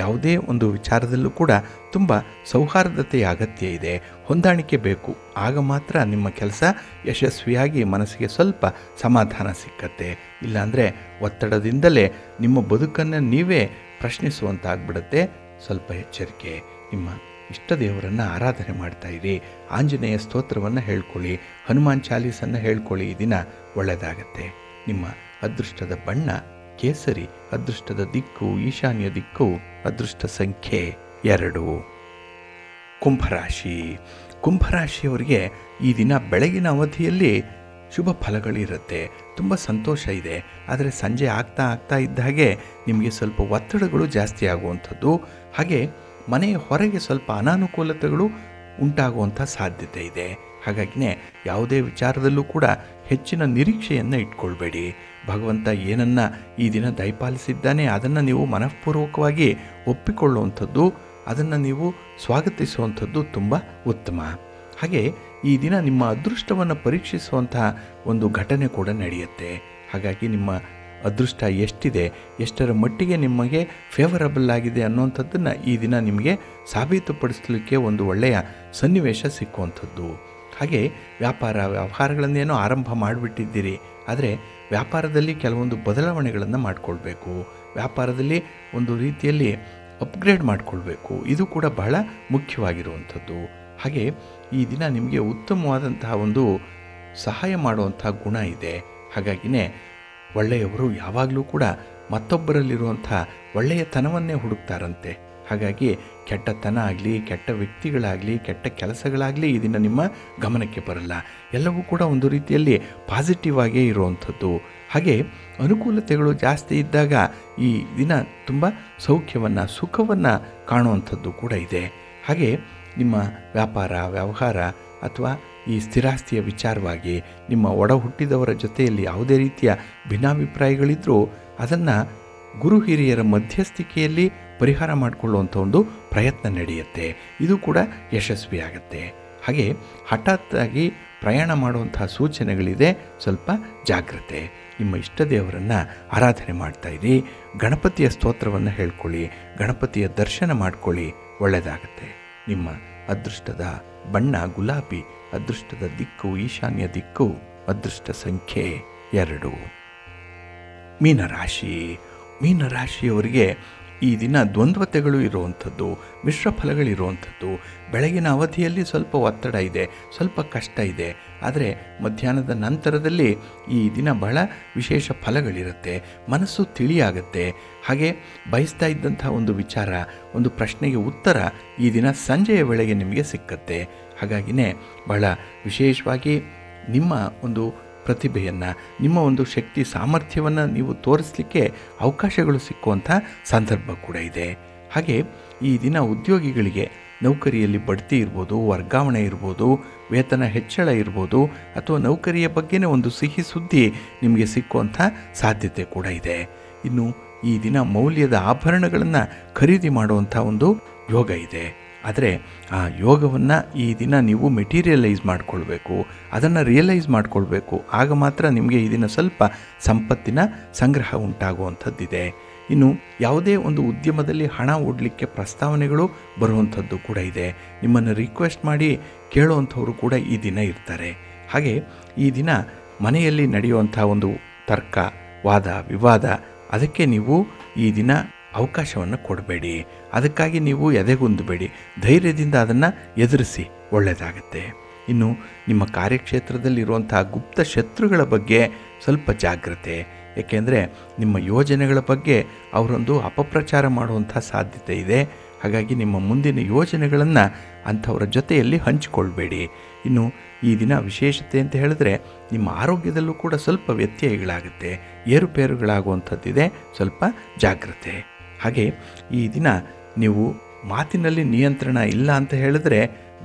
ಯಾವುದೇ ಒಂದು ವಿಚಾರದಲ್ಲೂ ಕೂಡ ತುಂಬ ಸೌಹಾರ್ದತೆಯ ಅಗತ್ಯ ಇದೆ, ಹೊಂದಾಣಿಕೆ ಬೇಕು. ಆಗ ಮಾತ್ರ ನಿಮ್ಮ ಕೆಲಸ ಯಶಸ್ವಿಯಾಗಿ ಮನಸ್ಸಿಗೆ ಸ್ವಲ್ಪ ಸಮಾಧಾನ ಸಿಕ್ಕತ್ತೆ. ಇಲ್ಲಾಂದರೆ ಒತ್ತಡದಿಂದಲೇ ನಿಮ್ಮ ಬದುಕನ್ನು ನೀವೇ ಪ್ರಶ್ನಿಸುವಂತಾಗ್ಬಿಡುತ್ತೆ. ಸ್ವಲ್ಪ ಎಚ್ಚರಿಕೆ. ನಿಮ್ಮ ಇಷ್ಟ ದೇವರನ್ನು ಆರಾಧನೆ ಮಾಡ್ತಾಯಿರಿ. ಆಂಜನೇಯ ಸ್ತೋತ್ರವನ್ನು ಹೇಳ್ಕೊಳ್ಳಿ, ಹನುಮಾನ್ ಚಾಲೀಸನ್ನು ಹೇಳ್ಕೊಳ್ಳಿ. ಈ ದಿನ ಒಳ್ಳೆಯದಾಗತ್ತೆ. ನಿಮ್ಮ ಅದೃಷ್ಟದ ಬಣ್ಣ ಕೇಸರಿ, ಅದೃಷ್ಟದ ದಿಕ್ಕು ಈಶಾನ್ಯ ದಿಕ್ಕು, ಅದೃಷ್ಟ ಸಂಖ್ಯೆ 2. ಕುಂಭರಾಶಿ. ಕುಂಭರಾಶಿಯವರಿಗೆ ಈ ದಿನ ಬೆಳಗಿನ ಅವಧಿಯಲ್ಲಿ ಶುಭ ಫಲಗಳಿರುತ್ತೆ, ತುಂಬ ಸಂತೋಷ ಇದೆ. ಆದರೆ ಸಂಜೆ ಆಗ್ತಾ ಇದ್ದ ಹಾಗೆ ನಿಮಗೆ ಸ್ವಲ್ಪ ಒತ್ತಡಗಳು ಜಾಸ್ತಿ ಆಗುವಂಥದ್ದು, ಹಾಗೆ ಮನೆಯ ಹೊರಗೆ ಸ್ವಲ್ಪ ಅನಾನುಕೂಲತೆಗಳು ಉಂಟಾಗುವಂಥ ಸಾಧ್ಯತೆ ಇದೆ. ಹಾಗಾಗಿನೇ ಯಾವುದೇ ವಿಚಾರದಲ್ಲೂ ಕೂಡ ಹೆಚ್ಚಿನ ನಿರೀಕ್ಷೆಯನ್ನು ಇಟ್ಕೊಳ್ಬೇಡಿ. ಭಗವಂತ ಏನನ್ನು ಈ ದಿನ ದಯಪಾಲಿಸಿದ್ದಾನೆ ಅದನ್ನು ನೀವು ಮನಃಪೂರ್ವಕವಾಗಿ ಒಪ್ಪಿಕೊಳ್ಳುವಂಥದ್ದು, ಅದನ್ನು ನೀವು ಸ್ವಾಗತಿಸುವಂಥದ್ದು ತುಂಬ ಉತ್ತಮ. ಹಾಗೆ ಈ ದಿನ ನಿಮ್ಮ ಅದೃಷ್ಟವನ್ನು ಪರೀಕ್ಷಿಸುವಂತಹ ಒಂದು ಘಟನೆ ಕೂಡ ನಡೆಯುತ್ತೆ. ಹಾಗಾಗಿ ನಿಮ್ಮ ಅದೃಷ್ಟ ಎಷ್ಟಿದೆ, ಎಷ್ಟರ ಮಟ್ಟಿಗೆ ನಿಮಗೆ ಫೇವರಬಲ್ ಆಗಿದೆ ಅನ್ನುವಂಥದ್ದನ್ನು ಈ ದಿನ ನಿಮಗೆ ಸಾಬೀತುಪಡಿಸಲಿಕ್ಕೆ ಒಂದು ಒಳ್ಳೆಯ ಸನ್ನಿವೇಶ ಸಿಕ್ಕುವಂಥದ್ದು. ಹಾಗೆ ವ್ಯವಹಾರಗಳನ್ನೇನೋ ಆರಂಭ ಮಾಡಿಬಿಟ್ಟಿದ್ದೀರಿ, ಆದರೆ ವ್ಯಾಪಾರದಲ್ಲಿ ಕೆಲವೊಂದು ಬದಲಾವಣೆಗಳನ್ನು ಮಾಡಿಕೊಳ್ಬೇಕು, ವ್ಯಾಪಾರದಲ್ಲಿ ಒಂದು ರೀತಿಯಲ್ಲಿ ಅಪ್ಗ್ರೇಡ್ ಮಾಡಿಕೊಳ್ಬೇಕು. ಇದು ಕೂಡ ಬಹಳ ಮುಖ್ಯವಾಗಿರುವಂಥದ್ದು. ಹಾಗೆ ಈ ದಿನ ನಿಮಗೆ ಉತ್ತಮವಾದಂತಹ ಒಂದು ಸಹಾಯ ಮಾಡುವಂಥ ಗುಣ ಇದೆ. ಹಾಗಾಗಿನೇ ಒಳ್ಳೆಯವರು ಯಾವಾಗಲೂ ಕೂಡ ಮತ್ತೊಬ್ಬರಲ್ಲಿರುವಂಥ ಒಳ್ಳೆಯತನವನ್ನೇ ಹುಡುಕ್ತಾರಂತೆ. ಹಾಗಾಗಿ ಕೆಟ್ಟತನ ಆಗಲಿ, ಕೆಟ್ಟ ವ್ಯಕ್ತಿಗಳಾಗಲಿ, ಕೆಟ್ಟ ಕೆಲಸಗಳಾಗಲಿ ಈ ದಿನ ನಿಮ್ಮ ಗಮನಕ್ಕೆ ಬರಲ್ಲ. ಎಲ್ಲವೂ ಕೂಡ ಒಂದು ರೀತಿಯಲ್ಲಿ ಪಾಸಿಟಿವ್ ಆಗೇ ಇರುವಂಥದ್ದು. ಹಾಗೆ ಅನುಕೂಲತೆಗಳು ಜಾಸ್ತಿ ಇದ್ದಾಗ ಈ ದಿನ ತುಂಬ ಸೌಖ್ಯವನ್ನು, ಸುಖವನ್ನು ಕಾಣುವಂಥದ್ದು ಕೂಡ ಇದೆ. ಹಾಗೆ ನಿಮ್ಮ ವ್ಯಾಪಾರ ವ್ಯವಹಾರ ಅಥವಾ ಈ ಸ್ಥಿರಾಸ್ತಿಯ ವಿಚಾರವಾಗಿ ನಿಮ್ಮ ಒಡ ಹುಟ್ಟಿದವರ ಜೊತೆಯಲ್ಲಿ ಯಾವುದೇ ರೀತಿಯ ಭಿನ್ನಾಭಿಪ್ರಾಯಗಳಿದ್ದರೂ ಅದನ್ನು ಗುರು ಹಿರಿಯರ ಮಧ್ಯಸ್ಥಿಕೆಯಲ್ಲಿ ಪರಿಹಾರ ಮಾಡಿಕೊಳ್ಳುವಂಥ ಒಂದು ಪ್ರಯತ್ನ ನಡೆಯುತ್ತೆ. ಇದು ಕೂಡ ಯಶಸ್ವಿಯಾಗತ್ತೆ. ಹಾಗೆ ಹಠಾತ್ತಾಗಿ ಪ್ರಯಾಣ ಮಾಡುವಂತಹ ಸೂಚನೆಗಳಿದೆ, ಸ್ವಲ್ಪ ಜಾಗ್ರತೆ. ನಿಮ್ಮ ಇಷ್ಟ ದೇವರನ್ನು ಆರಾಧನೆ ಮಾಡ್ತಾಯಿರಿ. ಗಣಪತಿಯ ಸ್ತೋತ್ರವನ್ನು ಹೇಳ್ಕೊಳ್ಳಿ, ಗಣಪತಿಯ ದರ್ಶನ ಮಾಡ್ಕೊಳ್ಳಿ, ಒಳ್ಳೆಯದಾಗತ್ತೆ. ನಿಮ್ಮ ಅದೃಷ್ಟದ ಬಣ್ಣ ಗುಲಾಬಿ, ಅದೃಷ್ಟದ ದಿಕ್ಕು ಈಶಾನ್ಯ ದಿಕ್ಕು, ಅದೃಷ್ಟ ಸಂಖ್ಯೆ 2. ಮೀನರಾಶಿ. ಮೀನರಾಶಿಯವರಿಗೆ ಈ ದಿನ ದ್ವಂದ್ವತೆಗಳು ಇರುವಂಥದ್ದು, ಮಿಶ್ರ ಫಲಗಳಿರುವಂಥದ್ದು. ಬೆಳಗಿನ ಅವಧಿಯಲ್ಲಿ ಸ್ವಲ್ಪ ಒತ್ತಡ ಇದೆ, ಸ್ವಲ್ಪ ಕಷ್ಟ ಇದೆ. ಆದರೆ ಮಧ್ಯಾಹ್ನದ ನಂತರದಲ್ಲಿ ಈ ದಿನ ಬಹಳ ವಿಶೇಷ ಫಲಗಳಿರುತ್ತೆ. ಮನಸ್ಸು ತಿಳಿಯಾಗುತ್ತೆ. ಹಾಗೆ ಬಯಸ್ತಾ ಇದ್ದಂಥ ಒಂದು ವಿಚಾರ, ಒಂದು ಪ್ರಶ್ನೆಗೆ ಉತ್ತರ ಈ ದಿನ ಸಂಜೆಯ ವೇಳೆಗೆ ನಿಮಗೆ ಸಿಕ್ಕತ್ತೆ. ಹಾಗಾಗಿನೇ ಬಹಳ ವಿಶೇಷವಾಗಿ ನಿಮ್ಮ ಒಂದು ಪ್ರತಿಭೆಯನ್ನು, ನಿಮ್ಮ ಒಂದು ಶಕ್ತಿ ಸಾಮರ್ಥ್ಯವನ್ನು ನೀವು ತೋರಿಸಲಿಕ್ಕೆ ಅವಕಾಶಗಳು ಸಿಕ್ಕುವಂಥ ಸಂದರ್ಭ ಕೂಡ ಇದೆ. ಹಾಗೆ ಈ ದಿನ ಉದ್ಯೋಗಿಗಳಿಗೆ ನೌಕರಿಯಲ್ಲಿ ಬಡ್ತಿ ಇರ್ಬೋದು, ವರ್ಗಾವಣೆ ಇರ್ಬೋದು, ವೇತನ ಹೆಚ್ಚಳ ಇರ್ಬೋದು, ಅಥವಾ ನೌಕರಿಯ ಬಗ್ಗೆನೇ ಒಂದು ಸಿಹಿ ಸುದ್ದಿ ನಿಮಗೆ ಸಿಕ್ಕುವಂಥ ಸಾಧ್ಯತೆ ಕೂಡ ಇದೆ. ಇನ್ನು ಈ ದಿನ ಮೌಲ್ಯದ ಆಭರಣಗಳನ್ನು ಖರೀದಿ ಮಾಡುವಂಥ ಒಂದು ಯೋಗ ಇದೆ. ಆದರೆ ಆ ಯೋಗವನ್ನು ಈ ದಿನ ನೀವು ಮೆಟೀರಿಯಲೈಸ್ ಮಾಡಿಕೊಳ್ಬೇಕು, ಅದನ್ನು ರಿಯಲೈಸ್ ಮಾಡಿಕೊಳ್ಬೇಕು. ಆಗ ಮಾತ್ರ ನಿಮಗೆ ಈ ದಿನ ಸ್ವಲ್ಪ ಸಂಪತ್ತಿನ ಸಂಗ್ರಹ ಉಂಟಾಗುವಂಥದ್ದಿದೆ. ಇನ್ನು ಯಾವುದೇ ಒಂದು ಉದ್ಯಮದಲ್ಲಿ ಹಣ ಹೂಡಲಿಕ್ಕೆ ಪ್ರಸ್ತಾವನೆಗಳು ಬರುವಂಥದ್ದು ಕೂಡ ಇದೆ. ನಿಮ್ಮನ್ನು ರಿಕ್ವೆಸ್ಟ್ ಮಾಡಿ ಕೇಳುವಂಥವರು ಕೂಡ ಈ ದಿನ ಇರ್ತಾರೆ. ಹಾಗೆ ಈ ದಿನ ಮನೆಯಲ್ಲಿ ನಡೆಯುವಂಥ ಒಂದು ತರ್ಕ, ವಾದ, ವಿವಾದ, ಅದಕ್ಕೆ ನೀವು ಈ ದಿನ ಅವಕಾಶವನ್ನು ಕೊಡಬೇಡಿ. ಅದಕ್ಕಾಗಿ ನೀವು ಎದೆಗುಂದಬೇಡಿ. ಧೈರ್ಯದಿಂದ ಅದನ್ನು ಎದುರಿಸಿ, ಒಳ್ಳೆಯದಾಗತ್ತೆ. ಇನ್ನು ನಿಮ್ಮ ಕಾರ್ಯಕ್ಷೇತ್ರದಲ್ಲಿರುವಂಥ ಗುಪ್ತ ಶತ್ರುಗಳ ಬಗ್ಗೆ ಸ್ವಲ್ಪ ಜಾಗ್ರತೆ. ಏಕೆಂದರೆ ನಿಮ್ಮ ಯೋಜನೆಗಳ ಬಗ್ಗೆ ಅವರೊಂದು ಅಪಪ್ರಚಾರ ಮಾಡುವಂಥ ಸಾಧ್ಯತೆ ಇದೆ. ಹಾಗಾಗಿ ನಿಮ್ಮ ಮುಂದಿನ ಯೋಜನೆಗಳನ್ನು ಅಂಥವರ ಜೊತೆಯಲ್ಲಿ ಹಂಚಿಕೊಳ್ಬೇಡಿ. ಇನ್ನು ಈ ದಿನ ವಿಶೇಷತೆ ಅಂತ ಹೇಳಿದ್ರೆ ನಿಮ್ಮ ಆರೋಗ್ಯದಲ್ಲೂ ಕೂಡ ಸ್ವಲ್ಪ ವ್ಯತ್ಯಯಗಳಾಗುತ್ತೆ, ಏರುಪೇರುಗಳಾಗುವಂಥದ್ದಿದೆ. ಸ್ವಲ್ಪ ಜಾಗ್ರತೆ. ಹಾಗೆ ಈ ದಿನ ನೀವು ಮಾತಿನಲ್ಲಿ ನಿಯಂತ್ರಣ ಇಲ್ಲ ಅಂತ ಹೇಳಿದ್ರೆ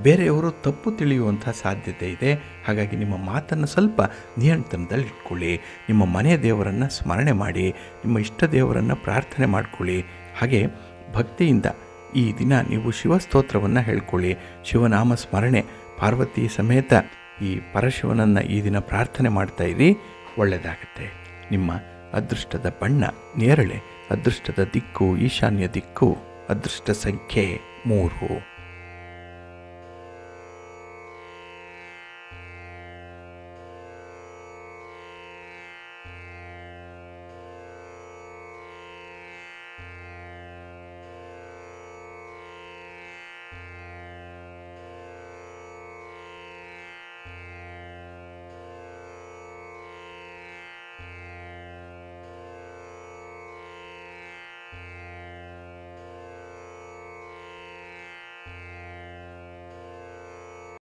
ಬೇರೆಯವರು ತಪ್ಪು ತಿಳಿಯುವಂಥ ಸಾಧ್ಯತೆ ಇದೆ. ಹಾಗಾಗಿ ನಿಮ್ಮ ಮಾತನ್ನು ಸ್ವಲ್ಪ ನಿಯಂತ್ರಣದಲ್ಲಿ ಇಟ್ಕೊಳ್ಳಿ. ನಿಮ್ಮ ಮನೆಯ ದೇವರನ್ನು ಸ್ಮರಣೆ ಮಾಡಿ, ನಿಮ್ಮ ಇಷ್ಟ ದೇವರನ್ನು ಪ್ರಾರ್ಥನೆ ಮಾಡಿಕೊಳ್ಳಿ. ಹಾಗೆ ಭಕ್ತಿಯಿಂದ ಈ ದಿನ ನೀವು ಶಿವಸ್ತೋತ್ರವನ್ನು ಹೇಳ್ಕೊಳ್ಳಿ. ಶಿವನಾಮ ಸ್ಮರಣೆ, ಪಾರ್ವತಿ ಸಮೇತ ಈ ಪರಶಿವನನ್ನು ಈ ದಿನ ಪ್ರಾರ್ಥನೆ ಮಾಡ್ತಾ ಇರಿ, ಒಳ್ಳೆಯದಾಗುತ್ತೆ. ನಿಮ್ಮ ಅದೃಷ್ಟದ ಬಣ್ಣ ನೇರಳೆ, ಅದೃಷ್ಟದ ದಿಕ್ಕು ಈಶಾನ್ಯ ದಿಕ್ಕು, ಅದೃಷ್ಟ ಸಂಖ್ಯೆ 3.